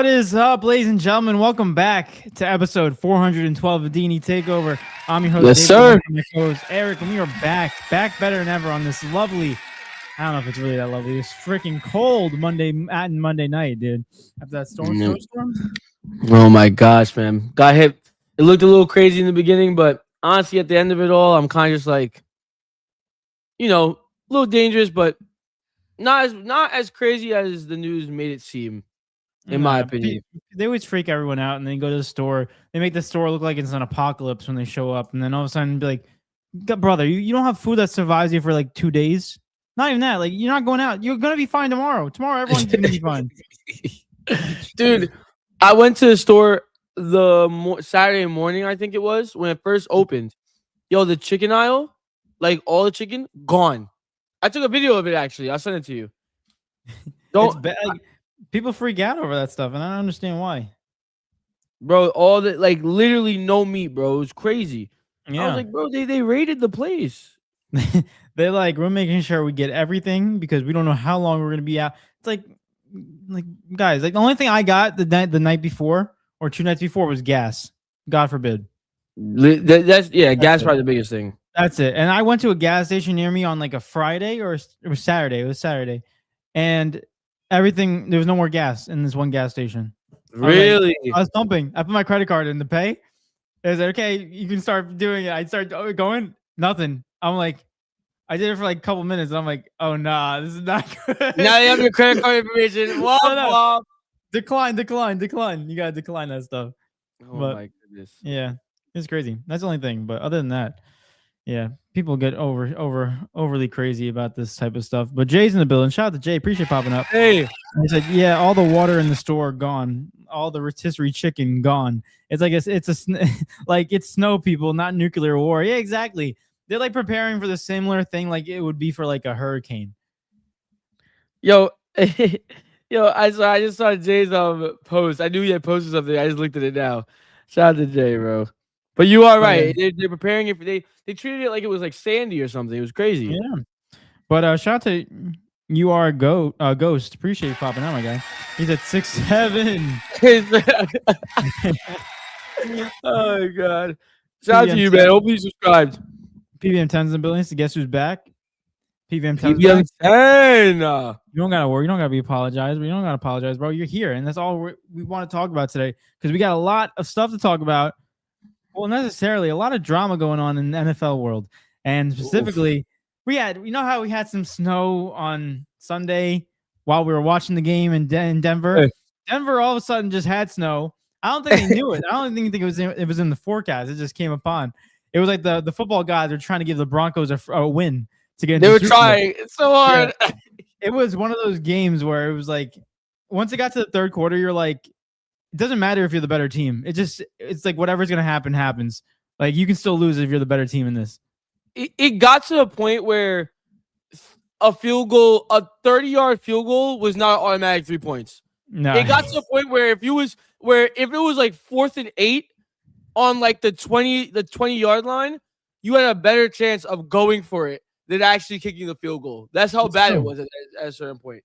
What is up, ladies and gentlemen? Welcome back to episode 412 of D&E Takeover. I'm your host, Yes, David, sir. and my co-host, Eric, and we are back better than ever on this lovely, I don't know if it's really that lovely, this freaking cold Monday night, dude. After that snowstorm. Oh my gosh, man. Got hit. It looked a little crazy in the beginning, but honestly, at the end of it all, I'm kind of just like, a little dangerous, but not as crazy as the news made it seem, in my opinion. They always freak everyone out and then go to the store. They make the store look like it's an apocalypse when they show up, and then all of a sudden be like, brother, you don't have food that survives you for like 2 days. Not even that. Like, you're not going out. You're gonna be fine tomorrow. Tomorrow, everyone's gonna be fine. Dude, I went to the store Saturday morning, I think it was, when it first opened. Yo, the chicken aisle, like all the chicken, gone. I took a video of it, actually. I'll send it to you. It's bad. Like, people freak out over that stuff, and I don't understand why. Bro, all the, like, literally no meat, bro. It was crazy. Yeah. I was like, bro, they raided the place. They're like, we're making sure we get everything because we don't know how long we're gonna be out. It's like guys, like the only thing I got the night before or 2 nights before was gas. God forbid. That's probably the biggest thing. That's it. And I went to a gas station near me on like a Friday or it was Saturday. It was Saturday, and everything, there was no more gas in this one gas station. Really? I was pumping. I put my credit card in to pay. It was like, okay, you can start doing it. I start going. Nothing. I'm like, I did it for like a couple minutes. And I'm like, oh nah, this is not good. Now you have your credit card information. No. Decline. You gotta decline that stuff. Oh my goodness. Yeah, it's crazy. That's the only thing. But other than that, yeah, people get overly crazy about this type of stuff. But Jay's in the building. Shout out to Jay. Appreciate popping up. Hey. He said, yeah, all the water in the store gone. All the rotisserie chicken gone. It's like it's snow, people, not nuclear war. Yeah, exactly. They're like preparing for the similar thing like it would be for like a hurricane. Yo, I just saw Jay's post. I knew he had posted something. I just looked at it now. Shout out to Jay, bro. But you are right. Yeah. They're preparing it for they treated it like it was like sandy or something. It was crazy. Yeah. But shout out to you are a ghost. Appreciate you popping out, my guy. He's at 6'7". Oh my god. Shout out to you, man. Hope you subscribed. PVM 10's in the building. So guess who's back? PVM 10. PVM 10. You don't gotta worry. You don't gotta be apologized. You don't gotta apologize, bro. You're here, and that's all we want to talk about today because we got a lot of stuff to talk about. Well, necessarily a lot of drama going on in the NFL world, and specifically, we had how we had some snow on Sunday while we were watching the game in Denver. Hey. Denver all of a sudden just had snow. I don't think they knew it. I don't think it was in the forecast. It just came upon. It was like the football guys are trying to give the Broncos a win to get. They were trying. It's so hard. Yeah. It was one of those games where it was like, once it got to the third quarter, you're like, it doesn't matter if you're the better team. It's like whatever's gonna happen happens. Like you can still lose if you're the better team in this. It got to a point where a 30-yard field goal was not automatic 3 points. No, it got to a point where if it was like 4th and 8 on like the 20-yard line, you had a better chance of going for it than actually kicking the field goal. That's how bad it was at a certain point.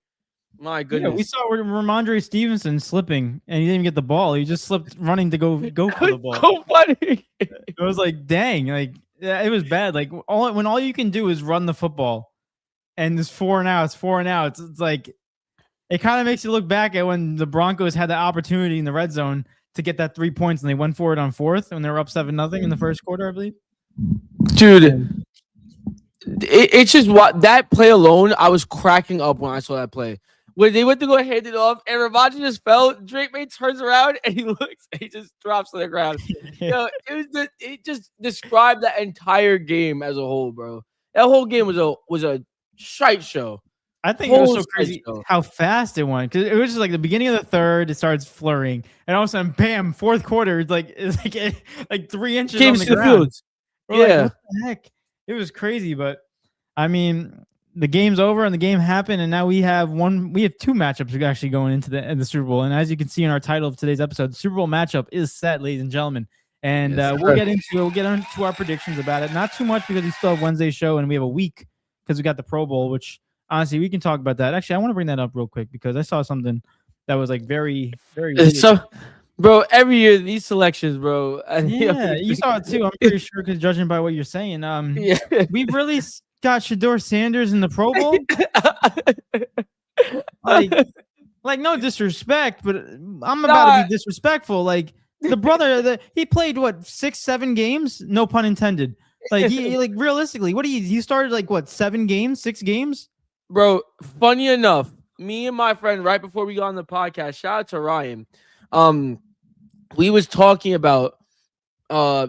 My goodness. Yeah, we saw Ramondre Stevenson slipping, and he didn't even get the ball. He just slipped running to go for the ball. So funny. It was like, dang, like it was bad. Like when all you can do is run the football, and there's 4 and outs. It's like it kind of makes you look back at when the Broncos had the opportunity in the red zone to get that 3 points, and they went for it on 4th when they were up 7-0 in the first quarter, I believe. Dude, it's just what that play alone. I was cracking up when I saw that play. When they went to go hand it off, and Ramondre just fell. Drake May turns around and he looks, and he just drops to the ground. It just described that entire game as a whole, bro. That whole game was a shite show. I think it was so crazy how fast it went, because it was just like the beginning of the third, it starts flurrying, and all of a sudden, bam! Fourth quarter, it's like 3 inches on the ground. Yeah, like, what the heck? It was crazy, but I mean, the game's over and the game happened, and now we have 2 matchups actually going into the Super Bowl. And as you can see in our title of today's episode, the Super Bowl matchup is set, ladies and gentlemen. And we'll get into our predictions about it. Not too much because we still have Wednesday's show and we have a week because we got the Pro Bowl, which honestly we can talk about that. Actually, I want to bring that up real quick because I saw something that was like very, very weird. So, bro, every year these selections, bro. Yeah, you saw it too. I'm pretty sure because judging by what you're saying, Yeah. we really got Shador Sanders in the Pro Bowl. Like no disrespect, but I'm about to be disrespectful. Like the brother, he played what 6-7 games, no pun intended. Like he like realistically, what he started like what 7 games, 6 games. Bro, funny enough, me and my friend right before we got on the podcast, shout out to Ryan. We was talking about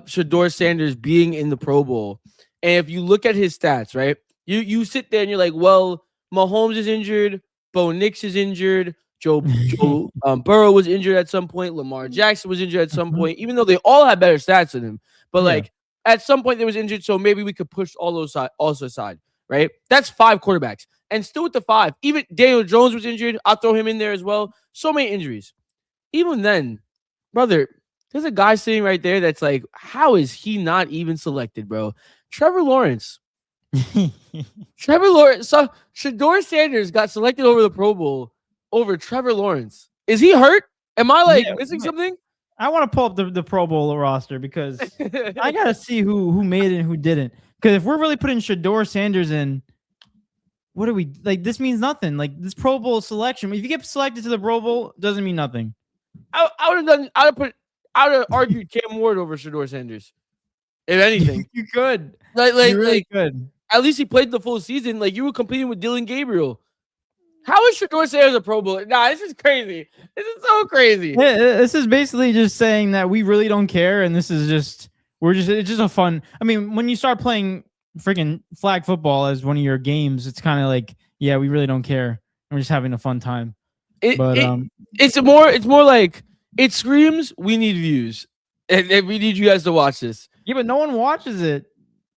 Shador Sanders being in the Pro Bowl, and if you look at his stats, right, you sit there and you're like, well, Mahomes is injured, Bo Nix is injured, Joe Burrow was injured at some point, Lamar Jackson was injured at some point, even though they all had better stats than him, but like at some point they was injured, so maybe we could push all those also aside, right? That's 5 quarterbacks, and still with the 5, even Daniel Jones was injured. I'll throw him in there as well. So many injuries. Even then, brother, there's a guy sitting right there that's like, how is he not even selected, bro? Trevor Lawrence. Trevor Lawrence. So Shador Sanders got selected over the Pro Bowl over Trevor Lawrence. Is he hurt? Am I like missing something? I want to pull up the Pro Bowl roster because I gotta see who made it and who didn't. Because if we're really putting Shador Sanders in, what are we like? This means nothing. Like this Pro Bowl selection, if you get selected to the Pro Bowl, doesn't mean nothing. I would have argued Cam Ward over Shador Sanders. If anything, you could. You really could. At least he played the full season. Like you were competing with Dylan Gabriel. How is Shador Sanders a Pro Bowler? Nah, this is crazy. This is so crazy. Yeah, this is basically just saying that we really don't care, and this is just it's just a fun. I mean, when you start playing freaking flag football as one of your games, it's kind of like, yeah, we really don't care. We're just having a fun time. It's more like it screams we need views, and we need you guys to watch this. Yeah, but no one watches it.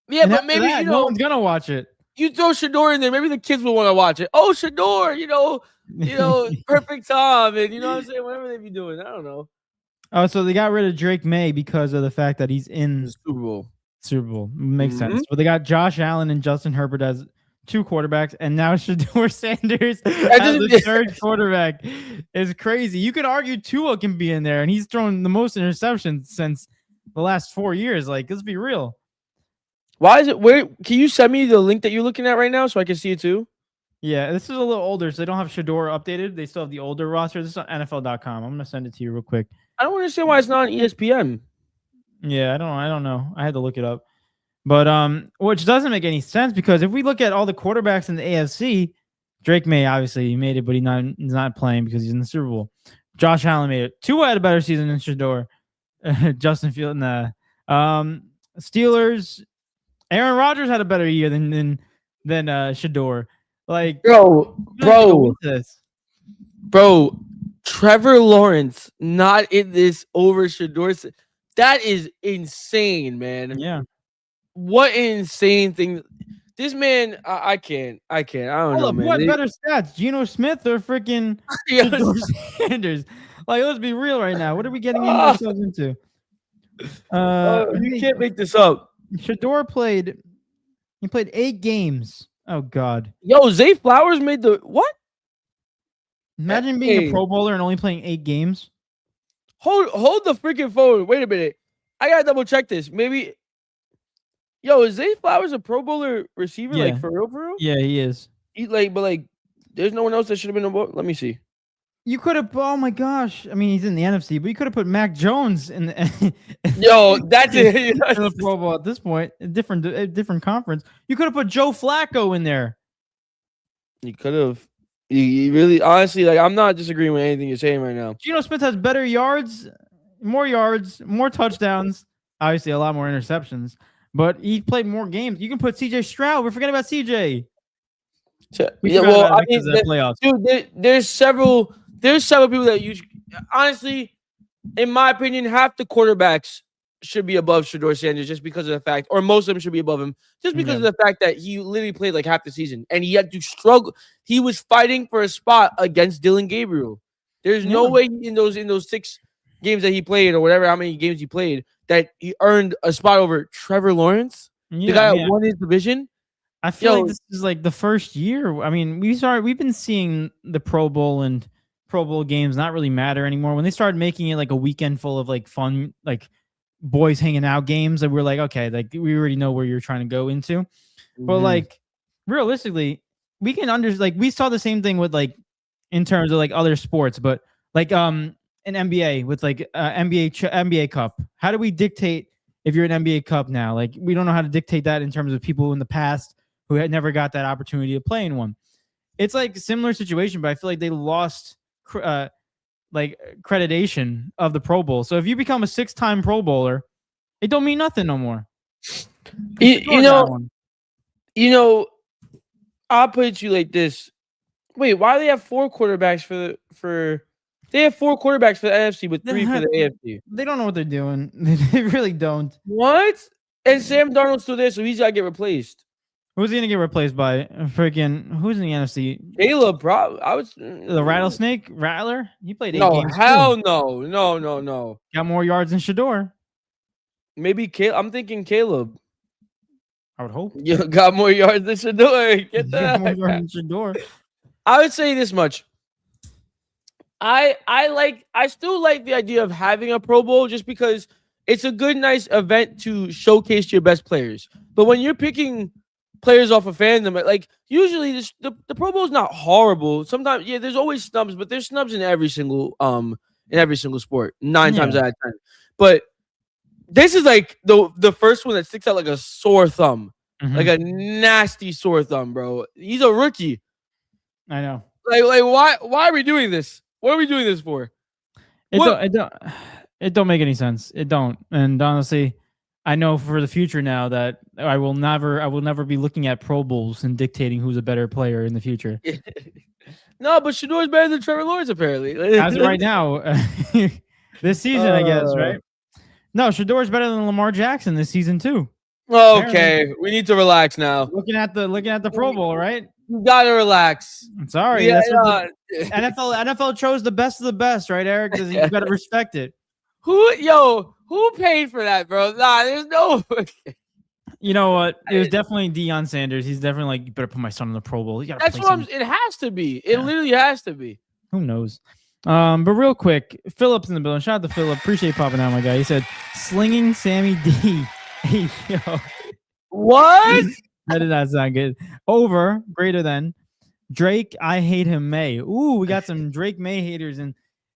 Yeah, and but maybe no one's gonna watch it. You throw Shador in there, maybe the kids will want to watch it. Oh, Shador, perfect time, and you know what I'm saying. Whatever they be doing, I don't know. Oh, so they got rid of Drake May because of the fact that he's in the Super Bowl. Super Bowl makes sense. But they got Josh Allen and Justin Herbert as 2 quarterbacks, and now Shador Sanders as the 3rd quarterback. Is crazy. You could argue Tua can be in there, and he's thrown the most interceptions since the last 4 years. Like, let's be real. Why is it? Where can you send me the link that you're looking at right now so I can see it too? Yeah, this is a little older, so they don't have Shador updated. They still have the older roster. This is on NFL.com. I'm gonna send it to you real quick. I don't understand why it's not on ESPN. Yeah, I don't know. I had to look it up. But which doesn't make any sense because if we look at all the quarterbacks in the AFC, Drake May obviously he made it, but he's not playing because he's in the Super Bowl. Josh Allen made it. Tua had a better season than Shador. Justin Fields, Steelers. Aaron Rodgers had a better year than Shador. Like, bro, Trevor Lawrence not in this over Shador. That is insane, man. Yeah. What an insane thing. This man, I can't. I don't know, man. What better stats, Geno Smith or freaking Shador Sanders? Like, let's be real right now. What are we getting ourselves into? You can't make this up. Shador played 8 games. Oh God. Yo, Zay Flowers made the what? Imagine being a Pro Bowler and only playing 8 games. Hold the freaking phone. Wait a minute. I gotta double check this. Maybe. Yo, is Zay Flowers a Pro Bowler receiver? Yeah. Like for real? Yeah, he is. But there's no one else that should have been on board. Let me see. You could have. Oh my gosh! I mean, he's in the NFC, but you could have put Mac Jones in the. Yo, that's it. In the Pro Bowl at this point, a different conference. You could have put Joe Flacco in there. You could have. You really, honestly, like I'm not disagreeing with anything you're saying right now. Geno Smith has better yards, more touchdowns. Obviously, a lot more interceptions, but he played more games. You can put CJ Stroud. We're forgetting about CJ. Yeah, well, I mean, dude, there's several people that honestly, in my opinion, half the quarterbacks should be above Shador Sanders just because of the fact, or most of them should be above him just because of the fact that he literally played like half the season and he had to struggle. He was fighting for a spot against Dylan Gabriel. There's no way in those 6 games that he played or whatever, how many games he played, that he earned a spot over Trevor Lawrence, the guy that won his division. I feel like this is like the first year. I mean, we've been seeing the Pro Bowl and Pro Bowl games not really matter anymore. When they started making it like a weekend full of like fun, like boys hanging out games, and we're like, okay, like we already know where you're trying to go into. But like realistically, we can we saw the same thing with like in terms of like other sports, but like an NBA with like NBA Cup. How do we dictate if you're an NBA Cup now? Like we don't know how to dictate that in terms of people in the past who had never got that opportunity to play in one. It's like a similar situation, but I feel like they lost like accreditation of the Pro Bowl. So if you become a 6-time Pro Bowler, it don't mean nothing no more. You know, I'll put it to you like this. Wait, why do they have 4 quarterbacks for they have 4 quarterbacks for the NFC but 3 for the AFC? They don't know what they're doing. They really don't. What? And Sam Darnold's still there, so he's got to get replaced. Who's he gonna get replaced by? Freaking who's in the NFC? Caleb, I was the rattlesnake Rattler. He played 8 no, games. Hell no, no. Got more yards than Shador. Maybe Caleb. I'm thinking Caleb. I would hope. You got more yards than Shador. Get that. More yards than Shador. I would say this much. I still like the idea of having a Pro Bowl just because it's a good, nice event to showcase your best players. But when you're picking players off of fandom, like usually the Pro Bowl is not horrible. Sometimes, yeah, there's always snubs, but there's snubs in every single sport, 9 times out of 10. But this is like the first one that sticks out like a sore thumb, like a nasty sore thumb, bro. He's a rookie. I know. Like why are we doing this? What are we doing this for? It don't make any sense. It don't. And honestly, I know for the future now that I will never be looking at Pro Bowls and dictating who's a better player in the future. No, but Shador's better than Trevor Lawrence apparently. As of right now, this season, I guess, right? No, Shador's better than Lamar Jackson this season too. Okay, apparently. We need to relax now. Looking at the Pro Bowl, right? You gotta relax. I'm sorry. Yeah, that's NFL chose the best of the best, right, Eric? You gotta respect it. Who paid for that, bro? Nah, there's no. You know what? It was definitely Deion Sanders. He's definitely like, you better put my son in the Pro Bowl. That's what it has to be. It literally has to be. Who knows? But real quick, Philip's in the building. Shout out to Philip. Appreciate popping out, my guy. He said, "Slinging Sammy D." Hey, yo. What? That did not sound good. Over, greater than Drake. I hate him. May. Ooh, we got some Drake May haters in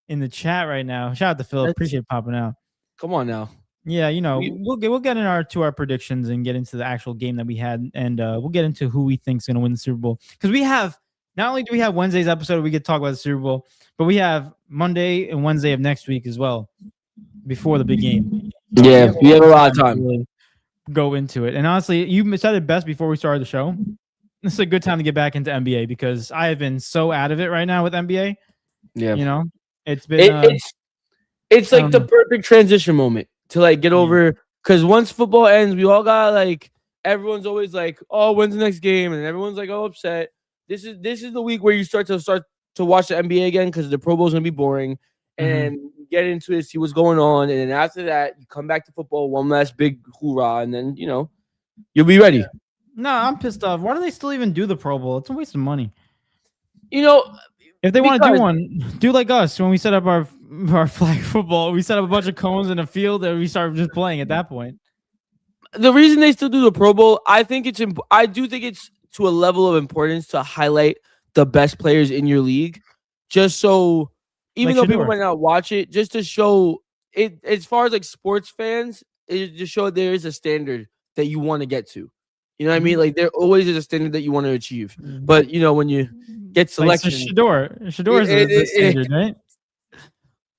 the chat right now. Shout out to Philip. Appreciate popping out. Come on now. Yeah, you know, we'll get into our predictions and get into the actual game that we had, and we'll get into who we think is going to win the Super Bowl, because we have not only do we have Wednesday's episode, we get to talk about the Super Bowl, but we have Monday and Wednesday of next week as well before the big game. Yeah, we have a lot of time to really go into it. And honestly, you said it best before we started the show. This is a good time to get back into NBA because I have been so out of it right now with NBA. Yeah, you know, it's been it's like the perfect transition moment to like get over, because once football ends, we all got like, everyone's always like, oh, when's the next game? And everyone's like, oh, upset. This is the week where you start to watch the NBA again, because the Pro Bowl is gonna be boring, and get into it, see what's going on, and then after that, you come back to football, one last big hoorah, and then you'll be ready. No, I'm pissed off. Why do they still even do the Pro Bowl? It's a waste of money. If they want to do one, do like us when we set up our flag football. We set up a bunch of cones in a field and we start just playing at that point. The reason they still do the Pro Bowl, I do think it's to a level of importance to highlight the best players in your league, just so even though people might not watch it, just to show it as far as like sports fans, it just show there is a standard that you want to get to. You know what I mean? Like there always is a standard that you want to achieve. But when you get selection, Shador is the standard, right?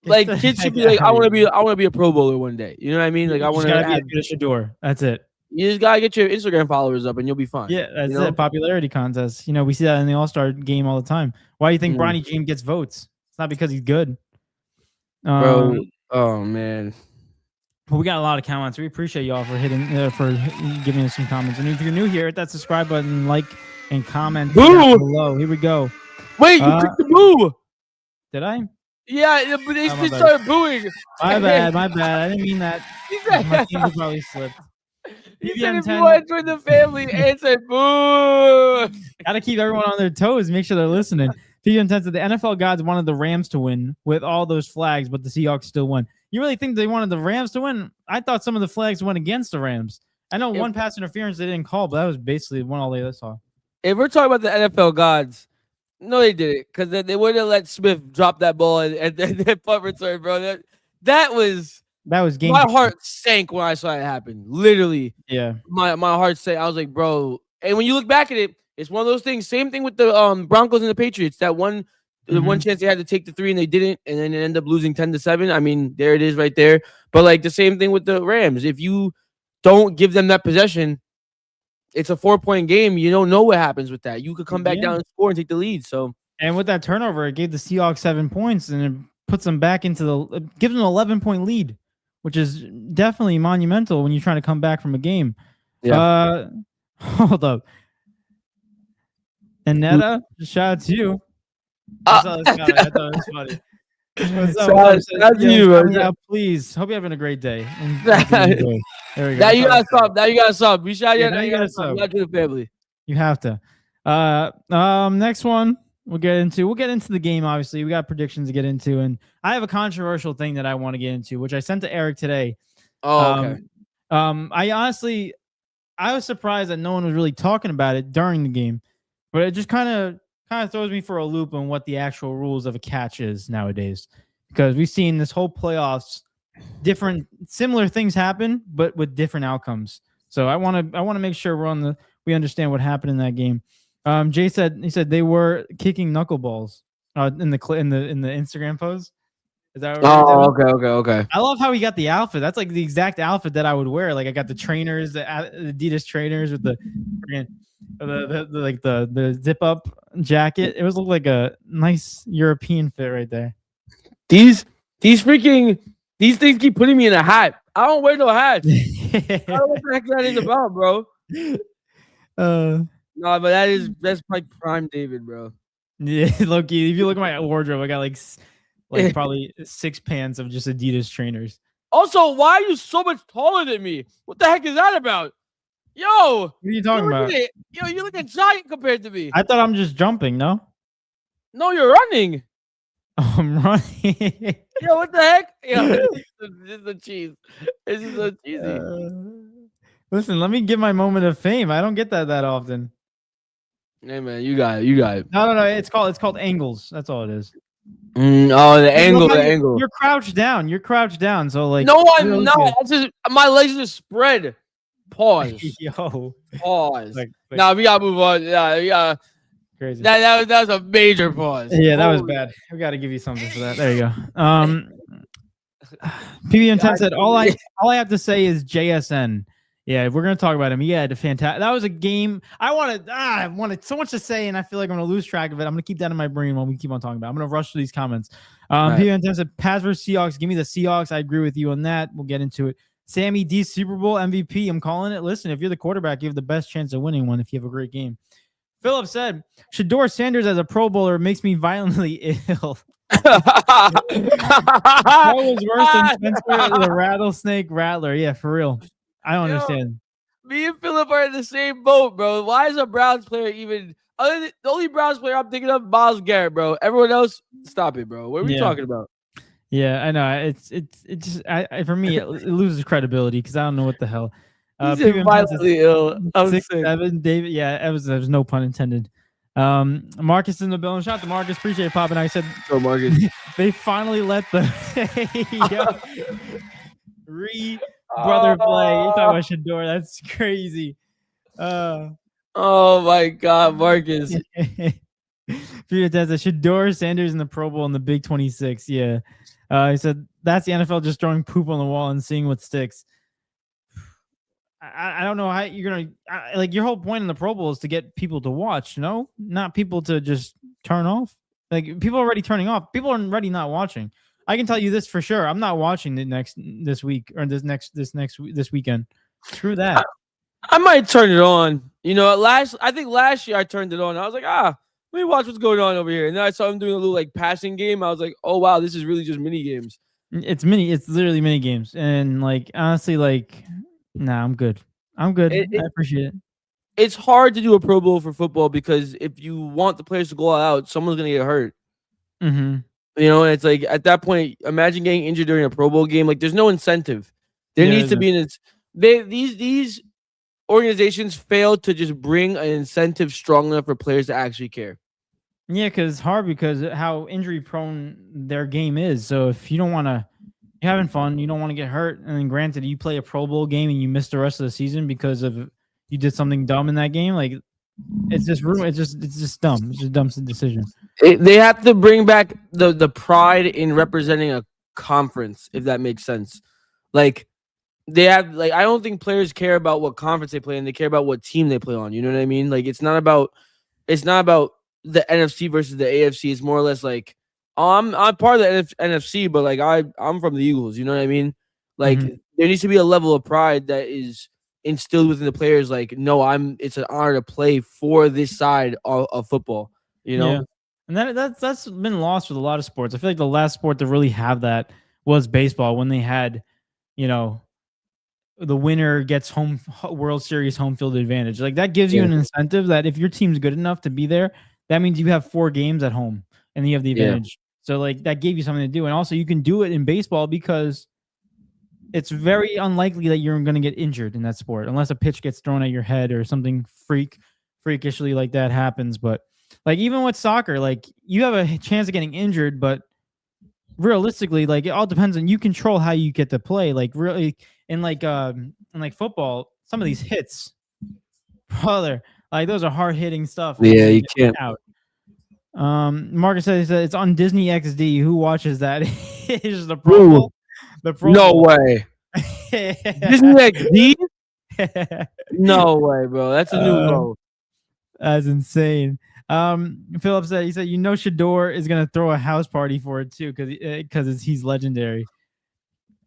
Like kids should be like, I want to be a Pro Bowler one day. You know what I mean? Like I want to be a Shador. That's it. You just gotta get your Instagram followers up and you'll be fine. Yeah, that's it. Popularity contest. We see that in the All-Star game all the time. Why do you think Bronny James gets votes? It's not because he's good. Bro, oh man. But we got a lot of comments. We appreciate y'all for giving us some comments. And if you're new here, hit that subscribe button, like, and comment down below. Here we go. Wait, you picked the boo. Did I? Yeah, but they started booing. My bad. I didn't mean that. My team probably slipped. He said if you want to join the family, and said boo. Gotta keep everyone on their toes. Make sure they're listening. People said the NFL gods wanted the Rams to win with all those flags, but the Seahawks still won. You really think they wanted the Rams to win? I thought some of the flags went against the Rams. I know one pass interference they didn't call, but that was basically one all they saw. If we're talking about the NFL gods, no, they didn't, because they wouldn't have let Smith drop that ball and punt return, bro. That was game. My heart sank when I saw it happen. Literally, yeah. My heart sank. I was like, bro. And when you look back at it, it's one of those things. Same thing with the Broncos and the Patriots. That one chance they had to take the 3 and they didn't, and then they end up losing 10-7. I mean, there it is right there. But like the same thing with the Rams. If you don't give them that possession, it's a 4-point game. You don't know what happens with that. You could come back down and score and take the lead. So, and with that turnover, it gave the Seahawks 7 points and it puts them back into gives them an 11-point lead, which is definitely monumental when you're trying to come back from a game. Yeah. Hold up. And Netta, shout out to you. I thought it was funny. Shout you, bro. Yeah, please. Hope you're having a great day. There we go. Now you got sub. We shout you. Now you got sub. To the family. You have to. Next one we'll get into the game. Obviously, we got predictions to get into, and I have a controversial thing that I want to get into, which I sent to Eric today. Oh, okay. I was surprised that no one was really talking about it during the game, but it just kind of throws me for a loop on what the actual rules of a catch is nowadays, because we've seen this whole playoffs, similar things happen, but with different outcomes. So I want to make sure we understand what happened in that game. Jay said they were kicking knuckleballs in the Instagram post. Is that what okay. I love how he got the outfit. That's like the exact outfit that I would wear. Like I got the trainers, the Adidas trainers with the zip up jacket. It was look like a nice European fit right there. These things keep putting me in a hat. I don't wear no hats. I don't know what the heck that is about, bro. No, but that's like prime David, bro. Yeah, Loki. If you look at my wardrobe, I got like probably 6 pants of just Adidas trainers. Also, why are you so much taller than me? What the heck is that about? Yo, what are you talking about? Yo, you look a giant compared to me. I thought I'm just jumping. No, you're running. I'm running. Yo, what the heck? Yo, this is a cheese. This is so cheesy. Listen, let me get my moment of fame. I don't get that often. Hey man, you got it. No. It's called angles. That's all it is. The angle. You're crouched down. So like, no, I'm not. My legs are spread. Pause. Yo. Pause. Nah, we gotta move on. Yeah, we gotta. Crazy. That was a major pause. Yeah, that was bad. We got to give you something for that. There you go. PB10 said all I have to say is JSN. Yeah, we're gonna talk about him. He had a fantastic. That was a game. I wanted so much to say, and I feel like I'm gonna lose track of it. I'm gonna keep that in my brain while we keep on talking about it. I'm gonna rush through these comments. PB10 said Pats versus Seahawks. Give me the Seahawks. I agree with you on that. We'll get into it. Sammy D Super Bowl MVP. I'm calling it. Listen, if you're the quarterback, you have the best chance of winning one if you have a great game. Philip said, Shador Sanders as a Pro Bowler makes me violently ill. That was worse than Spencer the Rattlesnake Rattler. Yeah, for real. I don't understand. Me and Philip are in the same boat, bro. Why is a Browns player even... the only Browns player I'm thinking of, Myles Garrett, bro. Everyone else, stop it, bro. What are we talking about? Yeah, I know. It's just for me, it loses credibility because I don't know what the hell. He's violently ill. 6'7", David. Yeah, there was no pun intended. Marcus in the building. Shout out to Marcus. Appreciate it, Pop. And I said, "Oh, Marcus." They finally let the brother play. You're talking about Shador. That's crazy. Oh my God, Marcus. Shador Sanders in the Pro Bowl in the Big 26. Yeah. He said that's the NFL just throwing poop on the wall and seeing what sticks. I don't know how you're gonna like your whole point in the Pro Bowl is to get people to watch, no, not people to just turn off. Like people are already turning off. People are already not watching. I can tell you this for sure. I'm not watching this week or this weekend. Screw that. I might turn it on. You know, I think last year I turned it on. I was like, let me watch what's going on over here. And then I saw him doing a little like passing game. I was like, oh wow, this is really just mini games. It's literally mini games. And like honestly, like, nah, I'm good. I appreciate it. it's hard to do a Pro Bowl for football because if you want the players to go all out, someone's gonna get hurt. Mm-hmm. You know, and it's like at that point, imagine getting injured during a Pro Bowl game. Like, there's no incentive. There needs to be these organizations fail to just bring an incentive strong enough for players to actually care. Yeah, because it's hard because how injury prone their game is. So if you don't want to, you're having fun, you don't want to get hurt, and then granted, you play a Pro Bowl game and you miss the rest of the season because of you did something dumb in that game. Like it's just dumb. It's just a dumb decision. They have to bring back the pride in representing a conference, if that makes sense. Like they have, like I don't think players care about what conference they play in; they care about what team they play on. You know what I mean? Like it's not about the NFC versus the AFC. It's more or less like, oh, I'm part of the NFC, but like I'm from the Eagles. You know what I mean? Like there needs to be a level of pride that is instilled within the players. Like, no, it's an honor to play for this side of football. You know? Yeah. And that's been lost with a lot of sports. I feel like the last sport to really have that was baseball when they had, you know, the winner gets World Series home field advantage. Like that gives you an incentive that if your team's good enough to be there, that means you have 4 games at home and you have the advantage. So like that gave you something to do. And also you can do it in baseball because it's very unlikely that you're going to get injured in that sport unless a pitch gets thrown at your head or something freakishly like that happens. But like even with soccer, like you have a chance of getting injured, but realistically, like it all depends on you control how you get to play. Like really in like football, some of these hits, brother, like those are hard hitting stuff. Yeah, you can't. Out. Marcus says it's on Disney XD. Who watches that? Is the Pro Bowl? The Pro no Bowl. Way. Disney XD? No way, bro. That's a new low. That's insane. Philip said Shador is gonna throw a house party for it too because he's legendary.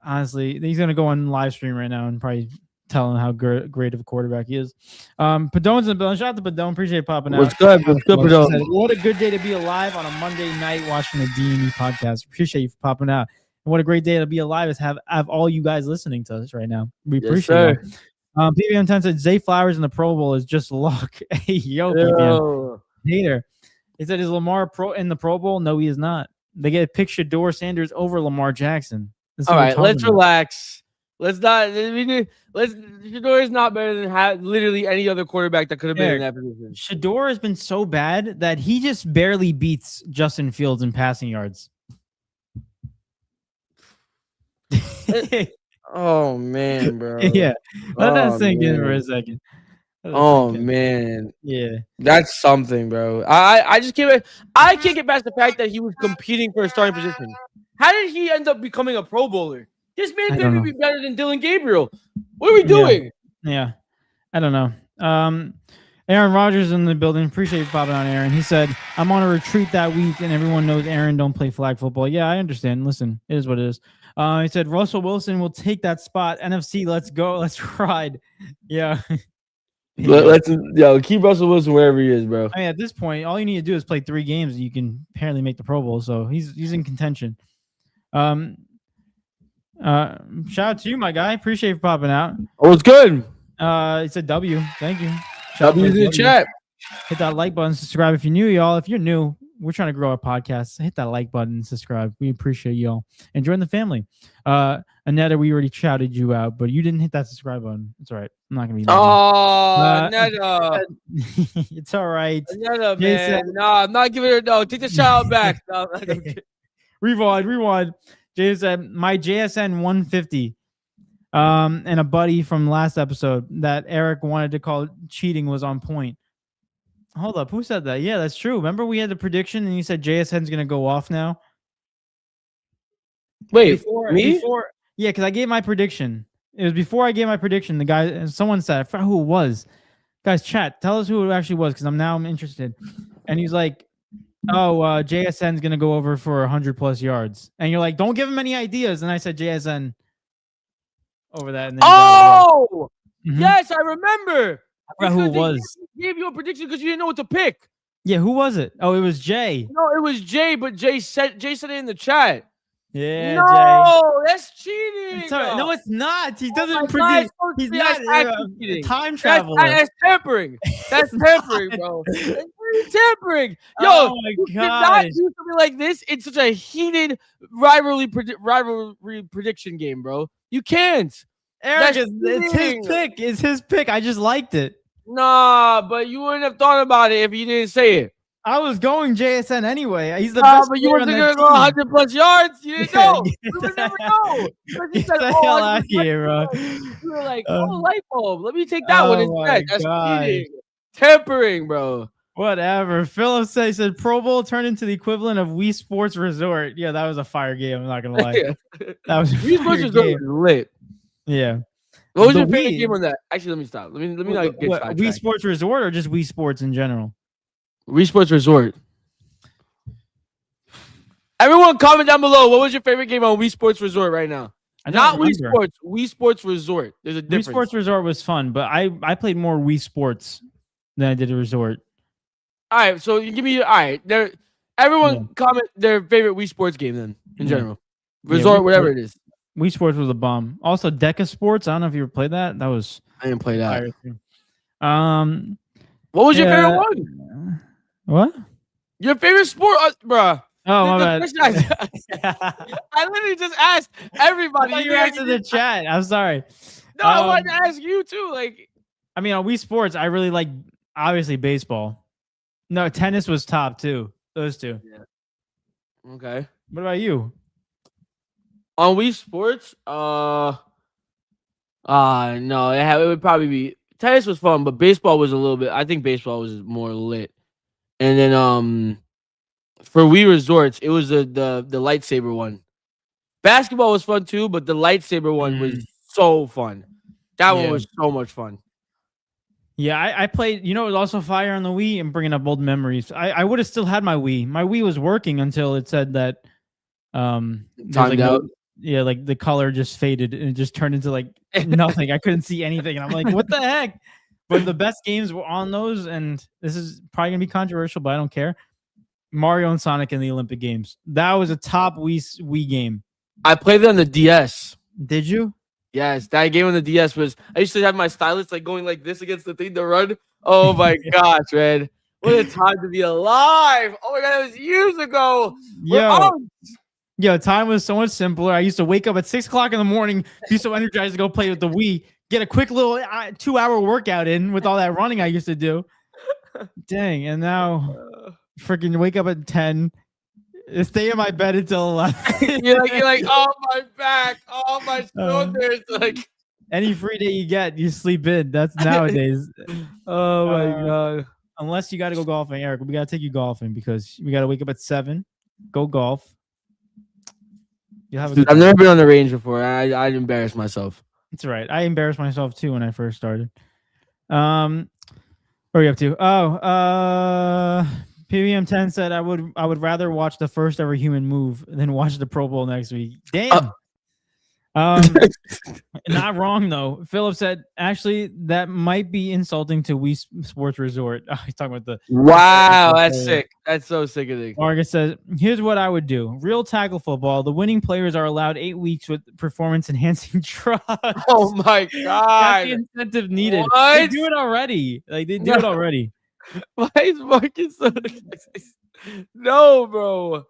Honestly, he's gonna go on live stream right now and probably tell him how great of a quarterback he is. Padon's in the building. Shout out to Padon. Appreciate it popping out. What's good, Padon? What a good day to be alive on a Monday night watching the D&E podcast. Appreciate you for popping out. And what a great day to be alive is have all you guys listening to us right now. We appreciate it. PBM 10 said Zay Flowers in the Pro Bowl is just luck. Hey, PBM. Hater. He said, is Lamar in the Pro Bowl? No, he is not. They get pick Shador Sanders over Lamar Jackson. All right, let's relax. Let's not. Shador is not better than literally any other quarterback that could have been in that position. Shador has been so bad that he just barely beats Justin Fields in passing yards. Oh man, bro. Yeah, let that sink in for a second. Oh man, yeah, that's something, bro. I just can't. I can't get past the fact that he was competing for a starting position. How did he end up becoming a Pro Bowler? This man couldn't be better than Dylan Gabriel. What are we doing? Yeah, I don't know. Aaron Rodgers in the building. Appreciate you popping on, Aaron. He said, I'm on a retreat that week, and everyone knows Aaron don't play flag football. Yeah, I understand. Listen, it is what it is. He said, Russell Wilson will take that spot. NFC, let's go. Let's ride. Yeah. Let's keep Russell Wilson wherever he is, bro. I mean, at this point, all you need to do is play 3 games, and you can apparently make the Pro Bowl. So he's in contention. Shout out to you, my guy. Appreciate you for popping out. Oh, it's good. It's a W. Thank you. W in the chat. Hit that like button, subscribe if you're new, y'all. If you're new, we're trying to grow our podcast. Hit that like button and subscribe. We appreciate y'all. And join the family. Aneta, we already shouted you out, but you didn't hit that subscribe button. It's all right. I'm not gonna be. Oh, Aneta. It's all right. Aneta, man. No, I'm not giving her. No, take the shout out back. No, rewind. Jay said my JSN 150. And a buddy from last episode that Eric wanted to call cheating was on point. Hold up, who said that? Yeah, that's true. Remember we had the prediction and you said JSN's gonna go off now. Wait, me? Yeah, because I gave my prediction. It was before I gave my prediction. The guy, someone said, I forgot who it was. Guys, chat, tell us who it actually was because I'm interested. And he's like, oh, JSN's gonna go over for 100+ yards. And you're like, don't give him any ideas. And I said JSN over that. And then yes, I remember. I forgot who it was. Gave you a prediction because you didn't know what to pick. Yeah, who was it? Oh, it was Jay. No, it was Jay, but Jay said it in the chat. Yeah, no, Jay. That's cheating. cheating. No, it's not. He doesn't my predict. God, He's that's not actually cheating. time traveler. That's tampering. That's tampering, bro. That's tampering. Yo, Oh my you cannot god. do something like this in such a heated rivalry prediction game, bro. You can't. Eric, That's it's his cheating. pick. It's his pick. I just liked it. Nah, but you wouldn't have thought about it if you didn't say it. I was going JSN anyway. He's the best But you player on wasn't that gonna go team. 100 plus yards. You didn't know. Get You would the- never know. Because you Get said, the oh, hell 100 out of plus here, bro. yards. You were like, Uh, light bulb. Let me take that one oh my instead. That's God. cheating. Tampering, bro. Whatever. Philip said Pro Bowl turned into the equivalent of Wii Sports Resort. Yeah, that was a fire game. I'm not gonna lie. That was a Wii fire Sports game. was lit. Yeah. What was The your favorite Wii- game on that? Actually, let me stop. Let me not get What, sidetracked. Wii Sports Resort or just Wii Sports in general? Wii Sports Resort. Everyone, comment down below. What was your favorite game on Wii Sports Resort right now? I don't Not Wii remember. Sports. Wii Sports Resort. There's a Wii difference. Sports Resort was fun, but I played more Wii Sports than I did a Resort. All right, so you give me. All right, there. Everyone comment their favorite Wii Sports game then, in Yeah. general. Resort, Wii whatever Sports- it is. Wii Sports was a bomb. Also, Deca Sports. I don't know if you ever played that. That was I didn't play that. fire too. What was your yeah. favorite one? What? Your favorite sport, bruh. Oh, my bad. question I literally just asked everybody. I thought you were asking the chat. I'm sorry. No, I wanted to ask you too. Like, I mean, on Wii Sports, I really like obviously baseball. No, tennis was top too. Those two. okay. What about you? On Wii Sports, no, it would probably be tennis was fun, but baseball was a little bit. I think baseball was more lit. And then for Wii Resorts, it was the lightsaber one. Basketball was fun too, but the lightsaber one was so fun. That one was so much fun. Yeah, I played. You know, it was also fire on the Wii. I'm bringing up old memories. I would have still had my Wii. My Wii was working until it said that there's Timed out. Yeah, like the color just faded and it just turned into like nothing. I couldn't see anything, and I'm like, what the heck? But the best games were on those, and this is probably gonna be controversial, but I don't care. Mario and Sonic in the Olympic Games. That was a top Wii game. I played it on the DS. Did you? Yes, that game on the DS was. I used to have my stylus like going like this against the thing to run. Oh my gosh, man! What a time to be alive! Oh my god, that was years ago. Yo, time was so much simpler. I used to wake up at 6 o'clock in the morning, be so energized to go play with the Wii, get a quick little 2-hour workout in with all that running I used to do. Dang, and now freaking wake up at 10, stay in my bed until 11. you're like, oh my back, oh my shoulders, like any free day you get, you sleep in. That's nowadays. Oh my god. Unless you got to go golfing, Eric, we got to take you golfing because we got to wake up at 7, go golf. Dude, I've never been on the range before. I'd embarrass myself. It's all right. I embarrassed myself too when I first started. What are you up to? PVM10 said I would rather watch the first ever human move than watch the Pro Bowl next week. Damn. Not wrong though. Philip said actually that might be insulting to Wii Sports Resort. Oh, he's talking about the wow, that's sick. That's so sickening. Marcus says, here's what I would do. Real tackle football. The winning players are allowed 8 weeks with performance enhancing drugs. Oh my god. That's the incentive needed. What? They do it already. Like they do it already. Why is Marcus so no, bro?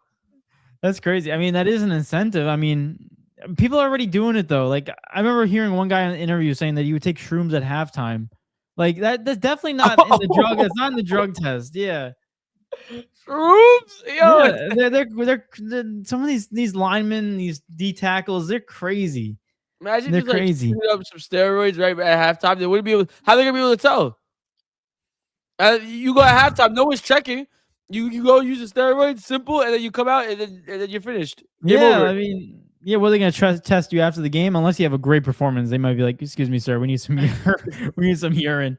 That's crazy. I mean, that is an incentive. I mean, people are already doing it though. Like I remember hearing one guy in an interview saying that he would take shrooms at halftime. Like that's definitely not in the drug. It's not in the drug test. Yeah. Shrooms? Yo. Yeah, they're some of these linemen, these D tackles, they're crazy. Imagine they're just like crazy. shooting up some steroids right at halftime. They wouldn't be able. How are they gonna be able to tell? You go at halftime, no one's checking. You go use the steroids, simple, and then you come out, and then you're finished. Game over. I mean, yeah, well, they're gonna test you after the game unless you have a great performance. They might be like, "Excuse me, sir, we need some we need some urine."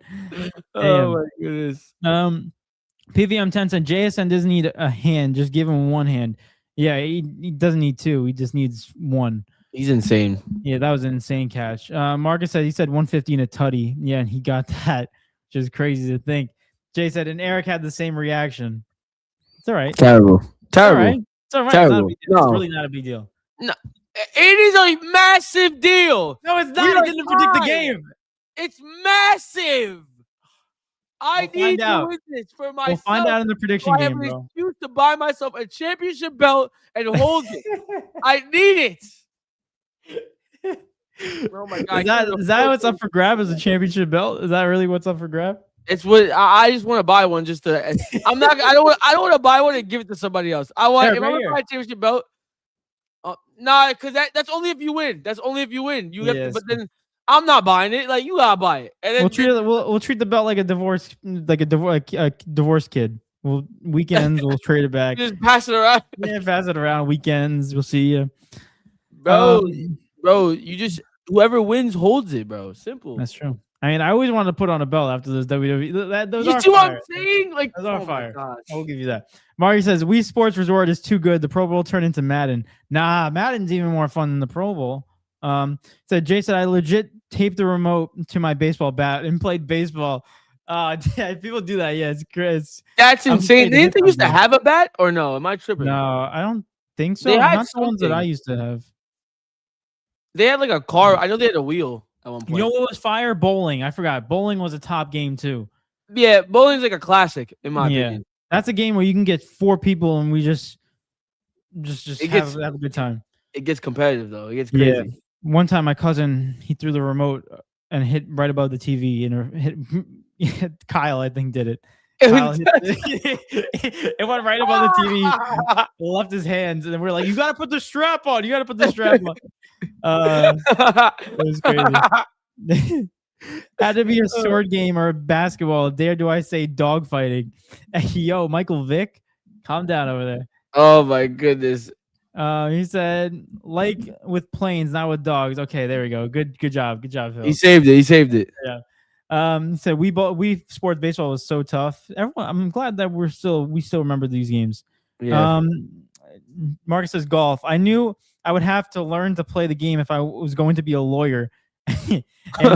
Oh my goodness. PVM10 said JSN doesn't need a hand, just give him one hand. Yeah, he doesn't need 2. He just needs 1. He's insane. Yeah, that was an insane catch. Marcus said he said 150 in a tutty. Yeah, and he got that, which is crazy to think. Jay said, and Eric had the same reaction. It's all right. Terrible. It's all right. It's all right. Terrible. It's not a big deal. It's really not a big deal. No. It is a massive deal. No, it's We not. are It didn't predict the tied. game. It's massive. I We'll need find out. to win this for myself. We'll find out in the So prediction I have game, an bro. excuse to buy myself a championship belt and hold it. I need it. Oh my god! Is that what's up for grab as a championship belt? Is that really what's up for grab? It's what I just want to buy one just to. I'm not. I don't want to buy one and give it to somebody else. I want. There, if right I want to here. buy a championship belt, nah, because that's only if you win. That's only if you win. You have to, Yes. but then I'm not buying it. Like you gotta buy it. And then We'll treat the belt like a divorced kid. Weekends we'll trade it back. just pass it around. Yeah, pass it around. Weekends we'll see you, Bro, you just whoever wins holds it, bro. Simple. That's true. I mean, I always wanted to put on a belt after this WWE. Those You are see what fire. I'm saying? Like, Those are oh my fire. gosh. I will give you that. Mario says Wii Sports Resort is too good. The Pro Bowl turned into Madden. Nah, Madden's even more fun than the Pro Bowl. Said Jay said I legit taped the remote to my baseball bat and played baseball. Yeah, people do that. Yeah, it's great. That's insane. playing Didn't they hip used to hop, have a bat or no? Am I tripping? No, I don't think so. They had Not the ones that I something. used to have. They had like a car. I know they had a wheel at one You point. know what was fire? Bowling. I forgot. Bowling was a top game too. Yeah, bowling's like a classic in my opinion. That's a game where you can get 4 people and we just It have gets- a good time. It gets competitive though. It gets Yeah. crazy. One time, my cousin he threw the remote and hit right above the TV and hit Kyle. I think did it. Kyle it went right above the TV, left his hands, and then we're like, "You got to put the strap on. You got to put the strap on." It was crazy. Had to be a sword game or a basketball. Dare do I say dog fighting? Yo, Michael Vick, calm down over there. Oh my goodness. He said, like with planes, not with dogs. Okay, there we go. Good job. Good job, Phil. He saved it. He saved it. He said we sports baseball was so tough. Everyone, I'm glad that we still remember these games. Yeah. Marcus says golf. I knew I would have to learn to play the game if I was going to be a lawyer. And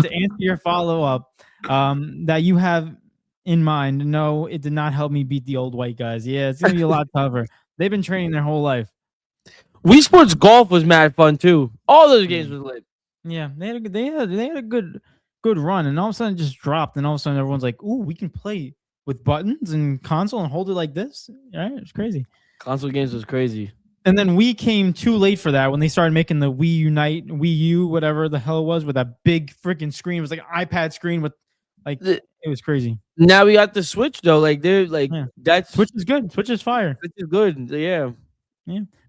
to answer your follow-up, that you have in mind, no, it did not help me beat the old white guys. Yeah, it's gonna be a lot tougher. They've been training their whole life. Wii Sports Golf was mad fun too. All those games was lit. Yeah, they had a good run, and all of a sudden it just dropped, and all of a sudden everyone's like, "Ooh, we can play with buttons and console and hold it like this." Right? It's crazy. Console games was crazy. And then we came too late for that when they started making the Wii Unite, Wii U, whatever the hell it was, with that big freaking screen. It was like an iPad screen with like it was crazy. Now we got the Switch though. Like they're like that's Switch is good. Switch is fire. Switch is good. Yeah.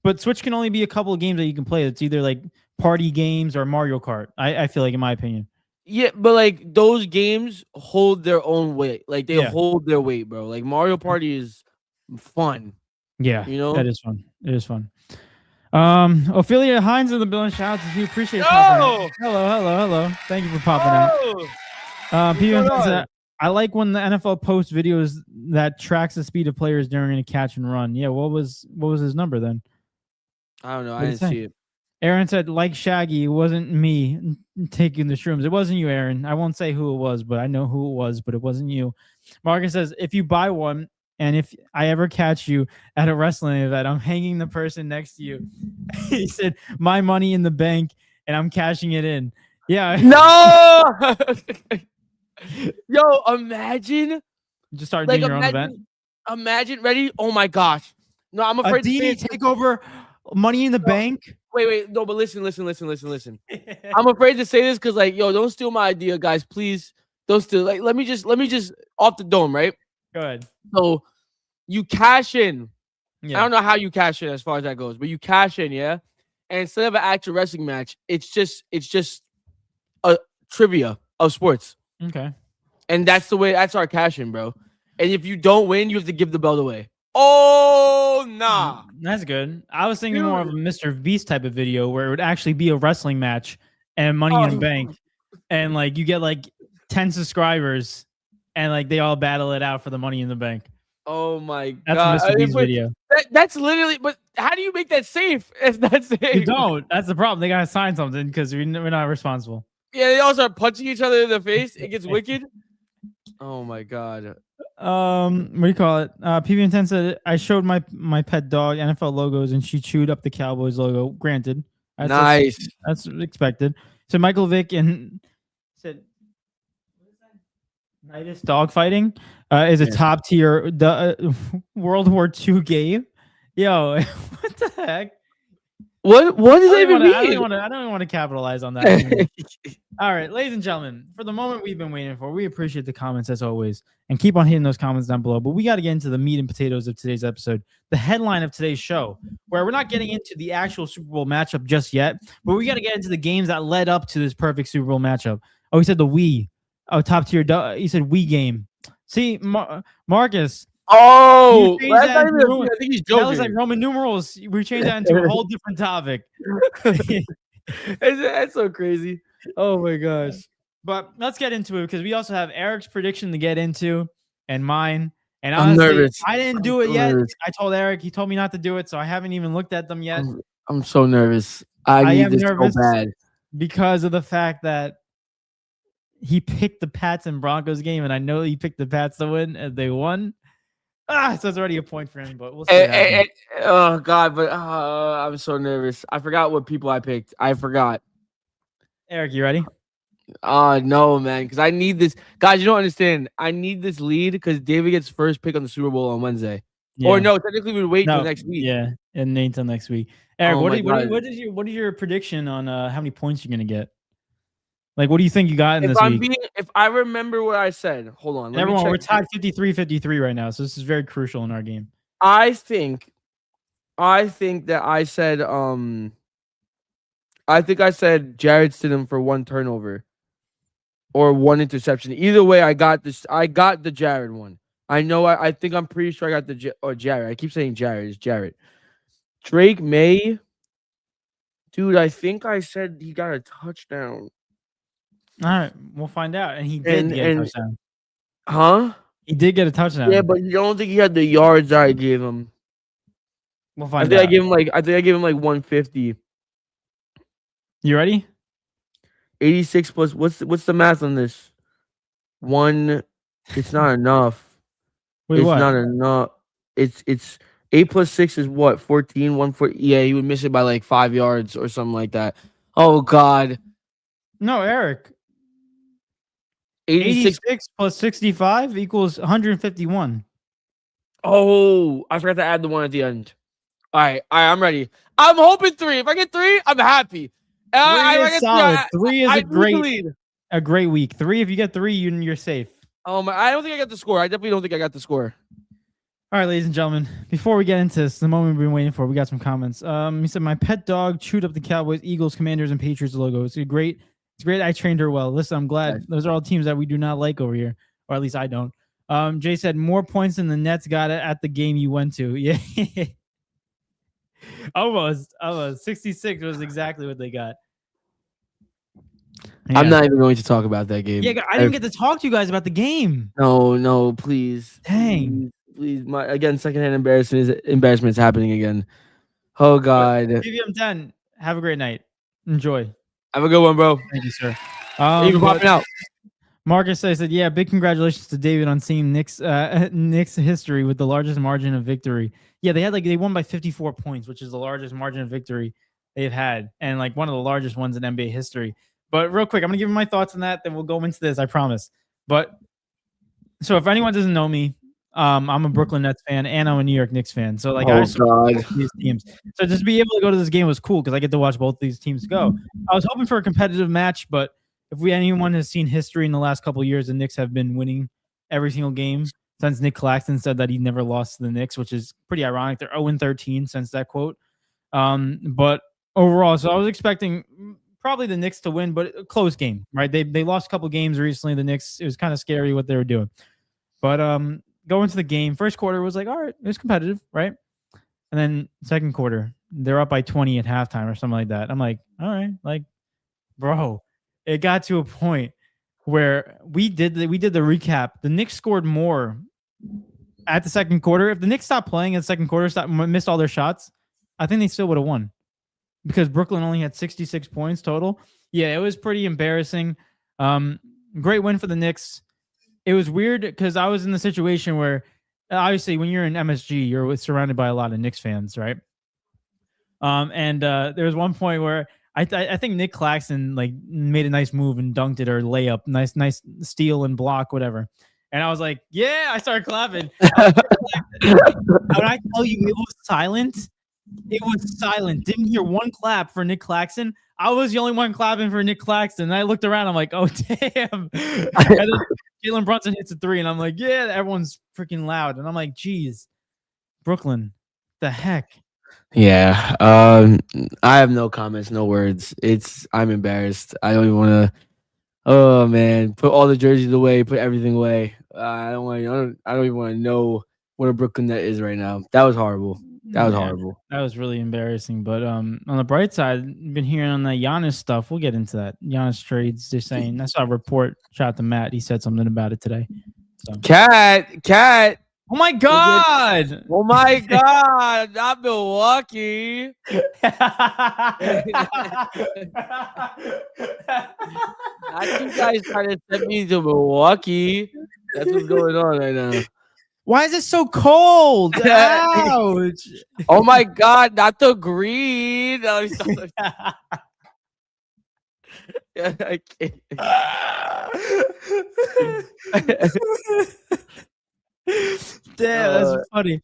But Switch can only be a couple of games that you can play. It's either like party games or Mario Kart. I feel like, in my opinion. Yeah, but like those games hold their own weight. Like they hold their weight, bro. Like Mario Party is fun. Yeah, you know that is fun. It is fun. Ophelia Hines in the building. Shout out to you. Appreciate you popping in. Hello. Thank you for popping in. People says, I like when the NFL posts videos that tracks the speed of players during a catch and run. Yeah, what was his number then? I don't know. I didn't see it. Aaron said, like Shaggy, it wasn't me taking the shrooms. It wasn't you, Aaron. I won't say who it was, but I know who it was, but it wasn't you. Marcus says, if you buy one, and if I ever catch you at a wrestling event, I'm hanging the person next to you. He said, my money in the bank, and I'm cashing it in. Yeah. No! Yo, imagine. Just start doing your own event. Imagine, ready? Oh my gosh. No, I'm afraid to D&E Takeover, money in the bank. Wait. No, but listen. I'm afraid to say this because, like, yo, don't steal my idea, guys. Please don't steal. Like, let me just off the dome, right? Go ahead. So you cash in. Yeah. I don't know how you cash in as far as that goes, but you cash in, yeah. And instead of an actual wrestling match, it's just a trivia of sports. Okay. And that's our cash in, bro. And if you don't win, you have to give the belt away. Oh, nah. That's good. I was thinking more of a Mr. Beast type of video where it would actually be a wrestling match and money in the bank. And like you get like 10 subscribers and like they all battle it out for the money in the bank. Oh my God. That's a Mr. Beast video. That's literally, but how do you make that safe if that's safe? You don't. That's the problem. They gotta sign something because we're not responsible. Yeah, they all start punching each other in the face. It gets wicked. Oh my god. What do you call it? PB10 said I showed my pet dog NFL logos and she chewed up the Cowboys logo. Granted, Nice. That's expected. So Michael Vick and said Nidus dogfighting is a top tier World War II game. Yo, what the heck? What does that even mean? I don't even want to capitalize on that. All right, ladies and gentlemen, for the moment we've been waiting for, we appreciate the comments as always, and keep on hitting those comments down below. But we got to get into the meat and potatoes of today's episode, the headline of today's show, where we're not getting into the actual Super Bowl matchup just yet, but we got to get into the games that led up to this perfect Super Bowl matchup. Oh, he said the Wii. Oh, top tier. He said Wii game. See, Marcus. Oh, I think he's joking. That was like Roman numerals. We changed that into a whole different topic. That's so crazy. Oh my gosh. But let's get into it because we also have Eric's prediction to get into and mine. And I'm honestly, nervous. I didn't do it yet. I told Eric. He told me not to do it, so I haven't even looked at them yet. I'm so nervous. I need this so bad because of the fact that he picked the Pats and Broncos game, and I know he picked the Pats to win, and they won. So it's already a point for him, but we'll see. Oh God, but I'm so nervous. I forgot what people I picked. I forgot. Eric, you ready? No, man, because I need this. Guys, you don't understand. I need this lead because David gets first pick on the Super Bowl on Wednesday. Yeah. Or no, technically we wait till next week. Yeah, and Nate till next week. Eric, what is your prediction on how many points you're gonna get? Like, what do you think you got in this week? If I remember what I said, hold on. Everyone, we're tied 53-53 right now, so this is very crucial in our game. I think that I said I said Jared Stidham for 1 turnover or 1 interception. Either way, I got this. I got the Jared one. I know. I think I'm pretty sure I got the Jared. I keep saying Jared. It's Jared. Drake May. Dude, I think I said he got a touchdown. All right, we'll find out. And he did get a touchdown. Huh? He did get a touchdown. Yeah, but I don't think he had the yards I gave him. We'll find out. I think I gave him like 150. You ready? 86 plus what's the math on this? It's not enough. Wait, what? Not enough. It's 8 plus 6 is what? 14, 140. Yeah, he would miss it by like 5 yards or something like that. Oh God. No, Eric. 86 plus 65 equals 151. Oh, I forgot to add the 1 at the end. All right, I'm ready. I'm hoping 3. If I get 3, I'm happy. 3 is solid. 3 is a great week. 3, if you get 3, you're safe. Oh my! I don't think I got the score. I definitely don't think I got the score. All right, ladies and gentlemen, before we get into this, the moment we've been waiting for, we got some comments. He said, my pet dog chewed up the Cowboys, Eagles, Commanders, and Patriots logo. It's great. I trained her well. Listen, I'm glad. Those are all teams that we do not like over here, or at least I don't. Jay said, more points than the Nets got at the game you went to. Yeah. Almost. 66 was exactly what they got. Yeah. I'm not even going to talk about that game. Yeah, I didn't get to talk to you guys about the game. No, please. Dang. Please. Secondhand embarrassment is happening again. Oh God. GVM 10. Have a great night. Enjoy. Have a good one, bro. Thank you, sir. Thank you for popping out. Marcus said, yeah, big congratulations to David on seeing Knicks history with the largest margin of victory. Yeah, they won by 54 points, which is the largest margin of victory they've had, and like one of the largest ones in NBA history. But real quick, I'm gonna give you my thoughts on that. Then we'll go into this, I promise. But so if anyone doesn't know me, I'm a Brooklyn Nets fan and I'm a New York Knicks fan. So like, I support these teams. So just to be able to go to this game was cool because I get to watch both these teams go. I was hoping for a competitive match, but if anyone has seen history in the last couple of years, the Knicks have been winning every single game since Nick Claxton said that he never lost to the Knicks, which is pretty ironic. They're 0-13 since that quote. But overall, so I was expecting probably the Knicks to win, but a close game, right? They lost a couple games recently. The Knicks, it was kind of scary what they were doing. But going to the game, first quarter was like, all right, it was competitive, right? And then second quarter, they're up by 20 at halftime or something like that. I'm like, all right, like, bro, it got to a point where we did the recap. The Knicks scored more at the second quarter. If the Knicks stopped playing in the second quarter, missed all their shots, I think they still would have won because Brooklyn only had 66 points total. Yeah, it was pretty embarrassing. Great win for the Knicks. It was weird because I was in the situation where obviously when you're in MSG, you're surrounded by a lot of Knicks fans, right? And there was one point where I think Nick Claxton like made a nice move and dunked it or layup, nice steal and block, whatever. And I was like, yeah, I started clapping. When I tell you it was silent, it was silent. Didn't hear one clap for Nick Claxton. I was the only one clapping for Nick Claxton. And I looked around. I'm like, oh, damn. And then Jalen Brunson hits a 3. And I'm like, yeah, everyone's freaking loud. And I'm like, geez, Brooklyn, the heck? Yeah. I have no comments, no words. I'm embarrassed. I don't even want to. Oh man, put all the jerseys away, put everything away. I don't even want to know what a Brooklyn net is right now. That was horrible. That was horrible. That was really embarrassing. But on the bright side, been hearing on the Giannis stuff. We'll get into that. Giannis trades. They're saying that's our report. Shout out to Matt. He said something about it today. So. Cat. Oh my God! Oh my God! Not Milwaukee. Not you guys trying to send me to Milwaukee. That's what's going on right now. Why is it so cold? Ouch! Oh my God! Not the green. No, I can't. Damn, that's funny.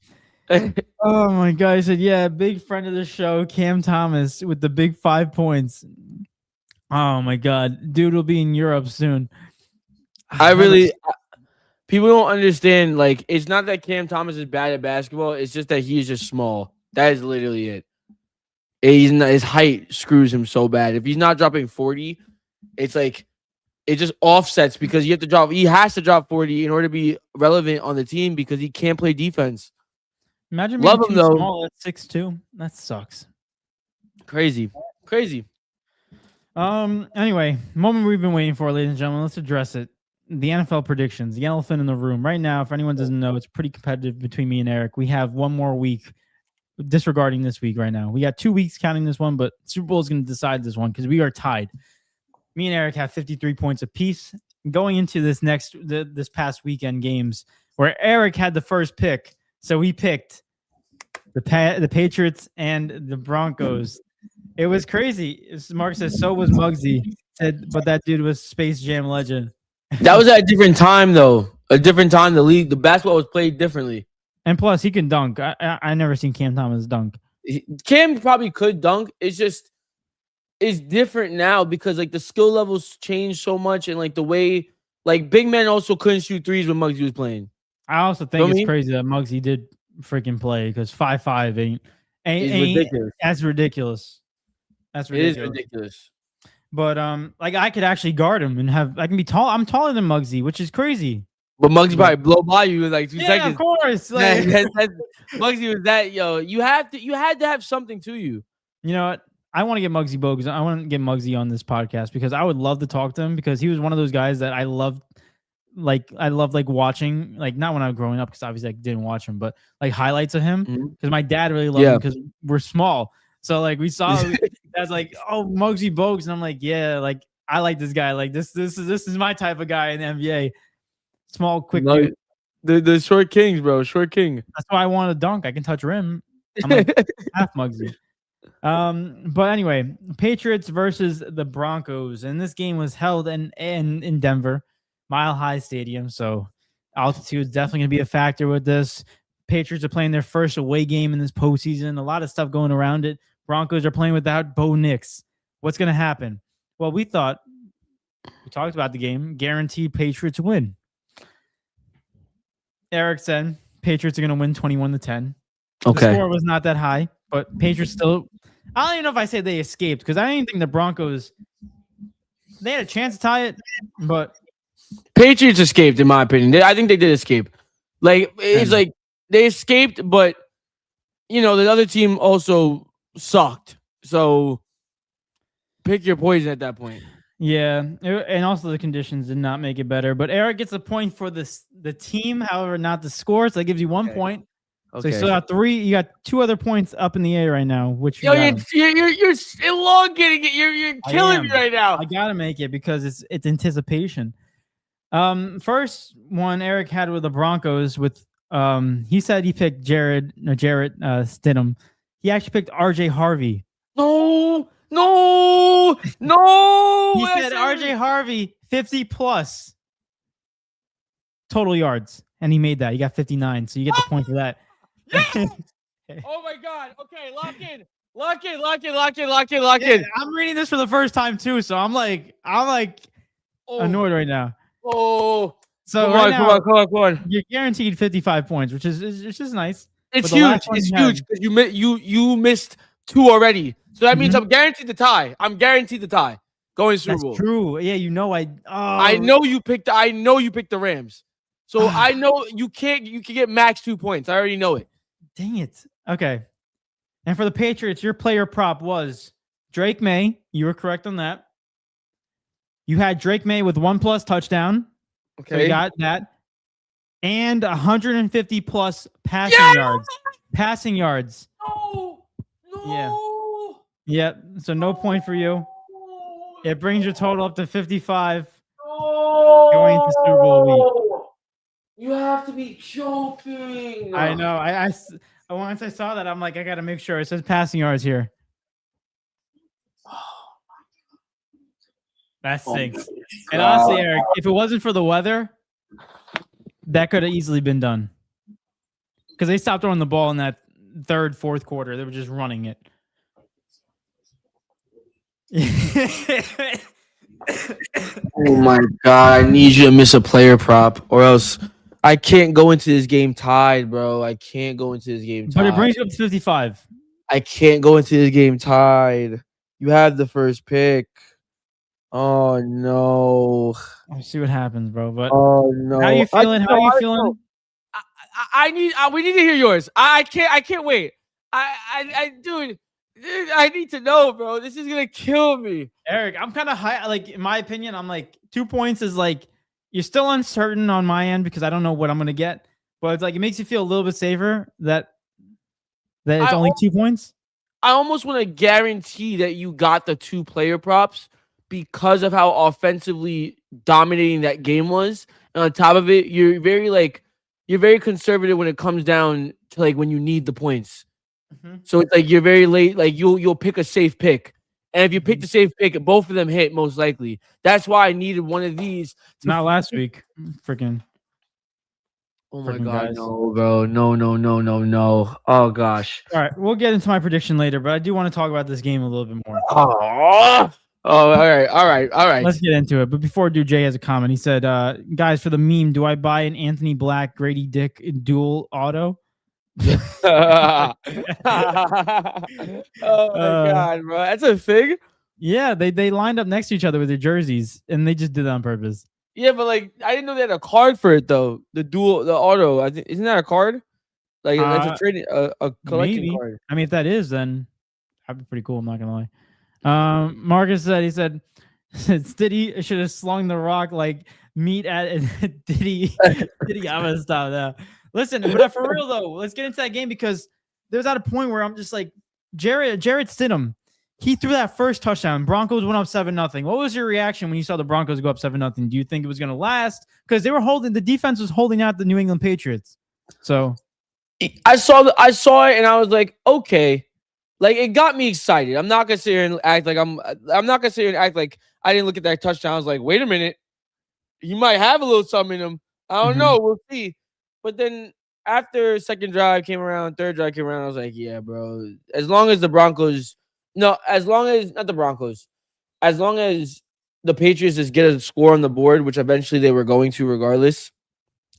Oh my God! I said, yeah, big friend of the show, Cam Thomas, with the big 5 points. Oh my God, dude will be in Europe soon. People don't understand. Like, it's not that Cam Thomas is bad at basketball. It's just that he's just small. That is literally it. His height screws him so bad. If he's not dropping 40, it's like it just offsets because he has to drop 40 in order to be relevant on the team because he can't play defense. Imagine being too small at 6'2". That sucks. Crazy. Anyway, moment we've been waiting for, ladies and gentlemen. Let's address it. The NFL predictions, the elephant in the room. Right now, if anyone doesn't know, it's pretty competitive between me and Eric. We have one more week, disregarding this week right now. We got 2 weeks counting this one, but Super Bowl is going to decide this one because we are tied. Me and Eric have 53 points apiece. Going into this past weekend games where Eric had the first pick, so he picked the Patriots and the Broncos. It was crazy. Mark says, so was Muggsy. Said, but that dude was Space Jam legend. That was at a different time, though. A different time. The basketball was played differently. And plus, he can dunk. I never seen Cam Thomas dunk. Cam probably could dunk. It's different now because like the skill levels changed so much, and like the way like big men also couldn't shoot threes when Muggsy was playing. I also think it's crazy that Muggsy did freaking play because 5'5" ain't ridiculous. That's ridiculous. That's ridiculous. It is ridiculous. But like I could actually guard him and I can be tall. I'm taller than Muggsy, which is crazy. But Muggsy probably blow by you in like 2 seconds. Yeah, of course. Like, Muggsy was that, yo. You had to have something to you. You know what? I want to get Muggsy Bogues. I want to get Muggsy on this podcast because I would love to talk to him because he was one of those guys that I loved. Like I loved like watching, like not when I was growing up because obviously I didn't watch him, but like highlights of him because my dad really loved him because we're small. So like we saw, that's like, oh, Muggsy Bogues, and I'm like, yeah, like I like this guy. Like this is my type of guy in the NBA. Small, quick dude. The short kings, bro. Short king. That's why I want to dunk. I can touch rim. I'm like half Muggsy. But anyway, Patriots versus the Broncos, and this game was held in Denver, Mile High Stadium. So altitude is definitely going to be a factor with this. Patriots are playing their first away game in this postseason. A lot of stuff going around it. Broncos are playing without Bo Nix. What's going to happen? Well, we talked about the game. Guaranteed Patriots win. Eric said Patriots are going to win 21-10. Okay. The score was not that high, but Patriots still. I don't even know if I say they escaped because I don't even think the Broncos. They had a chance to tie it, but Patriots escaped, in my opinion. I think they did escape. Like it's like they escaped, but you know the other team also sucked. So pick your poison at that point. Yeah, and also the conditions did not make it better. But Eric gets a point for the team, however, not the score. So that gives you 1 point. Okay. So you still got 3. You got 2 other points up in the air right now. Which you're elongating it. You're killing me right now. I gotta make it because it's anticipation. First one Eric had with the Broncos with he said he picked Jarrett Stidham. He actually picked RJ Harvey. No. He said RJ Harvey 50 plus total yards, and he made that. He got 59, so you get the point for that. Yes! Oh my God. Okay, lock in. I'm reading this for the first time too, so I'm like annoyed right now. Oh. So come on. You're guaranteed 55 points, which is nice. It's huge. It's huge because you missed 2 already. So that means I'm guaranteed the tie. Going Super Bowl. That's true. Yeah, I know you picked the Rams. So I know you can get max 2 points. I already know it. Dang it. Okay. And for the Patriots, your player prop was Drake May. You were correct on that. You had Drake May with 1+ touchdown. Okay. So you got that. And 150 plus passing yards. Passing yards. No. Yeah. So no point for you. It brings your total up to 55. Going to Super Bowl week. You have to be joking. I know. I once I saw that, I'm like, I got to make sure. It says passing yards here. That stinks. And honestly, Eric, if it wasn't for the weather, that could have easily been done. Because they stopped throwing the ball in that third, fourth quarter. They were just running it. Oh my God, I need you to miss a player prop or else I can't go into this game tied, bro. But it brings you up to 55. I can't go into this game tied. You have the first pick. Oh no. Let's see what happens, bro. But oh no. How you feeling? We need to hear yours. I can't wait. Dude, I need to know, bro. This is gonna kill me. Eric, I'm kind of high. Like, in my opinion, I'm like 2 points is like you're still uncertain on my end because I don't know what I'm gonna get. But it's like it makes you feel a little bit safer that it's only 2 points. I almost want to guarantee that you got the 2 player props because of how offensively dominating that game was. And on top of it, you're very conservative when it comes down to like when you need the points. So it's like you're very late. Like you'll pick a safe pick, and if you pick the safe pick, both of them hit most likely. That's why I needed one of these. Not last week, freaking. Oh my God, guys. No, bro, no. Oh gosh. All right, we'll get into my prediction later, but I do want to talk about this game a little bit more. Oh, all right. Let's get into it. But before Jay has a comment. He said, guys, for the meme, do I buy an Anthony Black, Grady Dick dual auto? Oh my God, bro. That's a thing? Yeah, they lined up next to each other with their jerseys, and they just did that on purpose. Yeah, but like I didn't know they had a card for it though. The auto. I think isn't that a card? Like it's a trading a collecting card. I mean, if that is, then that'd be pretty cool. I'm not gonna lie. Marcus said Diddy should have slung the rock like meat at Diddy. I'm gonna stop that. Listen, but for real though, let's get into that game because there's at a point where I'm just like Jarrett Stidham. He threw that first touchdown. Broncos went up 7-0. What was your reaction when you saw the Broncos go up 7-0? Do you think it was going to last? Because the defense was holding out the New England Patriots. So I saw it and I was like, okay, like it got me excited. I'm not gonna sit here and act like I'm not gonna sit here and act like I didn't look at that touchdown. I was like, wait a minute, he might have a little something in him. I don't know. We'll see. But then after second drive came around, third drive came around, I was like, yeah, bro. As long as the Patriots just get a score on the board, which eventually they were going to regardless,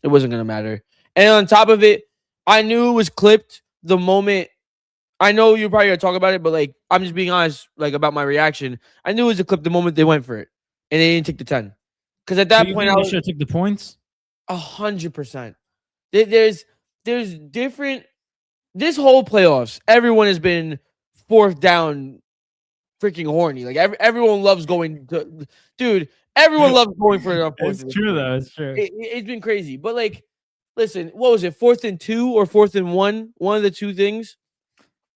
it wasn't going to matter. And on top of it, I knew it was clipped the moment. I know you're probably going to talk about it, but like I'm just being honest like about my reaction. I knew it was a clip the moment they went for it, and they didn't take the 10. Because at that point, I should have took the points. 100%. There's different. This whole playoffs, everyone has been fourth down, freaking horny. Like everyone loves going to, dude. Everyone loves going for it. It's true though. It's true. It's been crazy. But like, listen, what was it? 4th and 2 or 4th and 1? One of the two things.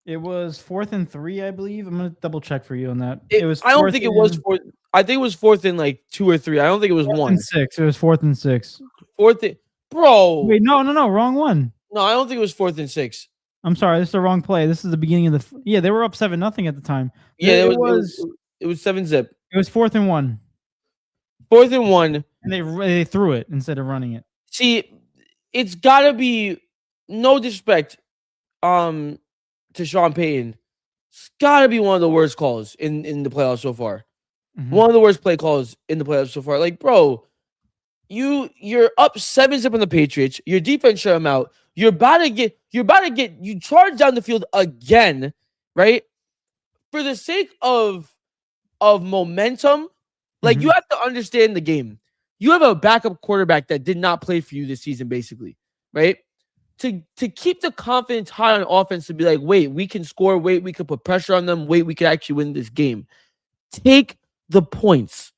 It was 4th and 3, I believe. I'm gonna double check for you on that. It was. I don't think it was 4th. I think it was 4th and like 2 or 3. I don't think it was 1. 6. It was 4th and 6. 4th. Bro. Wait, no, wrong one. No, I don't think it was 4th and 6. I'm sorry, this is the wrong play. This is the beginning of the. Yeah, they were up 7-0 at the time. Yeah, it was 7-zip. It was 4th and 1. 4th and 1. And they threw it instead of running it. See, it's gotta be no disrespect to Sean Payton. It's gotta be one of the worst calls in the playoffs so far. Mm-hmm. One of the worst play calls in the playoffs so far. Like, bro, you're up 7-zip on the Patriots. Your defense shut them out. You're about to get you charge down the field again, right? For the sake of momentum, like you have to understand the game. You have a backup quarterback that did not play for you this season, basically, right? To keep the confidence high on offense, to be like, wait, we can score, wait, we can put pressure on them, wait, we can actually win this game. Take the points.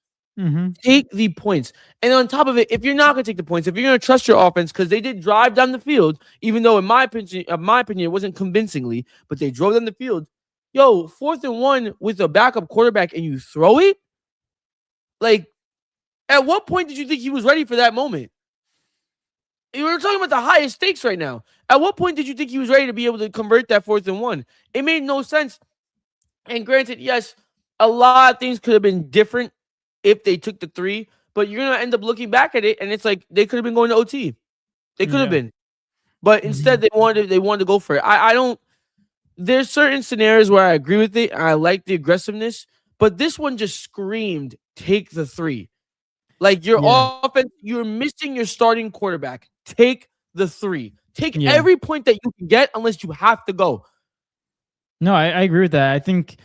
Take the points. And on top of it, if you're not going to take the points, if you're going to trust your offense, because they did drive down the field, even though in my opinion, it wasn't convincingly, but they drove down the field. Yo, 4th and 1 with a backup quarterback and you throw it? Like, at what point did you think he was ready for that moment? We're talking about the highest stakes right now. At what point did you think he was ready to be able to convert that 4th and 1? It made no sense. And granted, yes, a lot of things could have been different if they took the 3, but you're going to end up looking back at it, and it's like they could have been going to OT. They could have been. But instead, they wanted to go for it. I don't – there's certain scenarios where I agree with it. I like the aggressiveness, but this one just screamed, take the 3. Like, your offense, you're missing your starting quarterback. Take the 3. Take every point that you can get unless you have to go. No, I agree with that. I think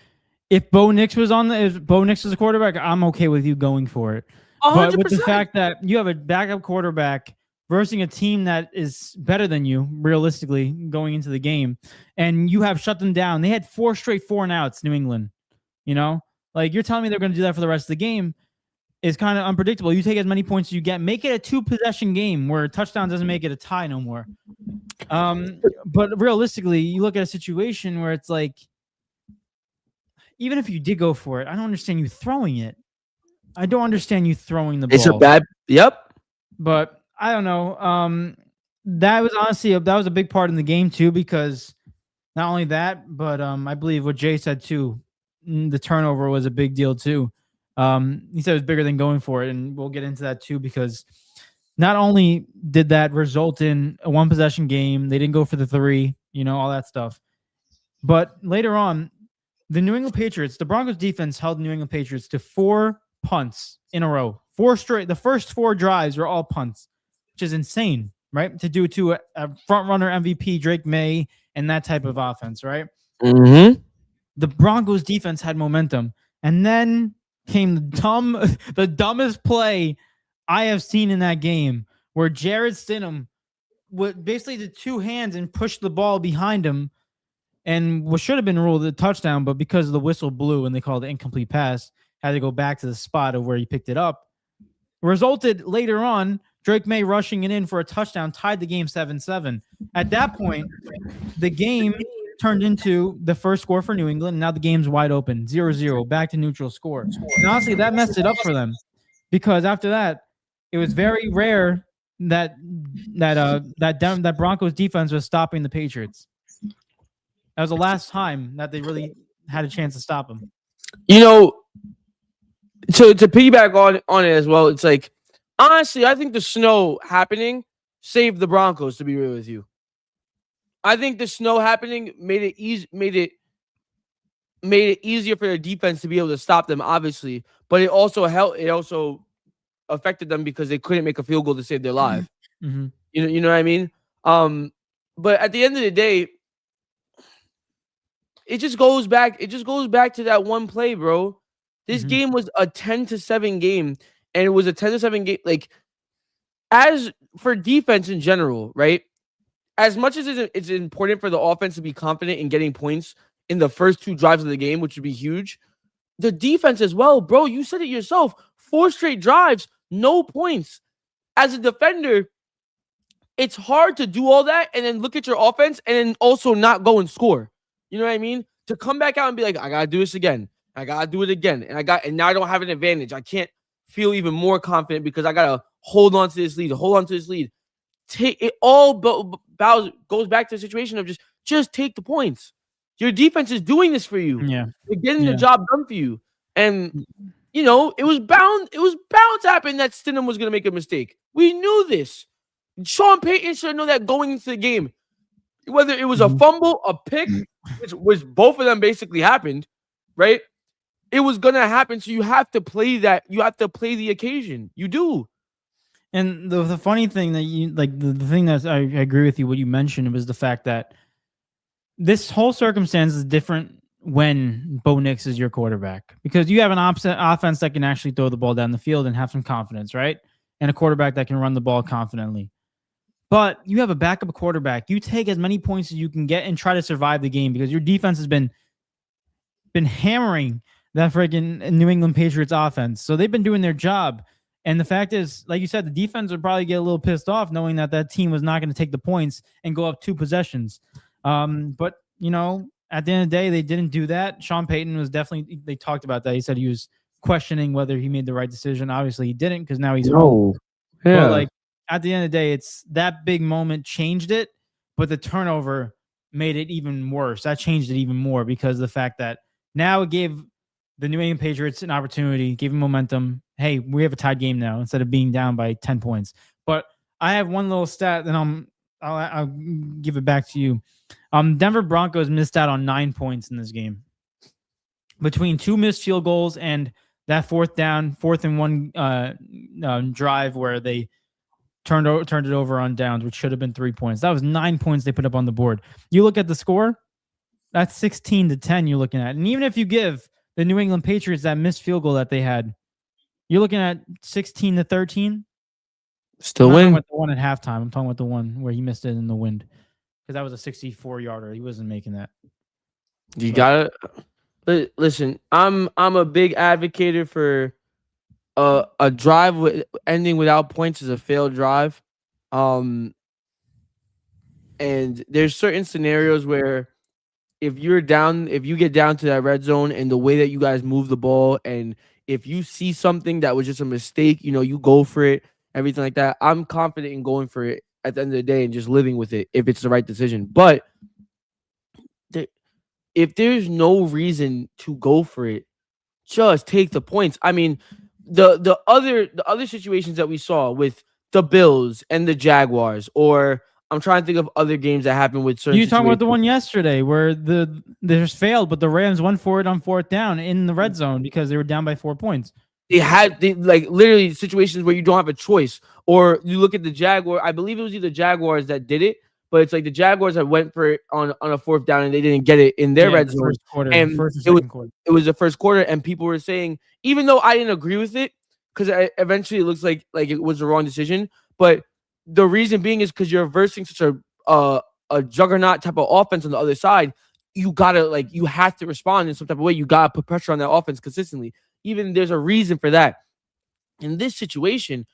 if Bo Nix was a quarterback, I'm okay with you going for it. 100%. But with the fact that you have a backup quarterback versus a team that is better than you, realistically, going into the game, and you have shut them down. They had 4 straight 4-and-outs, New England. You know? Like, you're telling me they're going to do that for the rest of the game is kind of unpredictable. You take as many points as you get. Make it a 2-possession game where a touchdown doesn't make it a tie no more. But realistically, you look at a situation where it's like, even if you did go for it, I don't understand you throwing it. I don't understand you throwing the ball. It's a bad – yep. But I don't know. That was honestly that was a big part in the game too, because not only that, but I believe what Jay said too, the turnover was a big deal too. He said it was bigger than going for it, and we'll get into that too, because not only did that result in a 1-possession game, they didn't go for the 3, all that stuff. But later on, the New England Patriots, the Broncos defense held New England Patriots to 4 punts in a row. 4 straight. The first 4 drives were all punts, which is insane, right? To do to a front-runner MVP, Drake May, and that type of offense, right? The Broncos defense had momentum. And then came the dumbest play I have seen in that game, where Jarrett Stidham basically did 2 hands and pushed the ball behind him, and what should have been ruled a touchdown, but because the whistle blew and they called it incomplete pass, had to go back to the spot of where he picked it up. Resulted later on, Drake May rushing it in for a touchdown, tied the game 7-7. At that point, the game turned into the first score for New England. And now the game's wide open, 0-0, back to neutral score. And honestly, that messed it up for them, because after that, it was very rare that Broncos defense was stopping the Patriots. That was the last time that they really had a chance to stop them. So to piggyback on it as well, it's like, honestly, I think the snow happening saved the Broncos, to be real with you. I think the snow happening made it easier for their defense to be able to stop them, obviously, but it also affected them because they couldn't make a field goal to save their life. You know what I mean? But at the end of the day, it just goes back to that one play, bro. This game was a 10-7 game, and it was a 10-7 game. Like, as for defense in general, right? As much as it's important for the offense to be confident in getting points in the first 2 drives of the game, which would be huge, the defense as well, bro. You said it yourself. 4 straight drives, no points. As a defender, it's hard to do all that and then look at your offense and then also not go and score. You know what I mean? To come back out and be like, I gotta do this again. I gotta do it again. And now I don't have an advantage. I can't feel even more confident because I gotta hold on to this lead. It all goes back to the situation of just just take the points. Your defense is doing this for you. Yeah. They're getting the job done for you. And you know, it was bound to happen that Stidham was going to make a mistake. We knew this. Sean Payton should know that going into the game. Whether it was a fumble, a pick, which both of them basically happened, right? It was going to happen, so you have to play that. You have to play the occasion. You do. And the funny thing that you like, the thing that I agree with you, what you mentioned was the fact that this whole circumstance is different when Bo Nix is your quarterback, because you have an offense that can actually throw the ball down the field and have some confidence, right? And a quarterback that can run the ball confidently. But you have a backup quarterback. You take as many points as you can get and try to survive the game, because your defense has been hammering that freaking New England Patriots offense. So they've been doing their job. And the fact is, like you said, the defense would probably get a little pissed off knowing that team was not going to take the points and go up 2 possessions. But, you know, at the end of the day, they didn't do that. Sean Payton was definitely, they talked about that. He said he was questioning whether he made the right decision. Obviously, he didn't, because now he's home. Yeah. But, like, at the end of the day, it's that big moment changed it, but the turnover made it even worse. That changed it even more, because of the fact that now it gave the New England Patriots an opportunity, gave them momentum. Hey, we have a tied game now instead of being down by 10 points. But I have one little stat, and I'll give it back to you. Denver Broncos missed out on 9 points in this game. Between 2 missed field goals and that 4th and 1 drive where they turned it over on downs, which should have been 3 points. That was 9 points they put up on the board. You look at the score, that's 16-10 you're looking at. And even if you give the New England Patriots that missed field goal that they had, you're looking at 16-13. Still win. I'm not talking about the one at halftime. I'm talking about the one where he missed it in the wind, because that was a 64-yarder. He wasn't making that. You got to listen. I'm a big advocate for a drive ending without points is a failed drive. And there's certain scenarios where if you get down to that red zone and the way that you guys move the ball, and if you see something that was just a mistake, you know, you go for it, everything like that. I'm confident in going for it at the end of the day and just living with it if it's the right decision. But if there's no reason to go for it, just take the points. I mean, the other situations that we saw with the Bills and the Jaguars, or I'm trying to think of other games that happened with certain. You talking about the one yesterday where they just failed, but the Rams went for it on 4th down in the red zone because they were down by 4 points. They like literally situations where you don't have a choice. Or you look at the Jaguar. I believe it was either Jaguars that did it, but it's like the Jaguars that went for it on a 4th down and they didn't get it in their red zone. First quarter, and quarter. It was the first quarter, and people were saying, even though I didn't agree with it, because eventually it looks like it was the wrong decision, but the reason being is because you're versing such a juggernaut type of offense on the other side. You have to respond in some type of way. You gotta put pressure on that offense consistently. Even there's a reason for that. In this situation,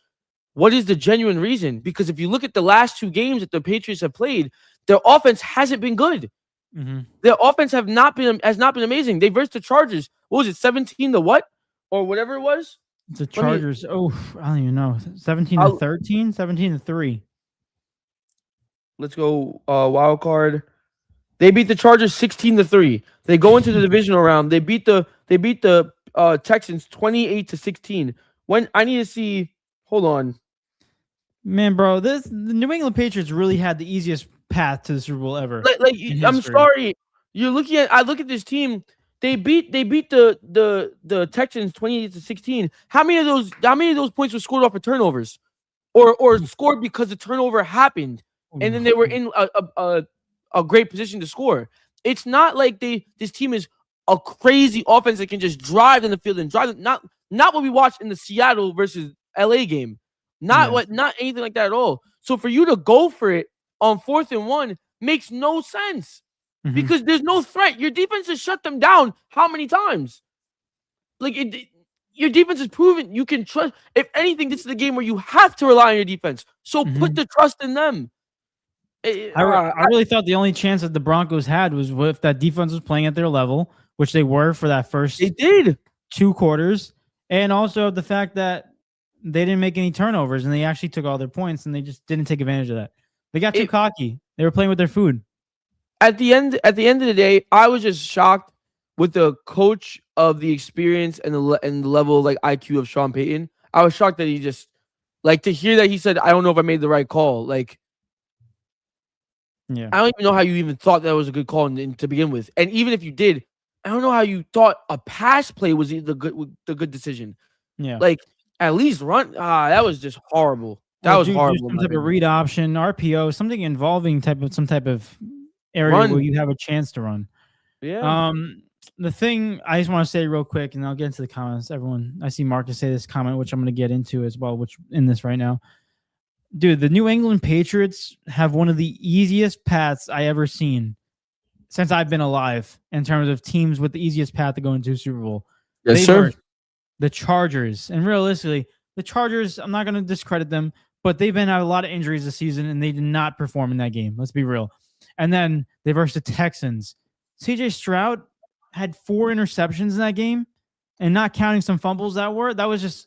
what is the genuine reason? Because if you look at the last 2 games that the Patriots have played, their offense hasn't been good. Mm-hmm. Their offense has not been amazing. They versed the Chargers. What was it, 17 to what? Or whatever it was? The Chargers, I don't even know. 17-13, 17-3. Let's go wild card. They beat the Chargers 16-3. They go into the divisional round. They beat the Texans 28-16. When I need to see, hold on. Man, bro, the New England Patriots really had the easiest path to the Super Bowl ever. I'm sorry. I look at this team. They beat the Texans 28-16. How many of those points were scored off of turnovers, or scored because the turnover happened and then they were in a great position to score? It's not like this team is a crazy offense that can just drive in the field and drive. Not what we watched in the Seattle versus LA game. Not anything like that at all. So for you to go for it on 4th and 1 makes no sense. Mm-hmm. Because there's no threat. Your defense has shut them down how many times? Your defense has proven you can trust. If anything, this is the game where you have to rely on your defense. So put the trust in them. I really thought the only chance that the Broncos had was if that defense was playing at their level, which they were for that first. They did 2 quarters, and also the fact that they didn't make any turnovers and they actually took all their points and they just didn't take advantage of that. They got too cocky. They were playing with their food. at the end of the day, I was just shocked with the coach of the experience and the level of like IQ of Sean Payton. I was shocked that he just like to hear that he said, "I don't know if I made the right call." Like, Yeah. I don't even know how you even thought that was a good call to begin with. And even if you did, I don't know how you thought a pass play was the good decision. Yeah. Like at least run. That was just horrible. That was do horrible. some type of read option, RPO, something involving some type of area Run. where you have a chance to run. Yeah. The thing I just want to say real quick, and I'll get into the comments. Everyone, I see Marcus say this comment, which I'm going to get into as well, which in this right now. Dude, the New England Patriots have one of the easiest paths I ever seen since I've been alive in terms of teams with the easiest path to go into Super Bowl. Yes, They sir. were the Chargers. And realistically, the Chargers, I'm not going to discredit them, but they've been out a lot of injuries this season, and they did not perform in that game. Let's be real. And then they versed the Texans. CJ Stroud had 4 interceptions in that game, and not counting some fumbles that was just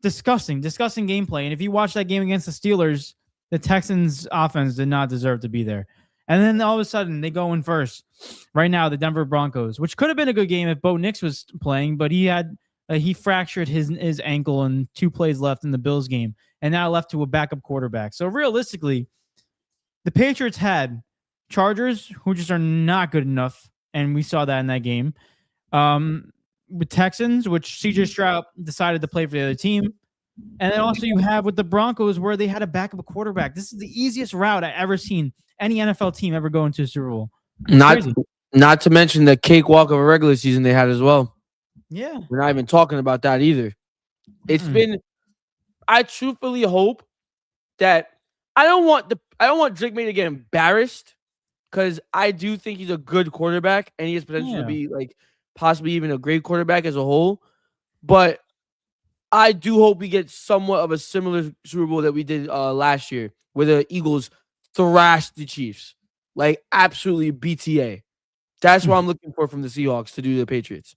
disgusting gameplay. And if you watch that game against the Steelers, the Texans offense did not deserve to be there. And then all of a sudden they go in first. Right now, the Denver Broncos, which could have been a good game if Bo Nix was playing, but he fractured his ankle and 2 plays left in the Bills game, and now left to a backup quarterback. So realistically, the Patriots had Chargers, who just are not good enough, and we saw that in that game. With Texans, which CJ Stroud decided to play for the other team. And then also you have with the Broncos where they had a backup quarterback. This is the easiest route I ever seen any NFL team ever go into a Super Bowl. Not to mention the cakewalk of a regular season they had as well. Yeah. We're not even talking about that either. It's been, I truthfully hope that I don't want Drake May to get embarrassed, because I do think he's a good quarterback and he has potential to be like possibly even a great quarterback as a whole. But I do hope we get somewhat of a similar Super Bowl that we did last year, where the Eagles thrashed the Chiefs, like absolutely BTA. That's what I'm looking for from the Seahawks to do to the Patriots.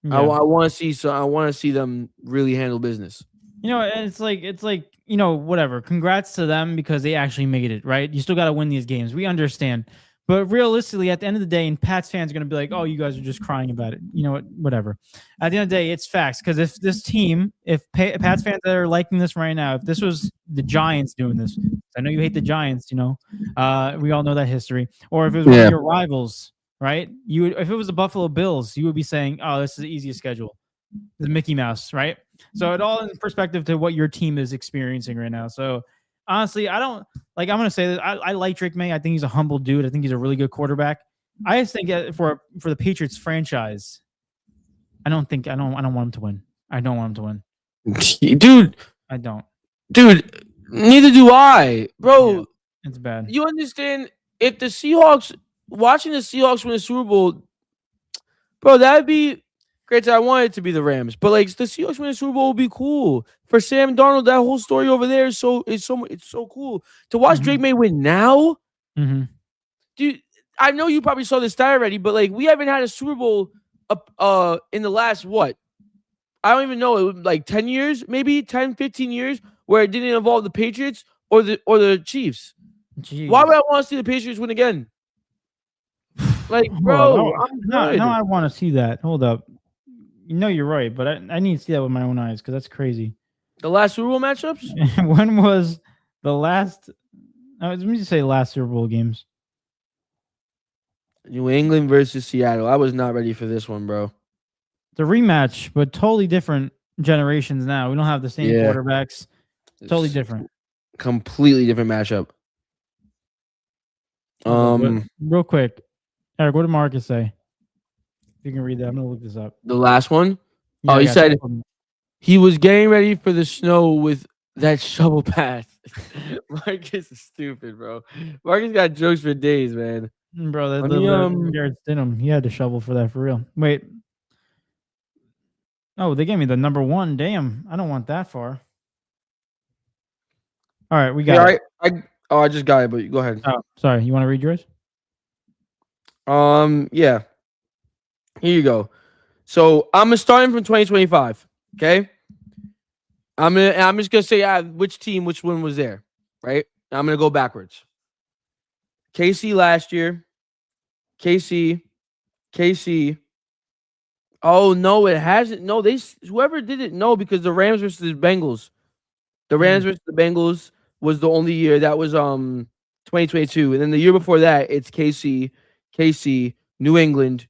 Yeah. I want to see them really handle business. It's like whatever. Congrats to them because they actually made it, right? You still got to win these games. We understand. But realistically, at the end of the day, and Pats fans are going to be like, oh, you guys are just crying about it. You know what? Whatever. At the end of the day, it's facts. Because if this team, Pats fans that are liking this right now, if this was the Giants doing this, I know you hate the Giants, we all know that history. Or if it was one of your rivals, right? If it was the Buffalo Bills, you would be saying, oh, this is the easiest schedule. The Mickey Mouse, right? So it all in perspective to what your team is experiencing right now. So honestly, I'm going to say that I like Drake May. I think he's a humble dude. I think he's a really good quarterback. I just think for the Patriots franchise, I don't want him to win. I don't want him to win. Dude. I don't. Dude, neither do I. Bro, yeah, it's bad. You understand if the Seahawks, watching the Seahawks win a Super Bowl, bro, that'd be great. I want it to be the Rams, but like the Seahawks win a Super Bowl would be cool. For Sam Darnold, that whole story over there is so cool. To watch Drake May win now, dude. I know you probably saw this stat already, but like we haven't had a Super Bowl in the last what? I don't even know, like 10 years, maybe 10, 15 years, where it didn't involve the Patriots or the Chiefs. Jeez. Why would I want to see the Patriots win again? Like, bro, now I want to see that. Hold up. You're right, but I need to see that with my own eyes because that's crazy. The last Super Bowl matchups? When was the last? Let me just say last Super Bowl games. New England versus Seattle. I was not ready for this one, bro. The rematch, but totally different generations now. We don't have the same quarterbacks. Totally different. Completely different matchup. Real quick, Eric, what did Marcus say? If you can read that, I'm gonna look this up. The last one? Yeah, he said he was getting ready for the snow with that shovel pass. Marcus is stupid, bro. Marcus got jokes for days, man. Bro, Jared Stidham, he had to shovel for that for real. Wait. Oh, they gave me the number 1. Damn, I don't want that far. All right, we got it. I just got it, but go ahead. Oh, sorry. You want to read yours? Yeah. Here you go. So I'm starting from 2025. Okay. I'm just gonna say which team, which one was there, right? I'm gonna go backwards. KC last year, KC. Oh no, it hasn't. No, whoever did it. No, because the Rams versus the Bengals. The Rams versus the Bengals was the only year that was 2022, and then the year before that it's KC, New England.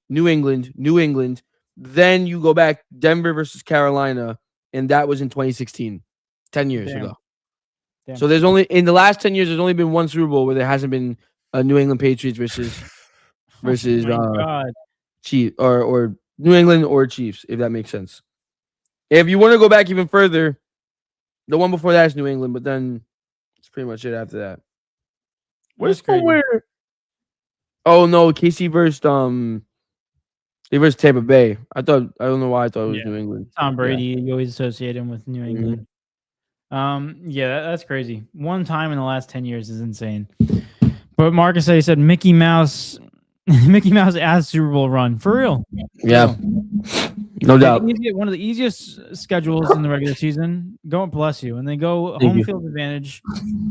Then you go back Denver versus Carolina, and that was in 2016, 10 years ago. Damn. So there's only in the last 10 years there's only been one Super Bowl where there hasn't been a New England Patriots versus Chiefs or New England or Chiefs, if that makes sense. If you want to go back even further, the one before that is New England, but then it's pretty much it after that. Where's somewhere? Oh no, KC versus they versus Tampa Bay. I don't know why I thought it was New England. Tom Brady, you always associate him with New England. That's crazy. One time in the last 10 years is insane. But Marcus said Mickey Mouse as Super Bowl run. For real. Yeah. No doubt. They get one of the easiest schedules in the regular season. God bless you. And they go home field advantage,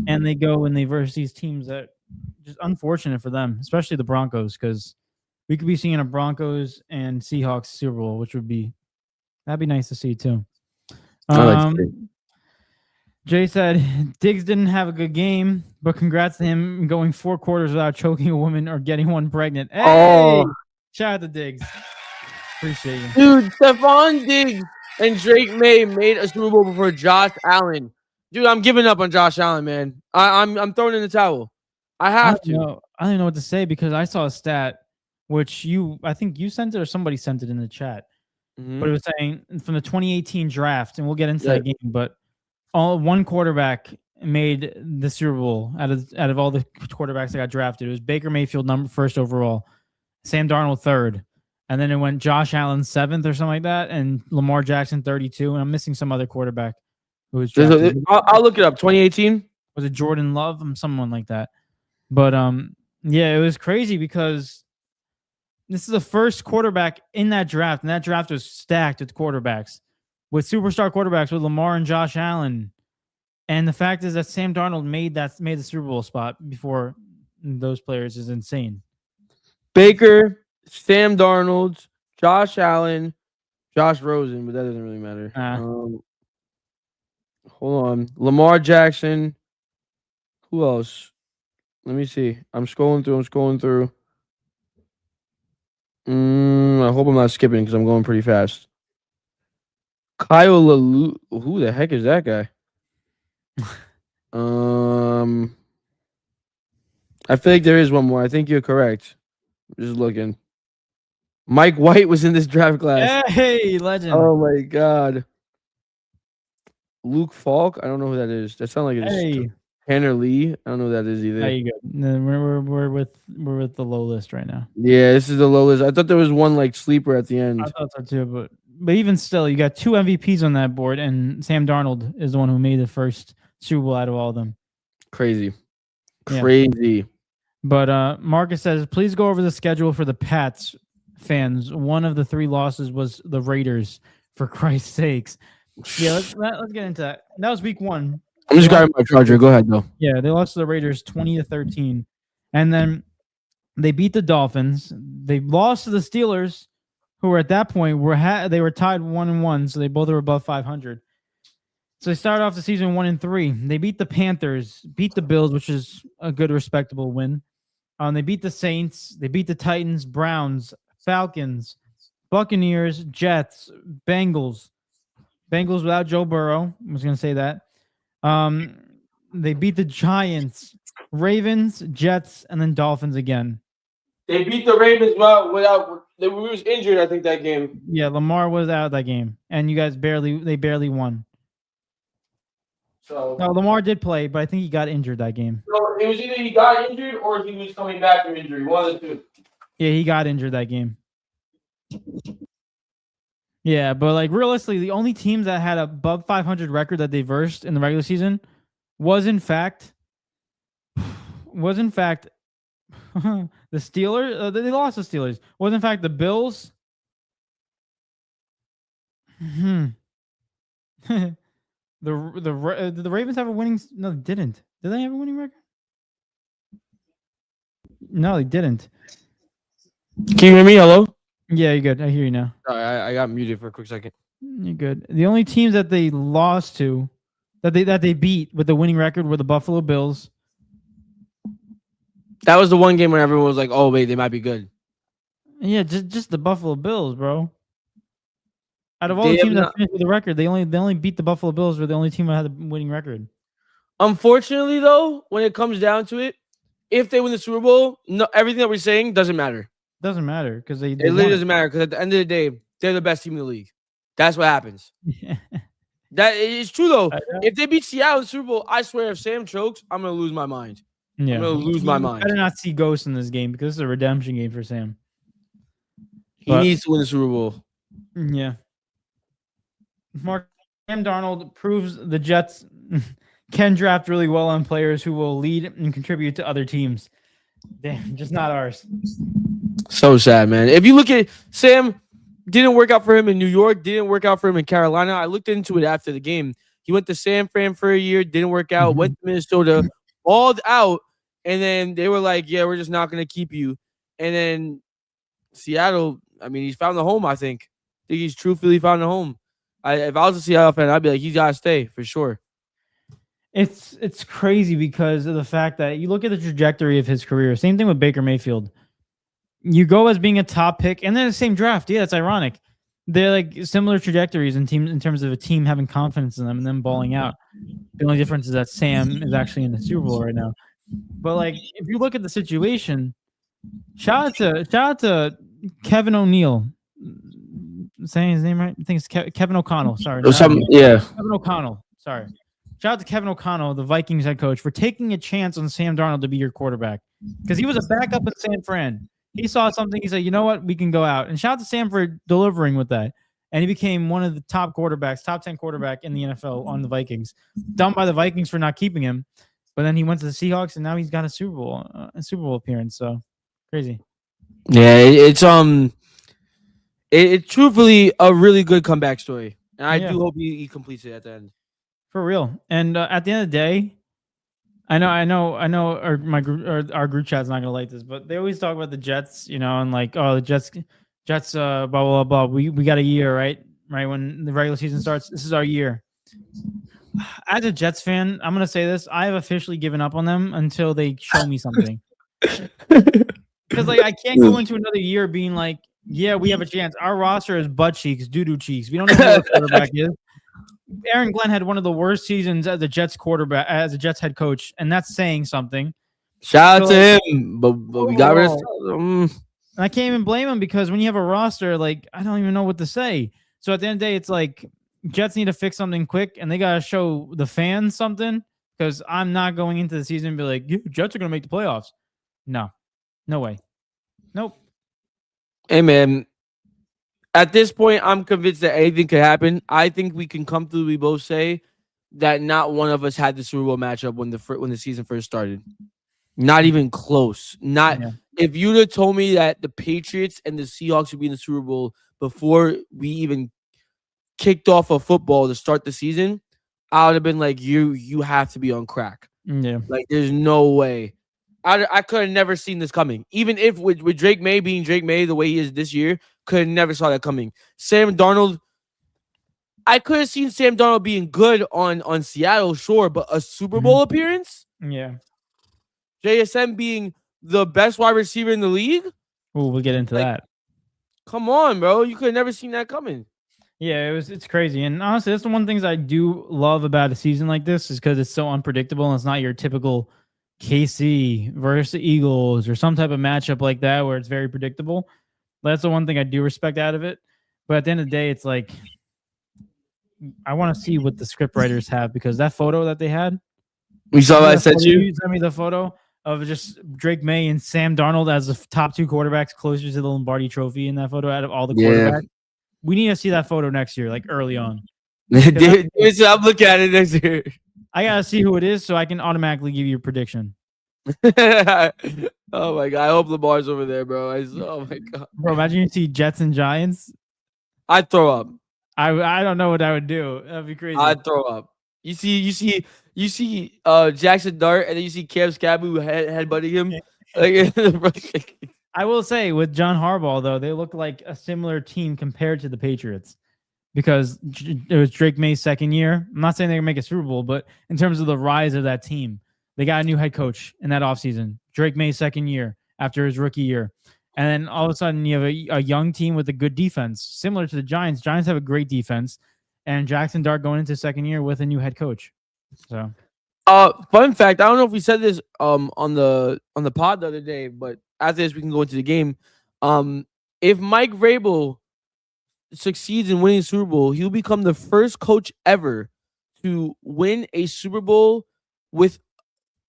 and they go and they verse these teams that just unfortunate for them, especially the Broncos, because we could be seeing a Broncos and Seahawks Super Bowl, which that'd be nice to see too. Jay said Diggs didn't have a good game, but congrats to him going 4 quarters without choking a woman or getting one pregnant. Hey! Shout out to Diggs. Appreciate you. Dude, Stephon Diggs and Drake May made a Super Bowl before Josh Allen. Dude, I'm giving up on Josh Allen, man. I'm throwing in the towel. I have to. I don't know what to say because I saw a stat, which I think you sent it or somebody sent it in the chat. But it was saying from the 2018 draft, and we'll get into that game, but one quarterback made the Super Bowl out of all the quarterbacks that got drafted. It was Baker Mayfield first overall, Sam Darnold 3rd, and then it went Josh Allen 7th or something like that, and Lamar Jackson 32, and I'm missing some other quarterback who was drafted. I'll look it up. 2018 was it Jordan Love? Someone like that. But it was crazy because this is the first quarterback in that draft, and that draft was stacked with quarterbacks, with superstar quarterbacks, with Lamar and Josh Allen. And the fact is that Sam Darnold made the Super Bowl spot before those players is insane. Baker, Sam Darnold, Josh Allen, Josh Rosen, but that doesn't really matter. Hold on. Lamar Jackson. Who else? Let me see. I'm scrolling through. I hope I'm not skipping because I'm going pretty fast. Kyle Lalu. Who the heck is that guy? I feel like there is one more. I think you're correct. I'm just looking. Mike White was in this draft class. Hey, legend. Oh my god. Luke Falk. I don't know who that is. That sounds like it's Tanner Lee. I don't know who that is either. There you go. We're with the low list right now. Yeah, this is the low list. I thought there was one like sleeper at the end. I thought so too, but even still, you got 2 MVPs on that board, and Sam Darnold is the one who made the first Super Bowl out of all of them. Crazy. Yeah. But Marcus says, please go over the schedule for the Pats fans. One of the 3 losses was the Raiders, for Christ's sakes. Yeah, let's get into that. That was week 1. I'm just grabbing my charger. Go ahead, though. Yeah, they lost to the Raiders 20-13. And then they beat the Dolphins. They lost to the Steelers, who were at that point they were tied 1-1, so they both were above 500. So they started off the season 1-3. They beat the Panthers, beat the Bills, which is a good, respectable win. They beat the Saints. They beat the Titans, Browns, Falcons, Buccaneers, Jets, Bengals. Bengals without Joe Burrow. I was going to say that. They beat the Giants, Ravens, Jets, and then Dolphins again. They beat the Ravens without. They was injured, I think, that game. Yeah, Lamar was out of that game, and you guys barely won. So no, Lamar did play, but I think he got injured that game. So it was either he got injured or he was coming back from injury. One of the two. Yeah, he got injured that game. Yeah, but like realistically, the only teams that had above 500 record that they versed in the regular season was in fact the Steelers. They lost the Steelers. Was in fact the Bills. Did the Ravens have a winning? No, they didn't. Did they have a winning record? No, they didn't. Can you hear me? Hello? Yeah, you're good. I hear you now. Sorry, I got muted for a quick second. You're good. The only teams that they lost to, that they beat with the winning record, were the Buffalo Bills. That was the one game when everyone was like, "Oh wait, they might be good." Yeah, just the Buffalo Bills, bro. Out of all They the have teams that not- finished with the record, they only beat the Buffalo Bills. Were the only team that had a winning record. Unfortunately, though, when it comes down to it, if they win the Super Bowl, no, everything that we're saying doesn't matter. Doesn't matter because they It won literally doesn't matter because at the end of the day, they're the best team in the league. That's what happens. it. That is true though. I know. If they beat Seattle in the Super Bowl, I swear, if Sam chokes, I'm gonna lose my mind. Yeah, I'm gonna lose my You mind. better not see ghosts in this game because this is a redemption game for Sam. He But- needs to win the Super Bowl. Yeah. Sam Darnold proves the Jets can draft really well on players who will lead and contribute to other teams. Damn, just not ours. So sad, man. If you look at Sam, didn't work out for him in New York, didn't work out for him in Carolina. I looked into it after the game. He went to San Fran for a year, didn't work out, went to Minnesota, balled out, and then they were like, "Yeah, we're just not gonna keep you." And then Seattle, I mean, he's found the home. I think he's truthfully found a home. If I was a Seattle fan, I'd be like, he's gotta stay for sure. It's crazy because of the fact that you look at the trajectory of his career. Same thing with Baker Mayfield. You go as being a top pick, and then the same draft. Yeah, that's ironic. They're like similar trajectories in terms of a team having confidence in them and then balling out. The only difference is that Sam is actually in the Super Bowl right now. But like, if you look at the situation, shout out to Kevin O'Neal. Saying his name right? I think it's Kevin O'Connell. Sorry, Yeah. Kevin O'Connell. Sorry. Shout out to Kevin O'Connell, the Vikings head coach, for taking a chance on Sam Darnold to be your quarterback because he was a backup in San Fran. He saw something. He said, "You know what? We can go out." And shout out to Sam for delivering with that. And he became one of the top quarterbacks, top 10 quarterback in the NFL on the Vikings. Done by the Vikings for not keeping him. But then he went to the Seahawks, and now he's got a Super Bowl appearance. So crazy. Yeah, it's truthfully a really good comeback story, and I do hope he completes it at the end. For real. And at the end of the day, I know. Our group chat's not gonna like this, but they always talk about the Jets, and like, oh, the Jets, blah blah blah. We got a year, right? When the regular season starts, this is our year. As a Jets fan, I'm gonna say this: I have officially given up on them until they show me something. Because like, I can't go into another year being like, yeah, we have a chance. Our roster is butt cheeks, doo-doo cheeks. We don't know who our quarterback is. Aaron Glenn had one of the worst seasons as a Jets quarterback, as a Jets head coach, and that's saying something. Shout out to him, but we got rid of him. I can't even blame him because when you have a roster, like, I don't even know what to say. So at the end of the day, it's like Jets need to fix something quick, and they got to show the fans something because I'm not going into the season and be like, Jets are going to make the playoffs. No way. Nope. Hey, man. At this point, I'm convinced that anything could happen. I think we can comfortably both say that not one of us had the Super Bowl matchup when the season first started. Not even close. If you'd have told me that the Patriots and the Seahawks would be in the Super Bowl before we even kicked off a football to start the season, I would have been like, you have to be on crack. Yeah. Like, there's no way. I could have never seen this coming. Even if with Drake May being Drake May the way he is this year, could have never saw that coming. Sam Darnold, I could have seen Sam Darnold being good on Seattle, sure, but a Super Bowl appearance? Yeah. JSN being the best wide receiver in the league? Oh, we'll get into that. Come on, bro. You could have never seen that coming. Yeah, it's crazy. And honestly, that's the one things I do love about a season like this is because it's so unpredictable and it's not your typical KC versus the Eagles or some type of matchup like that where it's very predictable. That's the one thing I do respect out of it. But at the end of the day, it's like I want to see what the script writers have because that photo that they had. We saw that I sent you. You sent me the photo of just Drake May and Sam Darnold as the top two quarterbacks closer to the Lombardi Trophy in that photo out of all the quarterbacks. We need to see that photo next year, like early on. I'm looking at it next year. I gotta see who it is so I can automatically give you a prediction. Oh my god! I hope Lamar's over there, bro. Oh my god, bro! Imagine you see Jets and Giants. I'd throw up. I don't know what I would do. That'd be crazy. I'd throw up. You see Jackson Dart, and then you see Cam Scabu headbutting him. Like, I will say with John Harbaugh though, they look like a similar team compared to the Patriots because it was Drake May's second year. I'm not saying they're gonna make a Super Bowl, but in terms of the rise of that team, they got a new head coach in that offseason. Drake May's second year after his rookie year. And then all of a sudden you have a young team with a good defense, similar to the Giants. Giants have a great defense, and Jackson Dart going into second year with a new head coach. So fun fact, I don't know if we said this on the pod the other day, but after this we can go into the game. If Mike Vrabel succeeds in winning Super Bowl, he'll become the first coach ever to win a Super Bowl with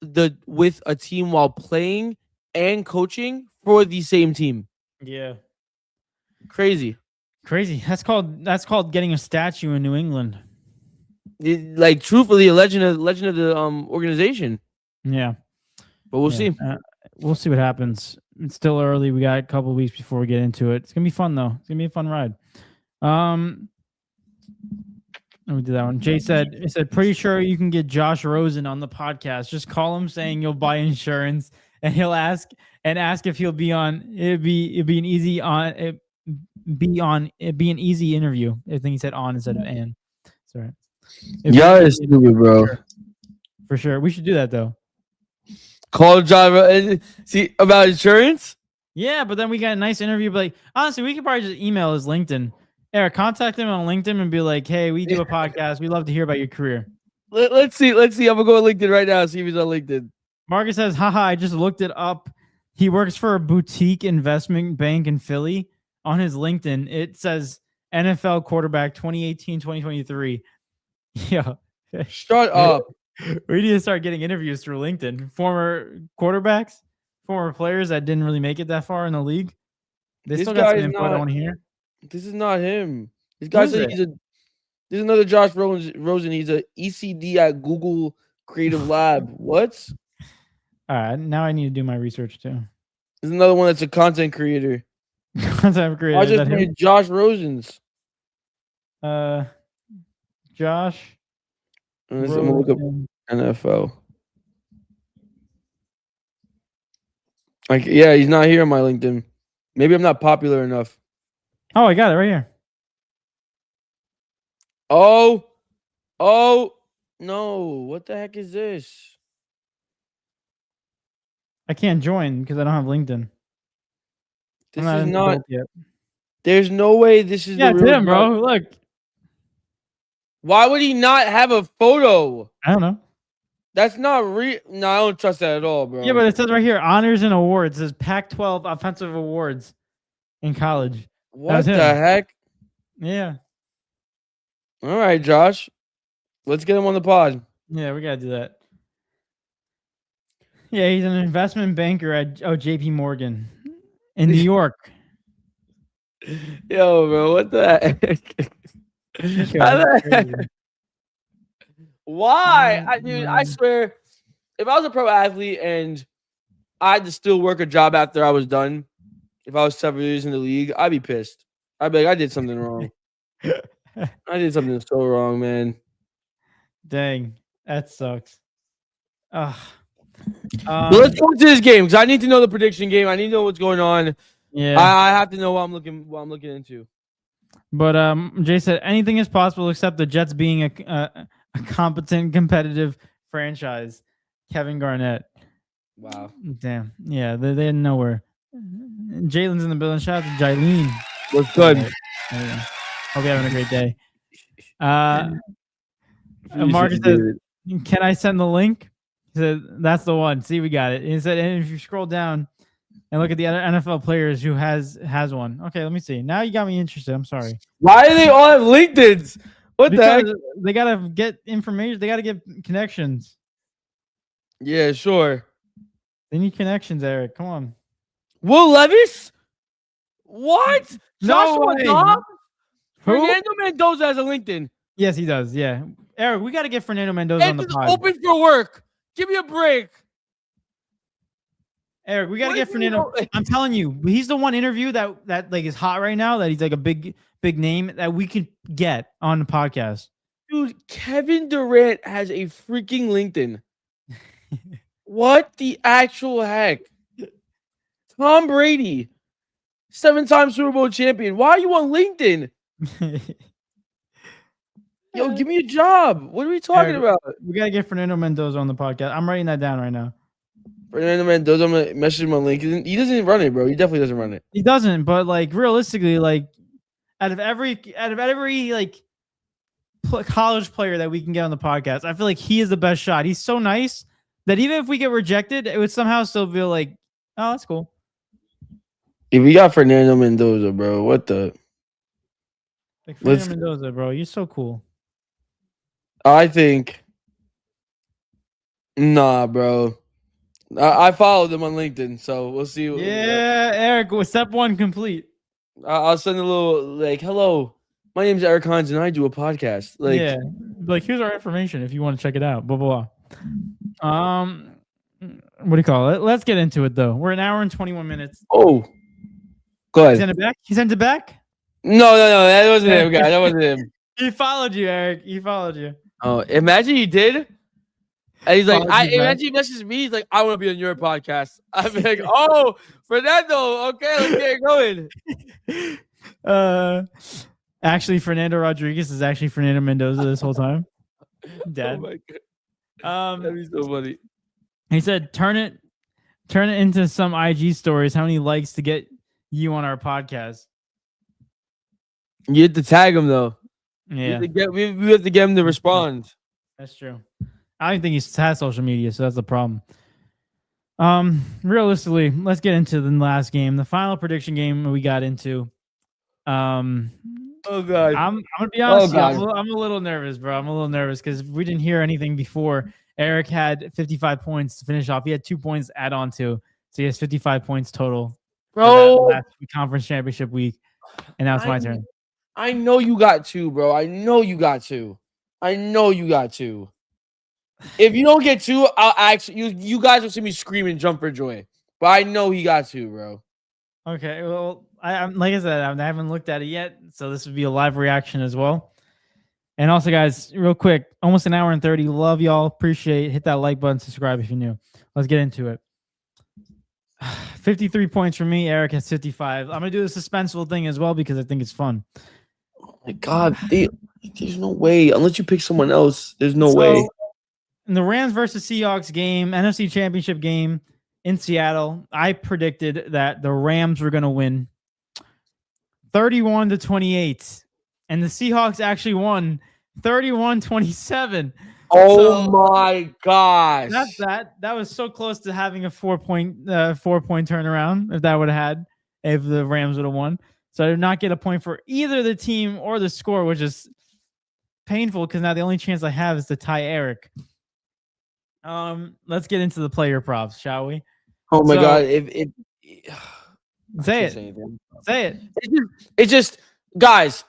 a team while playing and coaching for the same team. yeah. Crazy. That's called getting a statue in New England. Like truthfully, a legend of the organization. Yeah. But we'll see. We'll see what happens. It's still early. We got a couple of weeks before we get into it. It's gonna be fun though. It's gonna be a fun ride. Let me do that one. Jay said, pretty sure you can get Josh Rosen on the podcast. Just call him saying you'll buy insurance, and he'll ask if he'll be on. It'd be an easy interview. I think he said on instead of an. Sorry. Yeah, it's stupid, bro. For sure. We should do that though. Call driver and see about insurance. Yeah, but then we got a nice interview. But like, honestly, we could probably just email his LinkedIn. Eric, contact him on LinkedIn and be like, "Hey, we do a podcast. We'd love to hear about your career." Let's see. I'm gonna go on LinkedIn right now. See if he's on LinkedIn. Marcus says, "Haha, I just looked it up. He works for a boutique investment bank in Philly." On his LinkedIn, it says NFL quarterback 2018-2023. Yeah. Shut up. We need to start getting interviews through LinkedIn. Former quarterbacks, former players that didn't really make it that far in the league. They still got some info I want to hear. This is not him. This guy said there's another Josh Rosen. He's a ECD at Google Creative Lab. What? All right, now I need to do my research too. There's another one that's a content creator. Content creator. I just made Josh Rosen's. Josh. I'm gonna look up NFL. Like, yeah, he's not here on my LinkedIn. Maybe I'm not popular enough. Oh, I got it right here. Oh, no. What the heck is this? I can't join because I don't have LinkedIn. This is not. There's no way this is. Yeah, it's him, bro. Look. Why would he not have a photo? I don't know. That's not real. No, I don't trust that at all, bro. Yeah, but it says right here, honors and awards. It says Pac-12 offensive awards in college. What the heck? Yeah. All right, Josh. Let's get him on the pod. Yeah, we got to do that. Yeah, he's an investment banker at JP Morgan in New York. Yo, bro, what the heck? Why? I swear, if I was a pro athlete and I had to still work a job after I was done, if I was 7 years in the league, I'd be pissed. I'd be like, I did something wrong. I did something so wrong, man. Dang, that sucks. Let's go into this game because I need to know the prediction game. I need to know what's going on. Yeah, I have to know what I'm looking into. But Jay said anything is possible except the Jets being a competent, competitive franchise. Kevin Garnett. Wow. Damn. Yeah, they're nowhere. Jalen's in the building. Shout out to Jylene. What's good? Hope you're having a great day. Marcus says, "Can I send the link?" He said, "That's the one." See, we got it. He said, "And if you scroll down and look at the other NFL players who has one." Okay, let me see. Now you got me interested. I'm sorry. Why do they all have LinkedIn's? What the heck? They gotta get information. They gotta get connections. Yeah, sure. They need connections, Eric. Come on. Will Levis? What? No Joshua way. Dobbs? Who? Fernando Mendoza has a LinkedIn. Yes, he does. Yeah, Eric, we got to get Fernando Mendoza on the pod. Open for work. Give me a break. Eric, we got to get Fernando. I'm telling you, he's the one interview that like is hot right now. That he's like a big name that we could get on the podcast. Dude, Kevin Durant has a freaking LinkedIn. What the actual heck? Tom Brady, 7-time Super Bowl champion. Why are you on LinkedIn? Yo, give me a job. What are we talking about? We gotta get Fernando Mendoza on the podcast. I'm writing that down right now. Fernando Mendoza, I'm gonna message him on LinkedIn. He doesn't run it, bro. He definitely doesn't run it. He doesn't, but like realistically, like out of every like college player that we can get on the podcast, I feel like he is the best shot. He's so nice that even if we get rejected, it would somehow still feel like, oh, that's cool. If we got Fernando Mendoza, bro, what the? Like Fernando Mendoza, bro, you're so cool. I think, nah, bro. I followed him on LinkedIn, so we'll see. Yeah, Eric, step 1 complete. I'll send a little like, hello, my name's Eric Hines and I do a podcast. Like, yeah, like here's our information if you want to check it out. Blah blah blah. What do you call it? Let's get into it though. We're an hour and 21 minutes. Oh, go ahead. He sent it back. He sent it back. No, that wasn't him, guy. That wasn't him. He followed you, Eric. He followed you. Oh, imagine he did. And he's like, imagine he messages me. He's like, I want to be on your podcast. I'm like, oh, Fernando. Okay, let's get it going. Actually, Fernando Rodriguez is actually Fernando Mendoza this whole time. Dad. Oh my god. That'd be so funny. He said, turn it into some IG stories. How many likes to get you on our podcast? You have to tag him though. Yeah. We have to get him to respond. That's true. I don't think he has social media, so that's the problem. Realistically, let's get into the last game, the final prediction game we got into. Oh god, I'm gonna be honest. I'm a little nervous, bro. I'm a little nervous because we didn't hear anything before. Eric had 55 points to finish off. He had 2 points to add on to, so he has 55 points total. Bro, last conference championship week, and now it's my turn. I know you got 2, bro. I know you got 2. If you don't get 2, I'll actually you guys will see me scream and jump for joy. But I know he got 2, bro. Okay, well, I'm like I said, I haven't looked at it yet, so this would be a live reaction as well. And also, guys, real quick, almost an hour and 30. Love y'all. Appreciate it. Hit that like button, subscribe if you're new. Let's get into it. 53 points for me. Eric has 55. I'm gonna do the suspenseful thing as well because I think it's fun. Oh my god, there's no way unless you pick someone else. There's no way. In the Rams versus Seahawks game, NFC Championship game in Seattle, I predicted that the Rams were going to win 31-28, and the Seahawks actually won 31-27. Oh my gosh. That was so close to having a 4-point turnaround if the Rams would have won. So I did not get a point for either the team or the score, which is painful because now the only chance I have is to tie Eric. Let's get into the player props, shall we? Oh my god! Say it. It's just, guys.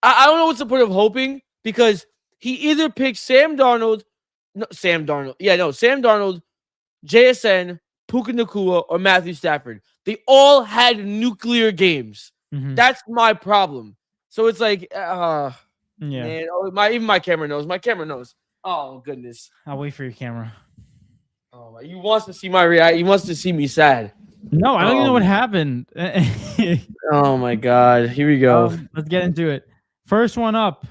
I don't know what's the point of hoping because he either picks Sam Darnold, JSN, Puka Nacua, or Matthew Stafford. They all had nuclear games. Mm-hmm. That's my problem. So it's like, man, even my camera knows. My camera knows. Oh goodness! I'll wait for your camera. Oh, he wants to see my reaction. He wants to see me sad. No, I don't even know what happened. Oh my god! Here we go. Let's get into it. First one up,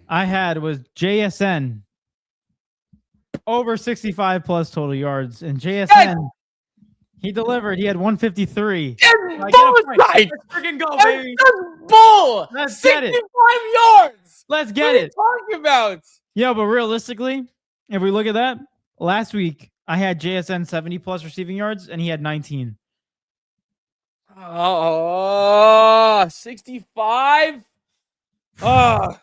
I had was JSN over 65 plus total yards, and JSN he delivered. He had 153. Right. Let's freaking go, baby! Bull. Let's get it. 65 yards. Let's get it. What are you talking about? Yeah, but realistically, if we look at that, last week I had JSN 70 plus receiving yards, and he had 19. Oh, 65. Oh.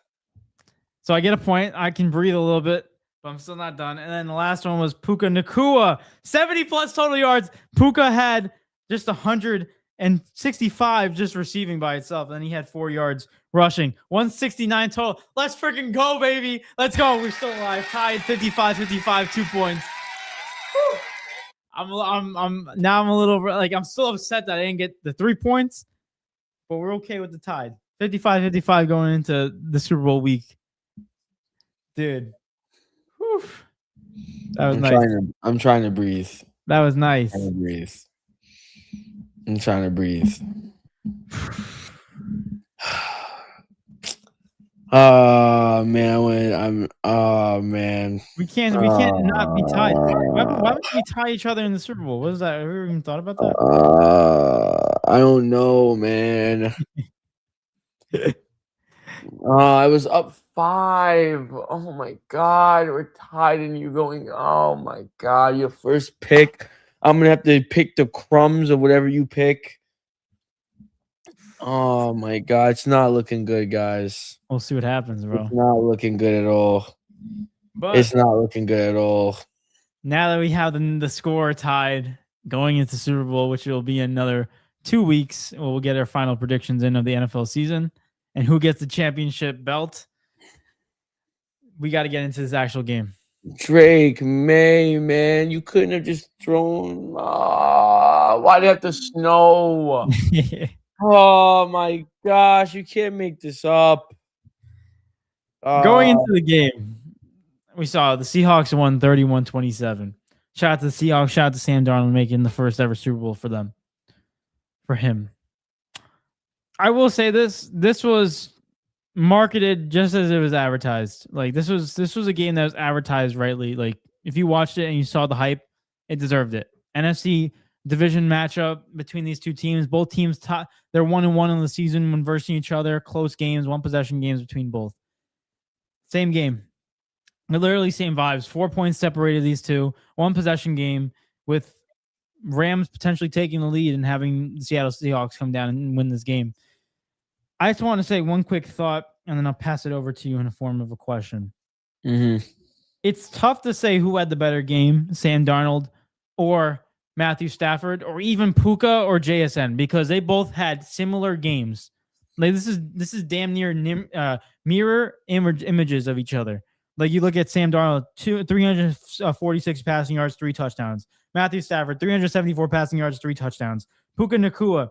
So I get a point. I can breathe a little bit, but I'm still not done. And then the last one was Puka Nacua, 70 plus total yards. Puka had just 165 just receiving by itself. And then he had 4 yards rushing, 169 total. Let's freaking go, baby. Let's go. We're still alive. Tied 55-55, 2 points. Whew. I'm a little like I'm still upset that I didn't get the 3 points, but we're okay with the tide. 55-55 going into the Super Bowl week. Dude. Whew. That was nice. I'm trying to breathe. That was nice. I'm trying to breathe. I'm trying to breathe. Oh man, man. We can't not be tied. Why would we tie each other in the Super Bowl? What is that? Have you ever even thought about that? I don't know, man. I was up 5. Oh my god, we're tied and you going. Oh my god, your first pick. I'm gonna have to pick the crumbs of whatever you pick. Oh my god, it's not looking good, guys. We'll see what happens, bro. It's not looking good at all. But It's not looking good at all. now that we have the score tied going into Super Bowl, which will be another 2 weeks, we'll get our final predictions in of the NFL season and who gets the championship belt. We got to get into this actual game. Drake May, man, you couldn't have just thrown. Why'd it have to snow? Oh my gosh, you can't make this up. Going into the game, we saw the Seahawks won 31-27. Shout out to the Seahawks. Shout out to Sam Darnold making the first ever Super Bowl for them. For him. I will say this was marketed just as it was advertised. Like this was a game that was advertised rightly. Like if you watched it and you saw the hype, it deserved it. NFC division matchup between these two teams. Both teams they're 1-1 in the season when versing each other. Close games, one possession games between both. Same game. Literally same vibes. 4 points separated these two. One possession game with Rams potentially taking the lead and having the Seattle Seahawks come down and win this game. I just want to say one quick thought, and then I'll pass it over to you in the form of a question. Mm-hmm. It's tough to say who had the better game, Sam Darnold or Matthew Stafford, or even Puka or JSN, because they both had similar games. Like this is damn near mirror images of each other. Like you look at Sam Darnold, 346 passing yards, 3 touchdowns. Matthew Stafford, 374 passing yards, 3 touchdowns. Puka Nacua,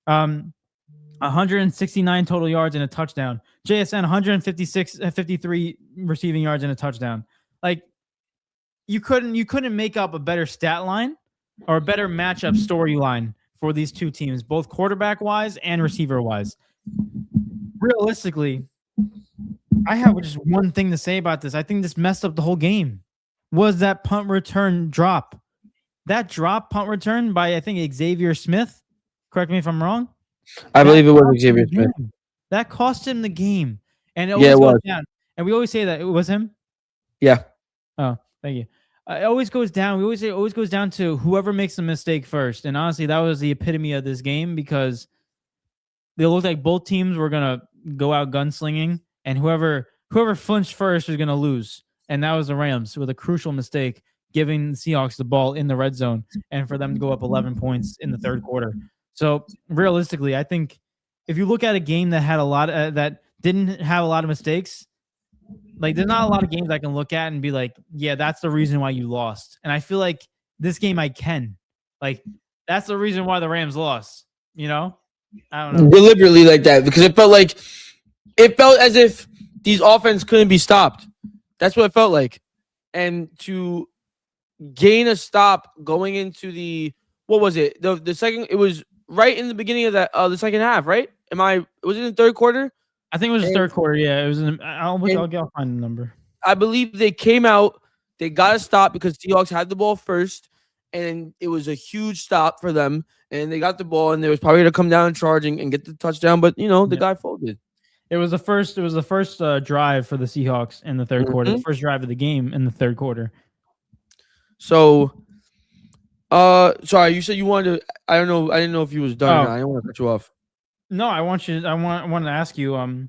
169 total yards and a touchdown. JSN, 53 receiving yards and a touchdown. Like you couldn't make up a better stat line or a better matchup storyline for these two teams, both quarterback wise and receiver wise. Realistically, I have just one thing to say about this. I think this messed up the whole game. Was that punt return drop? That drop punt return by I think Xavier Smith. Correct me if I'm wrong. I believe it was Xavier Smith. That cost him the game. And it was. Down. And we always say that it was him. Yeah. Oh, thank you. It always goes down. We always say it always goes down to whoever makes a mistake first. And honestly, that was the epitome of this game because they looked like both teams were gonna go out gunslinging, and whoever flinched first was gonna lose. And that was the Rams with a crucial mistake, giving the Seahawks the ball in the red zone, and for them to go up 11 points in the third quarter. So realistically, I think if you look at a game that had that didn't have a lot of mistakes, like there's not a lot of games I can look at and be like, yeah, that's the reason why you lost. And I feel like this game I can. Like that's the reason why the Rams lost. You know? I don't know. Deliberately like that because it felt as if these offense couldn't be stopped. That's what it felt like. And to gain a stop going into the what was it? The second, it was right in the beginning of that the second half, right? Was it in the third quarter? I think it was the third quarter. Yeah, it was. I'll find the number. I believe they came out. They got a stop because Seahawks had the ball first, and it was a huge stop for them. And they got the ball, and they was probably going to come down charging and get the touchdown. But the guy folded. It was the first drive for the Seahawks in the third quarter. The first drive of the game in the third quarter. So, sorry, you said you wanted to. I don't know. I didn't know if you was done. Or not. I didn't want to cut you off. No, I wanted to ask you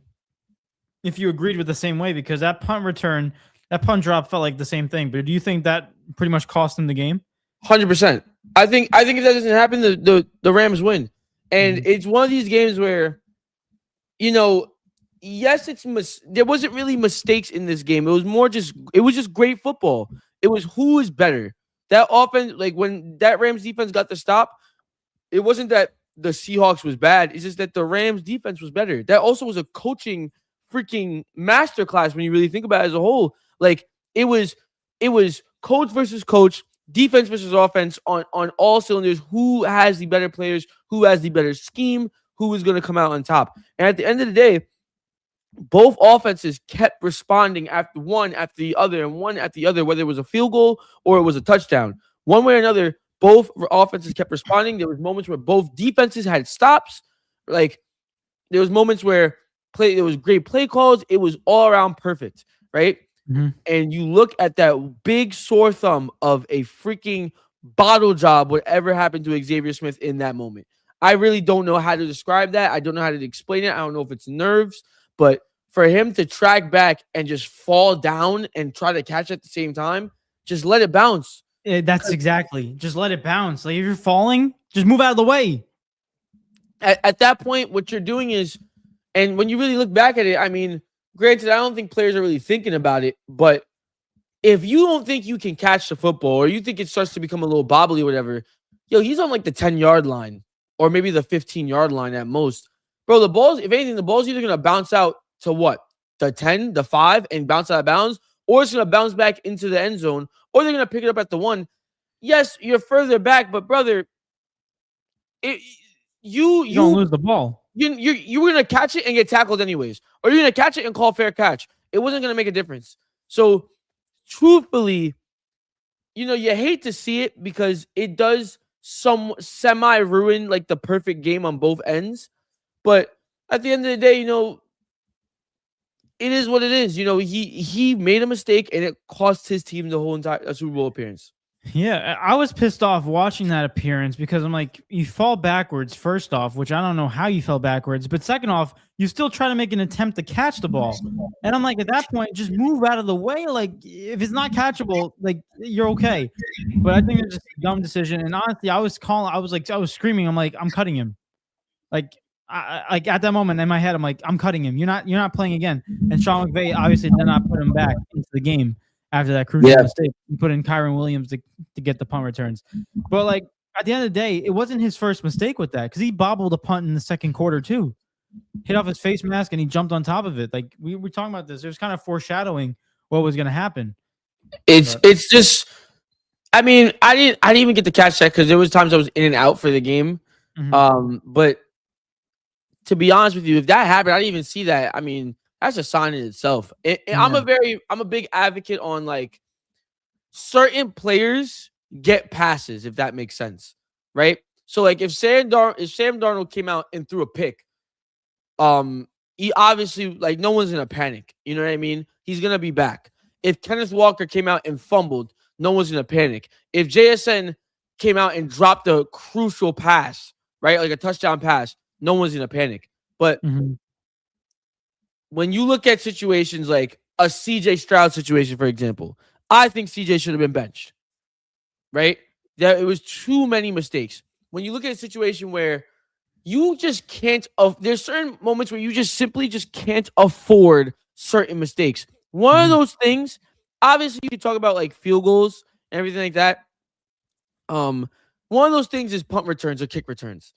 if you agreed with the same way, because that punt drop felt like the same thing. But do you think that pretty much cost them the game? 100%. I think if that doesn't happen, the Rams win. And it's one of these games where, yes, there wasn't really mistakes in this game. It was just great football. It was who is better. That offense, like when that Rams defense got the stop, it wasn't that the Seahawks was bad. It's just that the Rams defense was better. That also was a coaching freaking masterclass when you really think about it as a whole. Like it was coach versus coach. defense versus offense on all cylinders. Who has the better players? Who has the better scheme? Who is going to come out on top? And at the end of the day, both offenses kept responding after one after the other and one after the other, whether it was a field goal or it was a touchdown. One way or another, both offenses kept responding. There was moments where both defenses had stops. Like, there was moments where there was great play calls. It was all around perfect, right? Mm-hmm. And you look at that big sore thumb of a freaking bottle job, whatever happened to Xavier Smith in that moment. I really don't know how to describe that. I don't know how to explain it. I don't know if it's nerves, but for him to track back and just fall down and try to catch at the same time, just let it bounce. That's exactly. Just let it bounce. Like, if you're falling, just move out of the way. At that point, what you're doing is, and when you really look back at it, I mean, granted, I don't think players are really thinking about it, but if you don't think you can catch the football or you think it starts to become a little bobbly or whatever, he's on like the 10-yard line or maybe the 15-yard line at most. Bro, the ball's, if anything, the ball's either going to bounce out to what? The 10, the 5, and bounce out of bounds, or it's going to bounce back into the end zone, or they're going to pick it up at the 1. Yes, you're further back, but brother, you don't lose the ball. You were going to catch it and get tackled anyways, or you're going to catch it and call fair catch. It wasn't going to make a difference. So, truthfully, you hate to see it because it does some semi-ruin like the perfect game on both ends. But at the end of the day, it is what it is. He made a mistake and it cost his team the whole entire Super Bowl appearance. Yeah, I was pissed off watching that appearance because I'm like, you fall backwards, first off, which I don't know how you fell backwards, but second off, you still try to make an attempt to catch the ball. And I'm like, at that point, just move out of the way. Like, if it's not catchable, like, you're okay. But I think it's just a dumb decision. And honestly, I was screaming. I'm like, I'm cutting him. Like, like at that moment in my head, I'm like, I'm cutting him. You're not playing again. And Sean McVay obviously did not put him back into the game after that crucial mistake. He put in Kyron Williams to get the punt returns. But like, at the end of the day, it wasn't his first mistake with that, because he bobbled a punt in the second quarter too. Hit off his face mask and he jumped on top of it. Like, we were talking about this. It was kind of foreshadowing what was going to happen. It's just, I mean, I didn't even get to catch that because there was times I was in and out for the game. Mm-hmm. But to be honest with you, if that happened, I didn't even see that. I mean, that's a sign in itself. I'm a big advocate on like certain players get passes, if that makes sense, right? So like if Sam Darnold came out and threw a pick, he obviously, like, no one's gonna panic. You know what I mean? He's gonna be back. If Kenneth Walker came out and fumbled, no one's gonna panic. If JSN came out and dropped a crucial pass, right, like a touchdown pass, no one's gonna panic. But when you look at situations like a CJ Stroud situation, for example, I think CJ should have been benched, right? It was too many mistakes. When you look at a situation where you just can't, there's certain moments where you just simply just can't afford certain mistakes. One of those things, obviously you can talk about like field goals and everything like that. One of those things is punt returns or kick returns.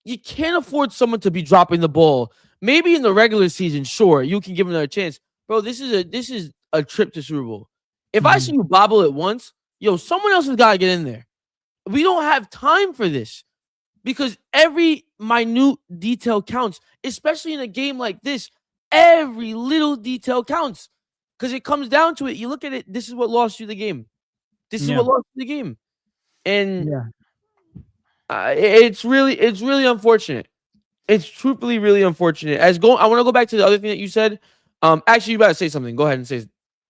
You can't afford someone to be dropping the ball. Maybe in the regular season, sure, you can give them another chance. Bro, this is a trip to Super Bowl. If I see you bobble it once, someone else has got to get in there. We don't have time for this because every minute detail counts, especially in a game like this. Every little detail counts because it comes down to it. You look at it, this is what lost you the game. This is what lost you the game. And it's really unfortunate. It's truthfully really unfortunate. I want to go back to the other thing that you said. Actually, you better say something. Go ahead and say.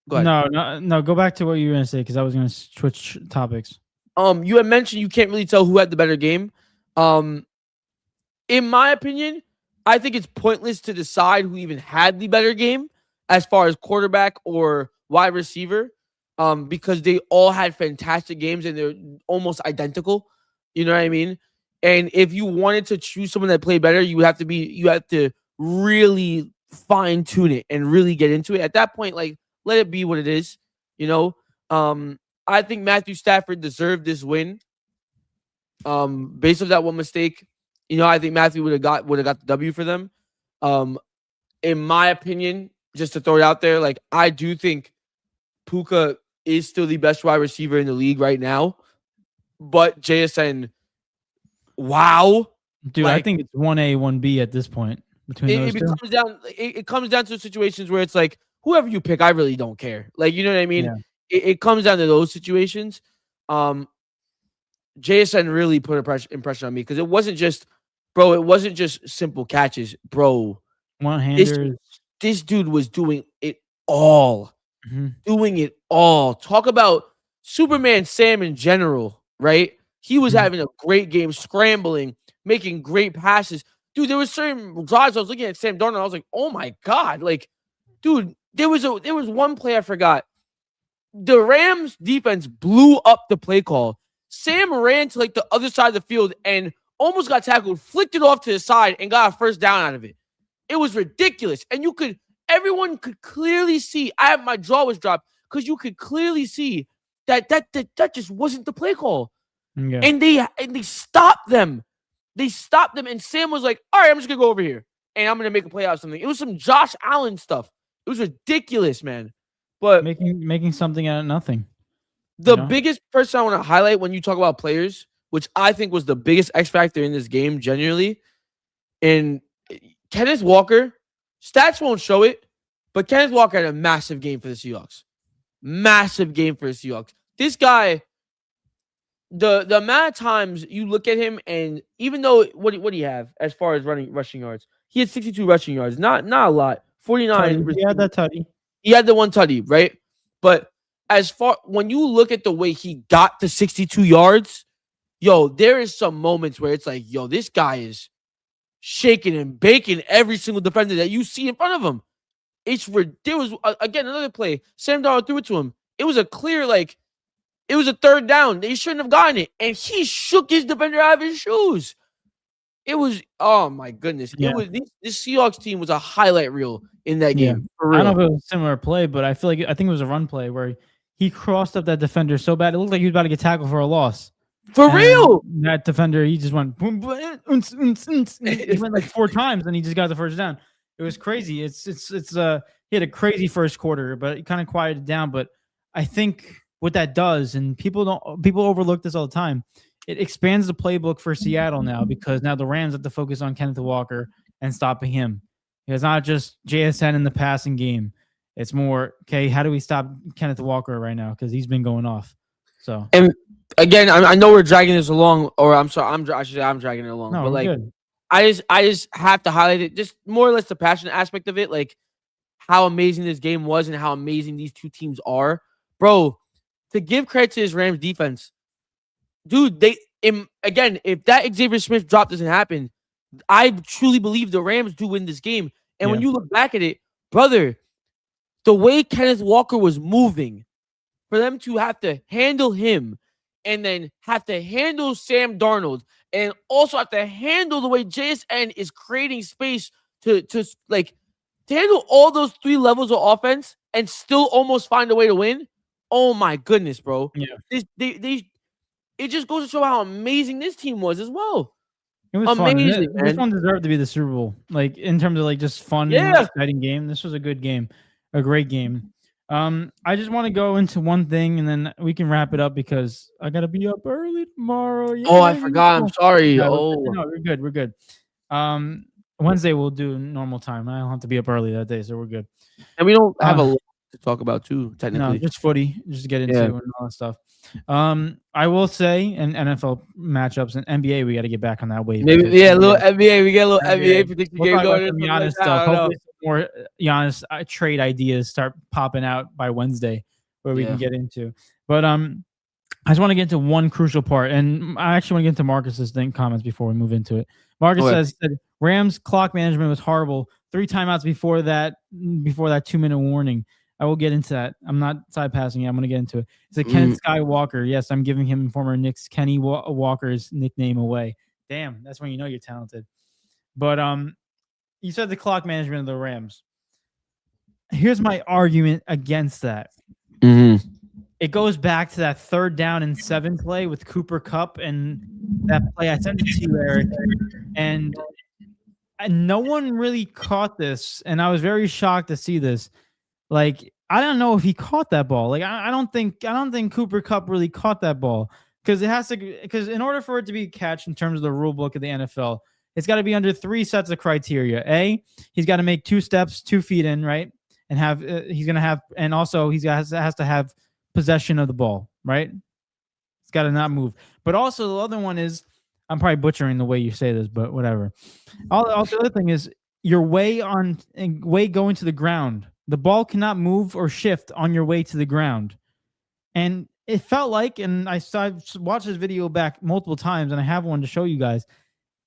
Go ahead. No. Go back to what you were gonna say because I was gonna switch topics. You had mentioned you can't really tell who had the better game. In my opinion, I think it's pointless to decide who even had the better game as far as quarterback or wide receiver. Because they all had fantastic games and they're almost identical. You know what I mean? And if you wanted to choose someone that played better, you have to really fine tune it and really get into it. At that point, like, let it be what it is. I think Matthew Stafford deserved this win. Based on that one mistake, I think Matthew would have got the W for them. In my opinion, just to throw it out there, like, I do think Puka is still the best wide receiver in the league right now. But JSN, wow. Dude, I think it's 1A, 1B at this point between those two. It comes down to situations where it's like, whoever you pick, I really don't care. Like, you know what I mean? Yeah. It comes down to those situations. JSN really put an impression on me because it wasn't just simple catches, bro. One-handers. This dude was doing it all. Doing it all. Talk about Superman Sam in general, right? He was having a great game, scrambling, making great passes. Dude, there was certain drives I was looking at Sam Darnold. I was like, oh my God. Like, dude, there was one play I forgot. The Rams defense blew up the play call. Sam ran to like the other side of the field and almost got tackled, flicked it off to the side, and got a first down out of it. It was ridiculous. And everyone could clearly see. My jaw was dropped because you could clearly see that just wasn't the play call. Yeah. And they stopped them. They stopped them, and Sam was like, all right, I'm just gonna go over here and I'm gonna make a play out of something. It was some Josh Allen stuff. It was ridiculous, man. But making something out of nothing. The biggest person I want to highlight when you talk about players, which I think was the biggest X factor in this game, genuinely, and Kenneth Walker, stats won't show it, but Kenneth Walker had a massive game for the Seahawks. Massive game for the Seahawks. This guy, the amount of times you look at him, and even though what do you have as far as rushing yards? He had 62 rushing yards, not a lot. 49. He had that tutty. He had the one tutty, right? But as far when you look at the way he got to 62 yards, yo, there is some moments where it's like, yo, this guy is shaking and baking every single defender that you see in front of him. There was again another play. Sam Darnold threw it to him. It was a clear, like, it was a third down. They shouldn't have gotten it. And he shook his defender out of his shoes. It was, oh my goodness. Yeah. This Seahawks team was a highlight reel in that game. For real. I don't know if it was a similar play, but I think it was a run play where he crossed up that defender so bad. It looked like he was about to get tackled for a loss. For real? That defender, he just went boom, boom, he went like 4 times and he just got the first down. It was crazy. He had a crazy first quarter, but it kind of quieted down. But I think what that does, and people overlook this all the time, it expands the playbook for Seattle now, because now the Rams have to focus on Kenneth Walker and stopping him. It's not just JSN in the passing game. It's more, okay, how do we stop Kenneth Walker right now? Because he's been going off. So, and again, I know we're dragging this along, or I'm sorry, I'm dragging it along. No, but like, good. I just have to highlight it, just more or less the passion aspect of it, like how amazing this game was and how amazing these two teams are, bro. To give credit to this Rams defense, dude. Again, if that Xavier Smith drop doesn't happen, I truly believe the Rams do win this game. And when you look back at it, brother, the way Kenneth Walker was moving, for them to have to handle him and then have to handle Sam Darnold and also have to handle the way JSN is creating space to handle all those 3 levels of offense and still almost find a way to win. Oh my goodness, bro. Yeah. It just goes to show how amazing this team was as well. It was amazing. This one deserved to be the Super Bowl. Like, in terms of like just fun, exciting game. This was a good game. A great game. I just want to go into one thing and then we can wrap it up because I gotta be up early tomorrow. Yeah, I forgot. I'm sorry. No, we're good. Wednesday we'll do normal time. I don't have to be up early that day, so we're good. And we don't have a lot to talk about too, technically. No, just footy, just get into and all that stuff. I will say, in NFL matchups and NBA, we got to get back on that wave. Maybe, a little NBA. We get a little NBA prediction game going. Giannis stuff. Hopefully, some more Giannis trade ideas start popping out by Wednesday, where we can get into. But I just want to get into one crucial part, and I actually want to get into Marcus's comments before we move into it. Marcus said Rams clock management was horrible. 3 timeouts before that 2-minute warning. I will get into that. I'm not side passing it. I'm going to get into it. It's a Kenneth Skywalker. Yes, I'm giving him former Knicks Kenny Walker's nickname away. Damn, that's when you know you're talented. But you said the clock management of the Rams. Here's my argument against that. Mm-hmm. It goes back to that 3rd down and 7 play with Cooper Kupp and that play I sent it to you, Eric. And no one really caught this, and I was very shocked to see this. Like, I don't know if he caught that ball. Like I don't think Cooper Kupp really caught that ball because in order for it to be a catch in terms of the rule book of the NFL, it's got to be under 3 sets of criteria. He's got to make 2 steps, 2 feet in, right, and also has to have possession of the ball, right. It's got to not move. But also the other one is, I'm probably butchering the way you say this, but whatever. Also, the other thing is your way going to the ground. The ball cannot move or shift on your way to the ground. And it felt like, and I've watched this video back multiple times, and I have one to show you guys.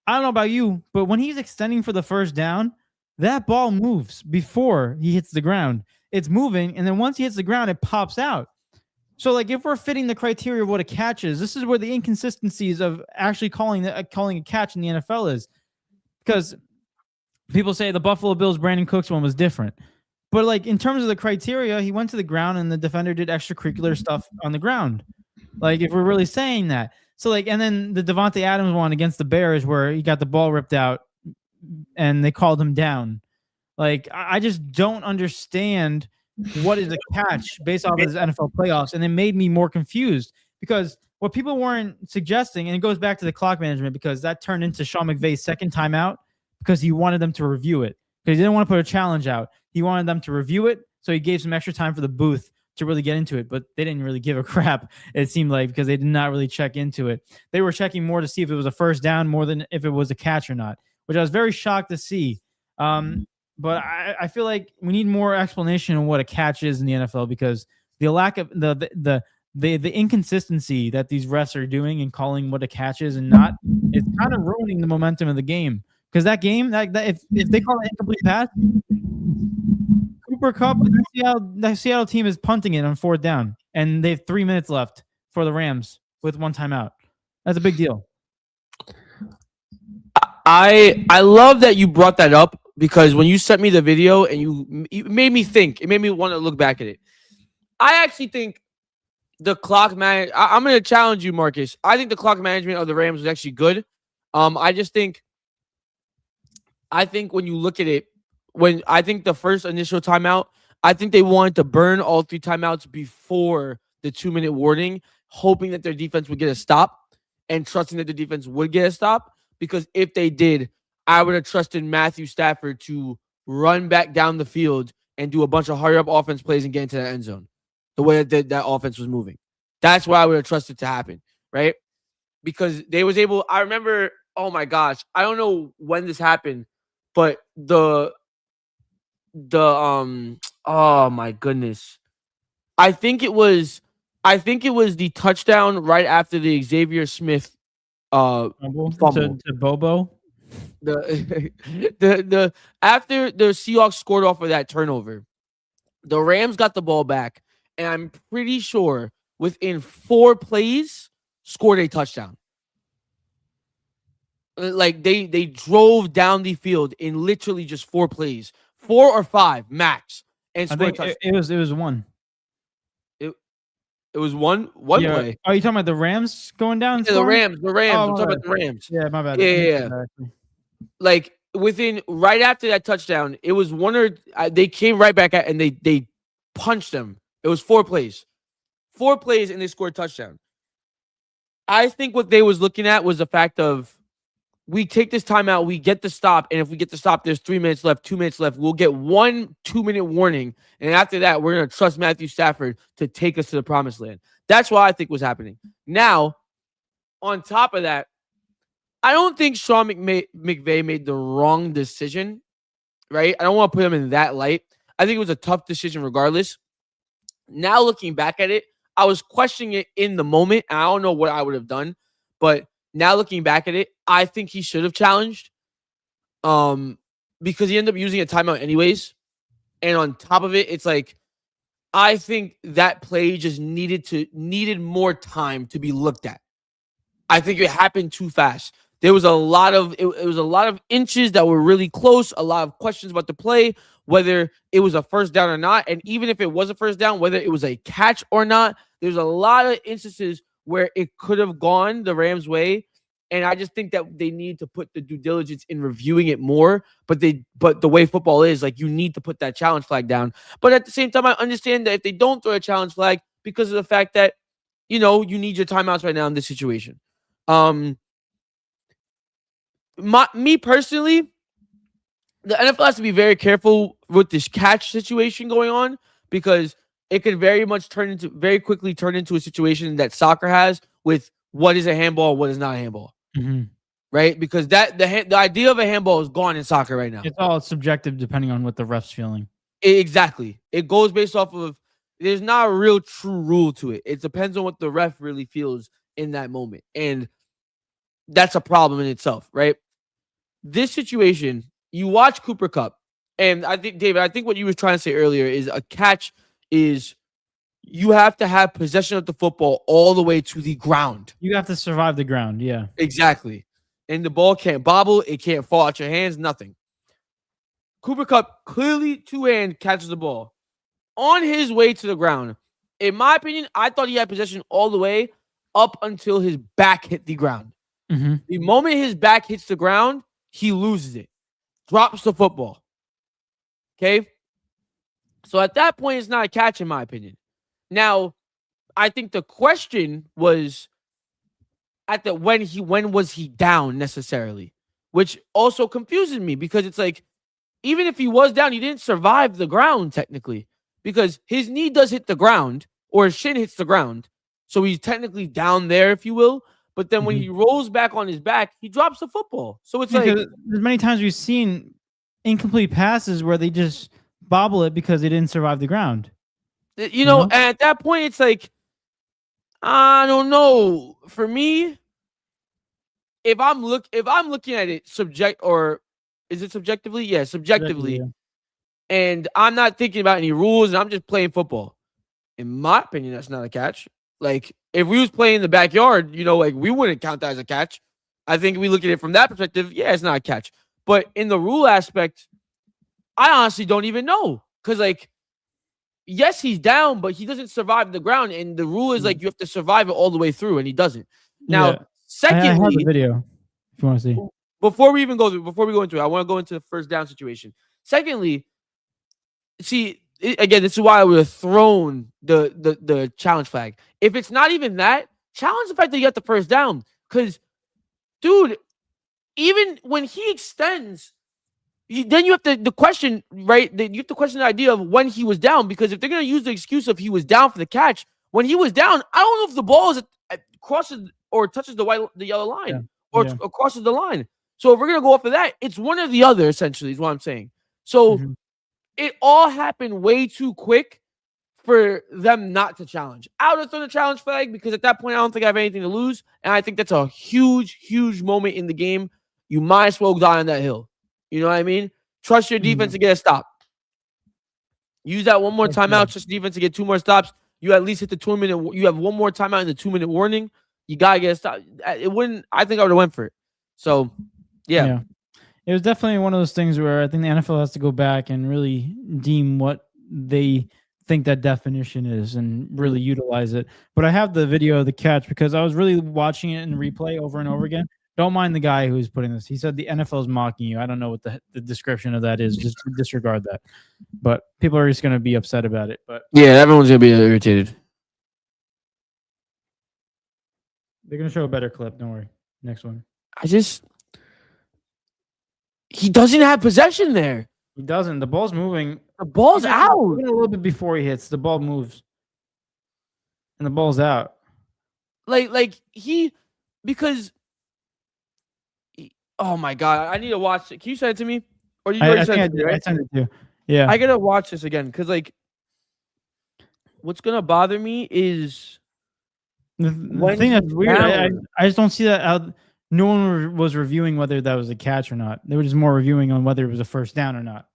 I don't know about you, but when he's extending for the first down, that ball moves before he hits the ground. It's moving, and then once he hits the ground, it pops out. So, like, if we're fitting the criteria of what a catch is, this is where the inconsistencies of actually calling a catch in the NFL is. Because people say the Buffalo Bills Brandon Cooks one was different. But, like, in terms of the criteria, he went to the ground and the defender did extracurricular stuff on the ground. Like, if we're really saying that. So, like, and then the Devontae Adams one against the Bears where he got the ball ripped out and they called him down. Like, I just don't understand what is a catch based off of this NFL playoffs. And it made me more confused because what people weren't suggesting, and it goes back to the clock management because that turned into Sean McVay's second timeout because he wanted them to review it because he didn't want to put a challenge out. He wanted them to review it. So he gave some extra time for the booth to really get into it, but they didn't really give a crap, it seemed like, because they did not really check into it. They were checking more to see if it was a first down more than if it was a catch or not, which I was very shocked to see. But I feel like we need more explanation on what a catch is in the NFL because the lack of the inconsistency that these refs are doing and calling what a catch is and not, it's kind of ruining the momentum of the game. Because that game, if they call it incomplete pass, Cooper Kupp, the Seattle team is punting it on 4th down, and they have 3 minutes left for the Rams with 1 timeout. That's a big deal. I love that you brought that up because when you sent me the video and you made me think, it made me want to look back at it. I actually think the clock I'm going to challenge you, Marcus. I think the clock management of the Rams was actually good. I think when you look at it, I think the first initial timeout, I think they wanted to burn all 3 timeouts before the 2-minute warning, hoping that their defense would get a stop and trusting that the defense would get a stop. Because if they did, I would have trusted Matthew Stafford to run back down the field and do a bunch of hurry-up offense plays and get into the end zone the way that offense was moving. That's what I would have trusted to happen, right? Because they was able – I remember, oh, my gosh, I don't know when this happened, but oh, my goodness. I think it was the touchdown right after the Xavier Smith fumble to Bobo. The after the Seahawks scored off of that turnover, the Rams got the ball back, and I'm pretty sure within 4 plays scored a touchdown. Like they drove down the field in literally just 4 plays, 4 or 5 max, and scored a touchdown. It was 1. It was one play. Are you talking about the Rams going down? Yeah, the Rams. Oh, I'm talking about the Rams. Yeah, my bad. Yeah. Like right after that touchdown, it was they came right back at and they punched them. It was 4 plays. 4 plays and they scored a touchdown. I think what they was looking at was the fact of we take this timeout, we get the stop, and if we get the stop, there's 3 minutes left, 2 minutes left. We'll get 1 2-minute warning, and after that, we're going to trust Matthew Stafford to take us to the promised land. That's what I think was happening. Now, on top of that, I don't think Sean McVay made the wrong decision, right? I don't want to put him in that light. I think it was a tough decision regardless. Now, looking back at it, I was questioning it in the moment, and I don't know what I would have done, but now looking back at it, I think he should have challenged because he ended up using a timeout anyways. And on top of it, it's like I think that play just needed more time to be looked at. I think it happened too fast. There was a lot of it was a lot of inches that were really close, a lot of questions about the play, whether it was a first down or not. And even if it was a first down, whether it was a catch or not, there's a lot of instances where it could have gone the Rams' way. And I just think that they need to put the due diligence in reviewing it more. But the way football is, like, you need to put that challenge flag down. But at the same time, I understand that if they don't throw a challenge flag because of the fact that, you need your timeouts right now in this situation. Me personally, the NFL has to be very careful with this catch situation going on, because it could very quickly turn into a situation that soccer has with what is a handball and what is not a handball. Mm-hmm. Right? Because the idea of a handball is gone in soccer right now. It's all subjective depending on what the ref's feeling. Exactly. It goes based off of, there's not a real true rule to it. It depends on what the ref really feels in that moment. And that's a problem in itself, right? This situation, you watch Cooper Kupp, and I think, David, what you were trying to say earlier is a catch is you have to have possession of the football all the way to the ground. You have to survive the ground, yeah. Exactly. And the ball can't bobble, it can't fall out your hands, nothing. Cooper Kupp clearly two-hand catches the ball on his way to the ground. In my opinion, I thought he had possession all the way up until his back hit the ground. Mm-hmm. The moment his back hits the ground, he loses it, drops the football. Okay? So at that point, it's not a catch, in my opinion. Now, I think the question was when was he down necessarily, which also confuses me, because it's like, even if he was down, he didn't survive the ground technically, because his knee does hit the ground, or his shin hits the ground. So he's technically down there, if you will. But then when he rolls back on his back, he drops the football. So it's like, there's many times we've seen incomplete passes where they just bobble it because they didn't survive the ground. And at that point, it's like, I don't know. For me, if I'm looking at it is it subjectively? Yeah, subjectively. Yeah. And I'm not thinking about any rules, and I'm just playing football. In my opinion, that's not a catch. Like, if we was playing in the backyard, we wouldn't count that as a catch. I think we look at it from that perspective, yeah, it's not a catch. But in the rule aspect, I honestly don't even know. Because, like, yes, he's down, but he doesn't survive the ground. And the rule is, like, you have to survive it all the way through, and he doesn't. Now, secondly, I have the video if you want to see. Before we go into it, I want to go into the first down situation. Secondly, see, again, this is why I would have thrown the challenge flag. If it's not even that, challenge the fact that you got the first down. Because, dude, even when he extends, then you have the question, right? You have to question the idea of when he was down. Because if they're going to use the excuse of he was down for the catch, when he was down, I don't know if the ball crosses or touches the yellow line or crosses the line. So if we're going to go off of that, it's one or the other, essentially, is what I'm saying. So it all happened way too quick for them not to challenge. I would have thrown a challenge flag, because at that point, I don't think I have anything to lose. And I think that's a huge, huge moment in the game. You might as well die on that hill. You know what I mean? Trust your defense to get a stop. Use that one more timeout. Trust defense to get 2 more stops. You at least hit the 2-minute. You have one more timeout in the 2-minute warning. You gotta get a stop. It wouldn't. I think I would have went for it. So, yeah. It was definitely one of those things where I think the NFL has to go back and really deem what they think that definition is and really utilize it. But I have the video of the catch because I was really watching it in replay over and over again. Don't mind the guy who's putting this. He said the NFL is mocking you. I don't know what the description of that is. Just disregard that. But people are just going to be upset about it. But yeah, everyone's going to be irritated. They're going to show a better clip. Don't worry. Next one. He doesn't have possession there. He doesn't. The ball's moving. The ball's out. Even a little bit before he hits, the ball moves. And the ball's out. Oh my God, I need to watch it. Can you send it to me? Or you I sent it to you. Yeah. I gotta watch this again because, like, what's gonna bother me is the thing that's weird. I just don't see that out. No one was reviewing whether that was a catch or not. They were just more reviewing on whether it was a first down or not.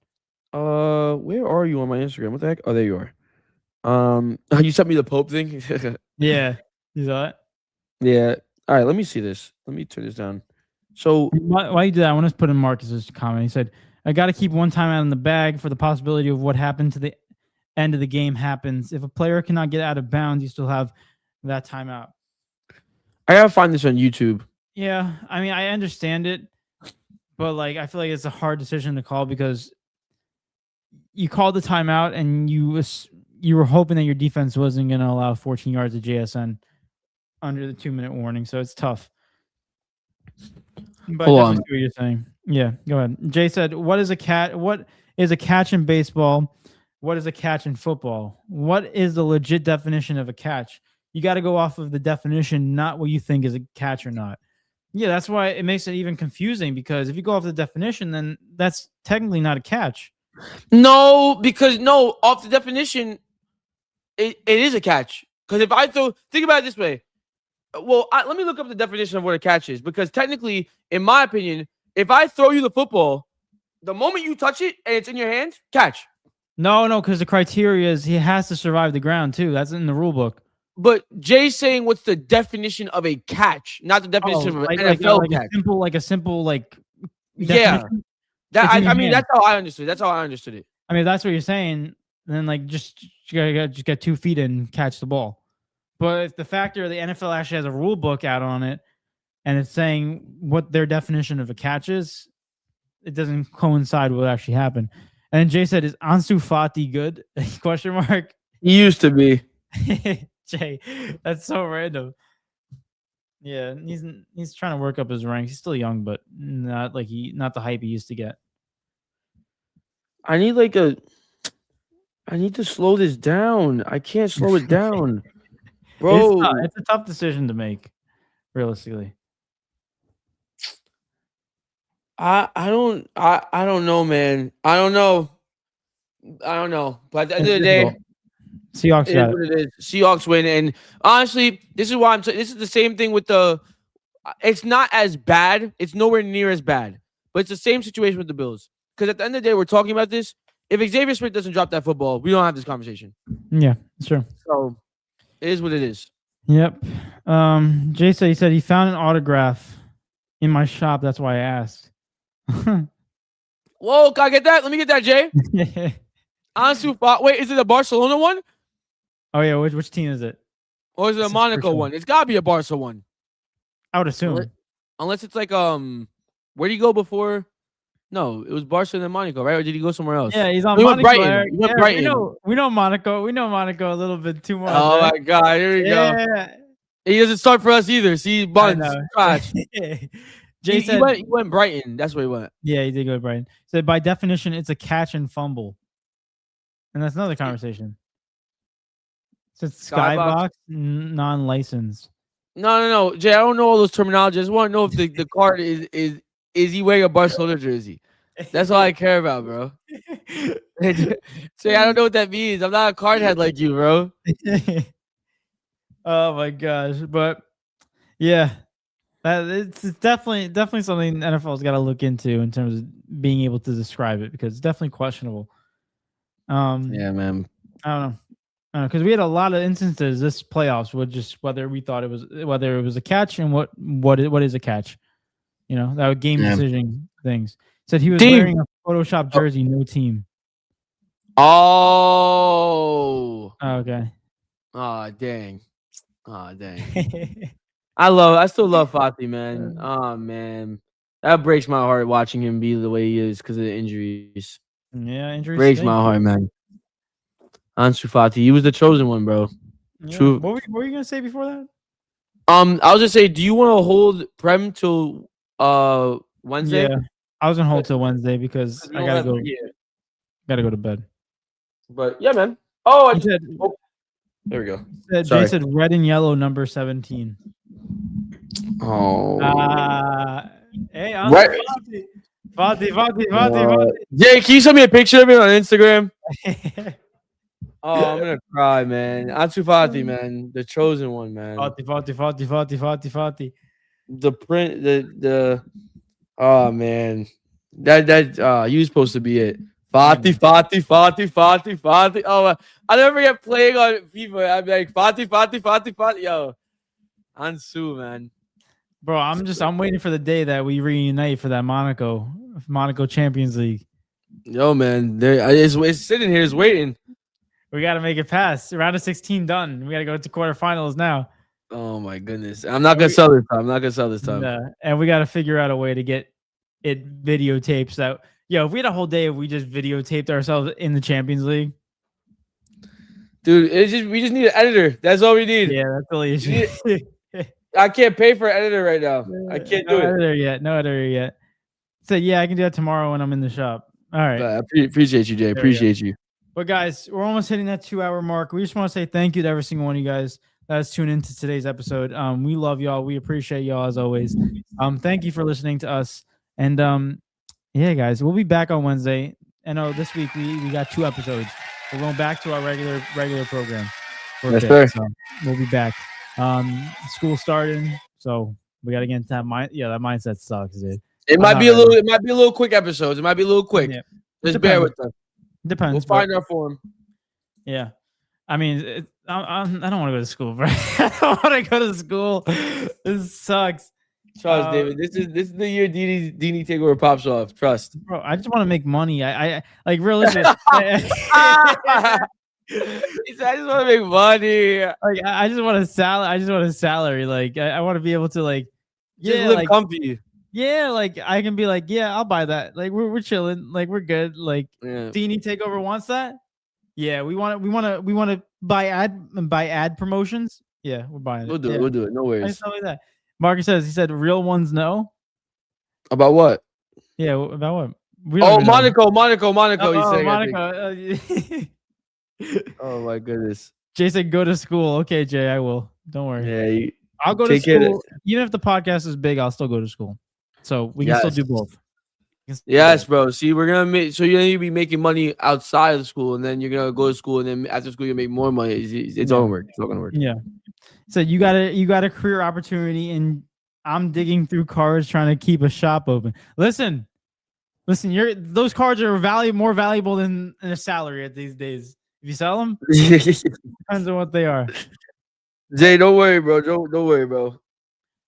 Where are you on my Instagram? What the heck? Oh, there you are. You sent me the Pope thing. Yeah, you saw it. Yeah. All right. Let me see this. Let me turn this down. So why you do that? I want to put in Marcus's comment. He said, "I got to keep one timeout in the bag for the possibility of what happened to the end of the game happens. If a player cannot get out of bounds, you still have that timeout." I gotta find this on YouTube. Yeah, I mean, I understand it, but like, I feel like it's a hard decision to call because you called the timeout and you were hoping that your defense wasn't going to allow 14 yards of JSN under the 2-minute warning, so it's tough. But I Hold definitely on. see what you're saying. Yeah, go ahead. Jay said, "What is a cat? What is a catch in baseball? What is a catch in football? What is the legit definition of a catch? You got to go off of the definition, not what you think is a catch or not." Yeah, that's why it makes it even confusing because if you go off the definition, then that's technically not a catch. No, because no, off the definition, it is a catch. Because if I think about it this way. Well, let me look up the definition of what a catch is because technically, in my opinion, if I throw you the football, the moment you touch it and it's in your hands, catch. No, because the criteria is he has to survive the ground too. That's in the rule book. But Jay's saying what's the definition of a catch, not the definition of an NFL catch. A simple Yeah. definition. I mean, that's how I understood. That's how I understood it. I mean, if that's what you're saying, then like just you gotta just get 2 feet and catch the ball. But if the factor the NFL actually has a rule book out on it and it's saying what their definition of a catch is, it doesn't coincide with what actually happened. And then Jay said, "Is Ansu Fati good?" Question mark. He used to be. Jay, that's so random. Yeah, he's trying to work up his ranks. He's still young, but not the hype he used to get. I need to slow this down. I can't slow it down. Bro, it's a tough decision to make, realistically. I don't know, man. I don't know. But at the end of the day, Seahawks got it is. Seahawks win, and honestly, this is why this is the same thing with the. It's not as bad. It's nowhere near as bad, but it's the same situation with the Bills. Because at the end of the day, we're talking about this. If Xavier Smith doesn't drop that football, we don't have this conversation. Yeah, sure. So it is what it is. Yep. Jay said he found an autograph in my shop. That's why I asked. Whoa, can I get that? Let me get that, Jay. Ansu Fati. Wait, is it a Barcelona one? Oh yeah, which team is it? Or is it a Monaco one? It's gotta be a Barca one. I would assume. Unless it's like where did he go before? No, it was Barca and then Monaco, right? Or did he go somewhere else? Yeah, he's on Monaco. Brighton. He went Brighton. We know Monaco. We know Monaco a little bit too much. Oh my god, here we go. He doesn't start for us either. See, Buns. Gosh. Jay said he went Brighton. That's where he went. Yeah, he did go to Brighton. So by definition, it's a catch and fumble. And that's another conversation. So it's skybox, non-licensed. No. Jay, I don't know all those terminology. I just want to know if the card is he wearing a Barcelona jersey? That's all I care about, bro. Jay, I don't know what that means. I'm not a card head like you, bro. Oh my gosh. But yeah. It's definitely something NFL's got to look into in terms of being able to describe it because it's definitely questionable. Yeah, man. I don't know because we had a lot of instances this playoffs with just whether it was a catch and what is a catch, that would game decision things. Said he was wearing a Photoshop jersey, no team. Oh. Okay. Oh dang. I still love Fati, man. Oh man, that breaks my heart watching him be the way he is because of the injuries. Yeah, injuries breaks my heart, man. Ansu Fati, he was the chosen one, bro. Yeah. True. What were you gonna say before that? I was just say, do you want to hold Prem till Wednesday? Yeah, I was gonna hold till Wednesday because I gotta go. Gotta go to bed. But yeah, man. Oh, there we go. Jay said red and yellow number 17. Oh. Hey, Fati. Jay, can you send me a picture of it on Instagram? Oh, I'm gonna cry, man. Ansu Fati, man, the chosen one, man. Fati. The print, the oh man, that you supposed to be it. Fati. Oh, I never get playing on FIFA. I'm like Fati. Yo, Ansu, man. Bro, I'm waiting for the day that we reunite for that Monaco Champions League. Yo, man, it's sitting here, it's waiting. We got to make it past round of 16 done. We got to go to quarterfinals now. Oh my goodness! I'm not gonna sell this time. Yeah, and we got to figure out a way to get it videotaped. So, if we had a whole day, if we just videotaped ourselves in the Champions League, dude, we just need an editor. That's all we need. Yeah, that's the issue. I can't pay for an editor right now. I can't do it. No editor yet. So I can do that tomorrow when I'm in the shop. All right. I appreciate you, Jay. Appreciate you. But guys, we're almost hitting that 2-hour mark. We just want to say thank you to every single one of you guys that's tuned into today's episode. We love y'all. We appreciate y'all as always. Thank you for listening to us. And guys, we'll be back on Wednesday. I know this week we got 2 episodes. We're going back to our regular program. Yes, sir. So we'll be back. School starting, so we gotta get into that mind. Yeah, that mindset sucks, dude. It might be a little quick episodes. It might be a little quick. Yeah. Just bear with us. Depends. We'll find our form. Yeah, I mean, I don't want to go to school, bro. I don't want to go to school. This sucks. Trust, David. This is the year D&E Takeover pops off. Trust, bro. I just want to make money. I like realistic. He said, I just want to make money. Like I just want a salary. I just want a salary. Like I want to be able to just live comfy. Yeah, like I can be like, yeah, I'll buy that. Like we're chilling. Like we're good. Like D&E Takeover wants that. Yeah, we want to buy ad promotions. Yeah, we're buying it. We'll do it. We'll do it. No worries. I just tell you that. Marcus he said real ones no. About what? Yeah, about what? Monaco. Oh, saying, Monaco. Oh my goodness. Jay said go to school. Okay, Jay, I will. Don't worry. Yeah, I'll go to school. Even if the podcast is big, I'll still go to school. So we can still do both. Yes, bro. See, we're gonna make so you're gonna be making money outside of school, and then you're gonna go to school, and then after school you make more money. It's all gonna work. It's all gonna work. Yeah. So you got a career opportunity, and I'm digging through cards trying to keep a shop open. Listen, those cards are more valuable than a salary at these days. If you sell them, depends on what they are. Jay, don't worry, bro. Don't worry, bro.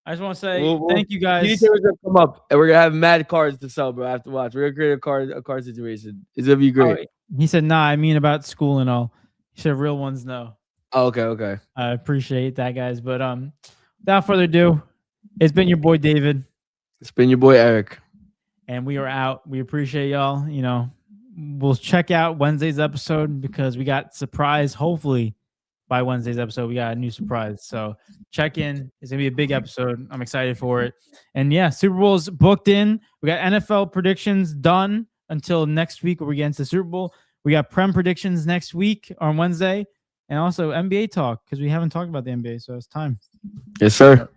I just want to say thank you guys. These are gonna come up, and we're gonna have mad cards to sell, bro. I have to watch. We're gonna create a card situation. It's gonna be great. He said, "Nah, I mean about school and all." He said, "Real ones, no." Oh, okay. I appreciate that, guys. But without further ado, it's been your boy David. It's been your boy Eric, and we are out. We appreciate y'all. We'll check out Wednesday's episode because we got surprise. Hopefully, by Wednesday's episode, we got a new surprise. So check in. It's gonna be a big episode. I'm excited for it. And Super Bowl's booked in. We got NFL predictions done until next week where we get into the Super Bowl. We got Prem predictions next week on Wednesday, and also NBA talk because we haven't talked about the NBA, so it's time. Yes, sir.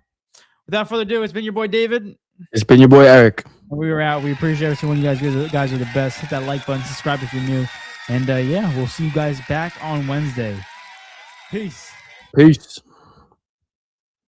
Without further ado, it's been your boy David. It's been your boy Eric. And we were out. We appreciate every single one of you guys. You guys are the best. Hit that like button, subscribe if you're new. And we'll see you guys back on Wednesday. Peace.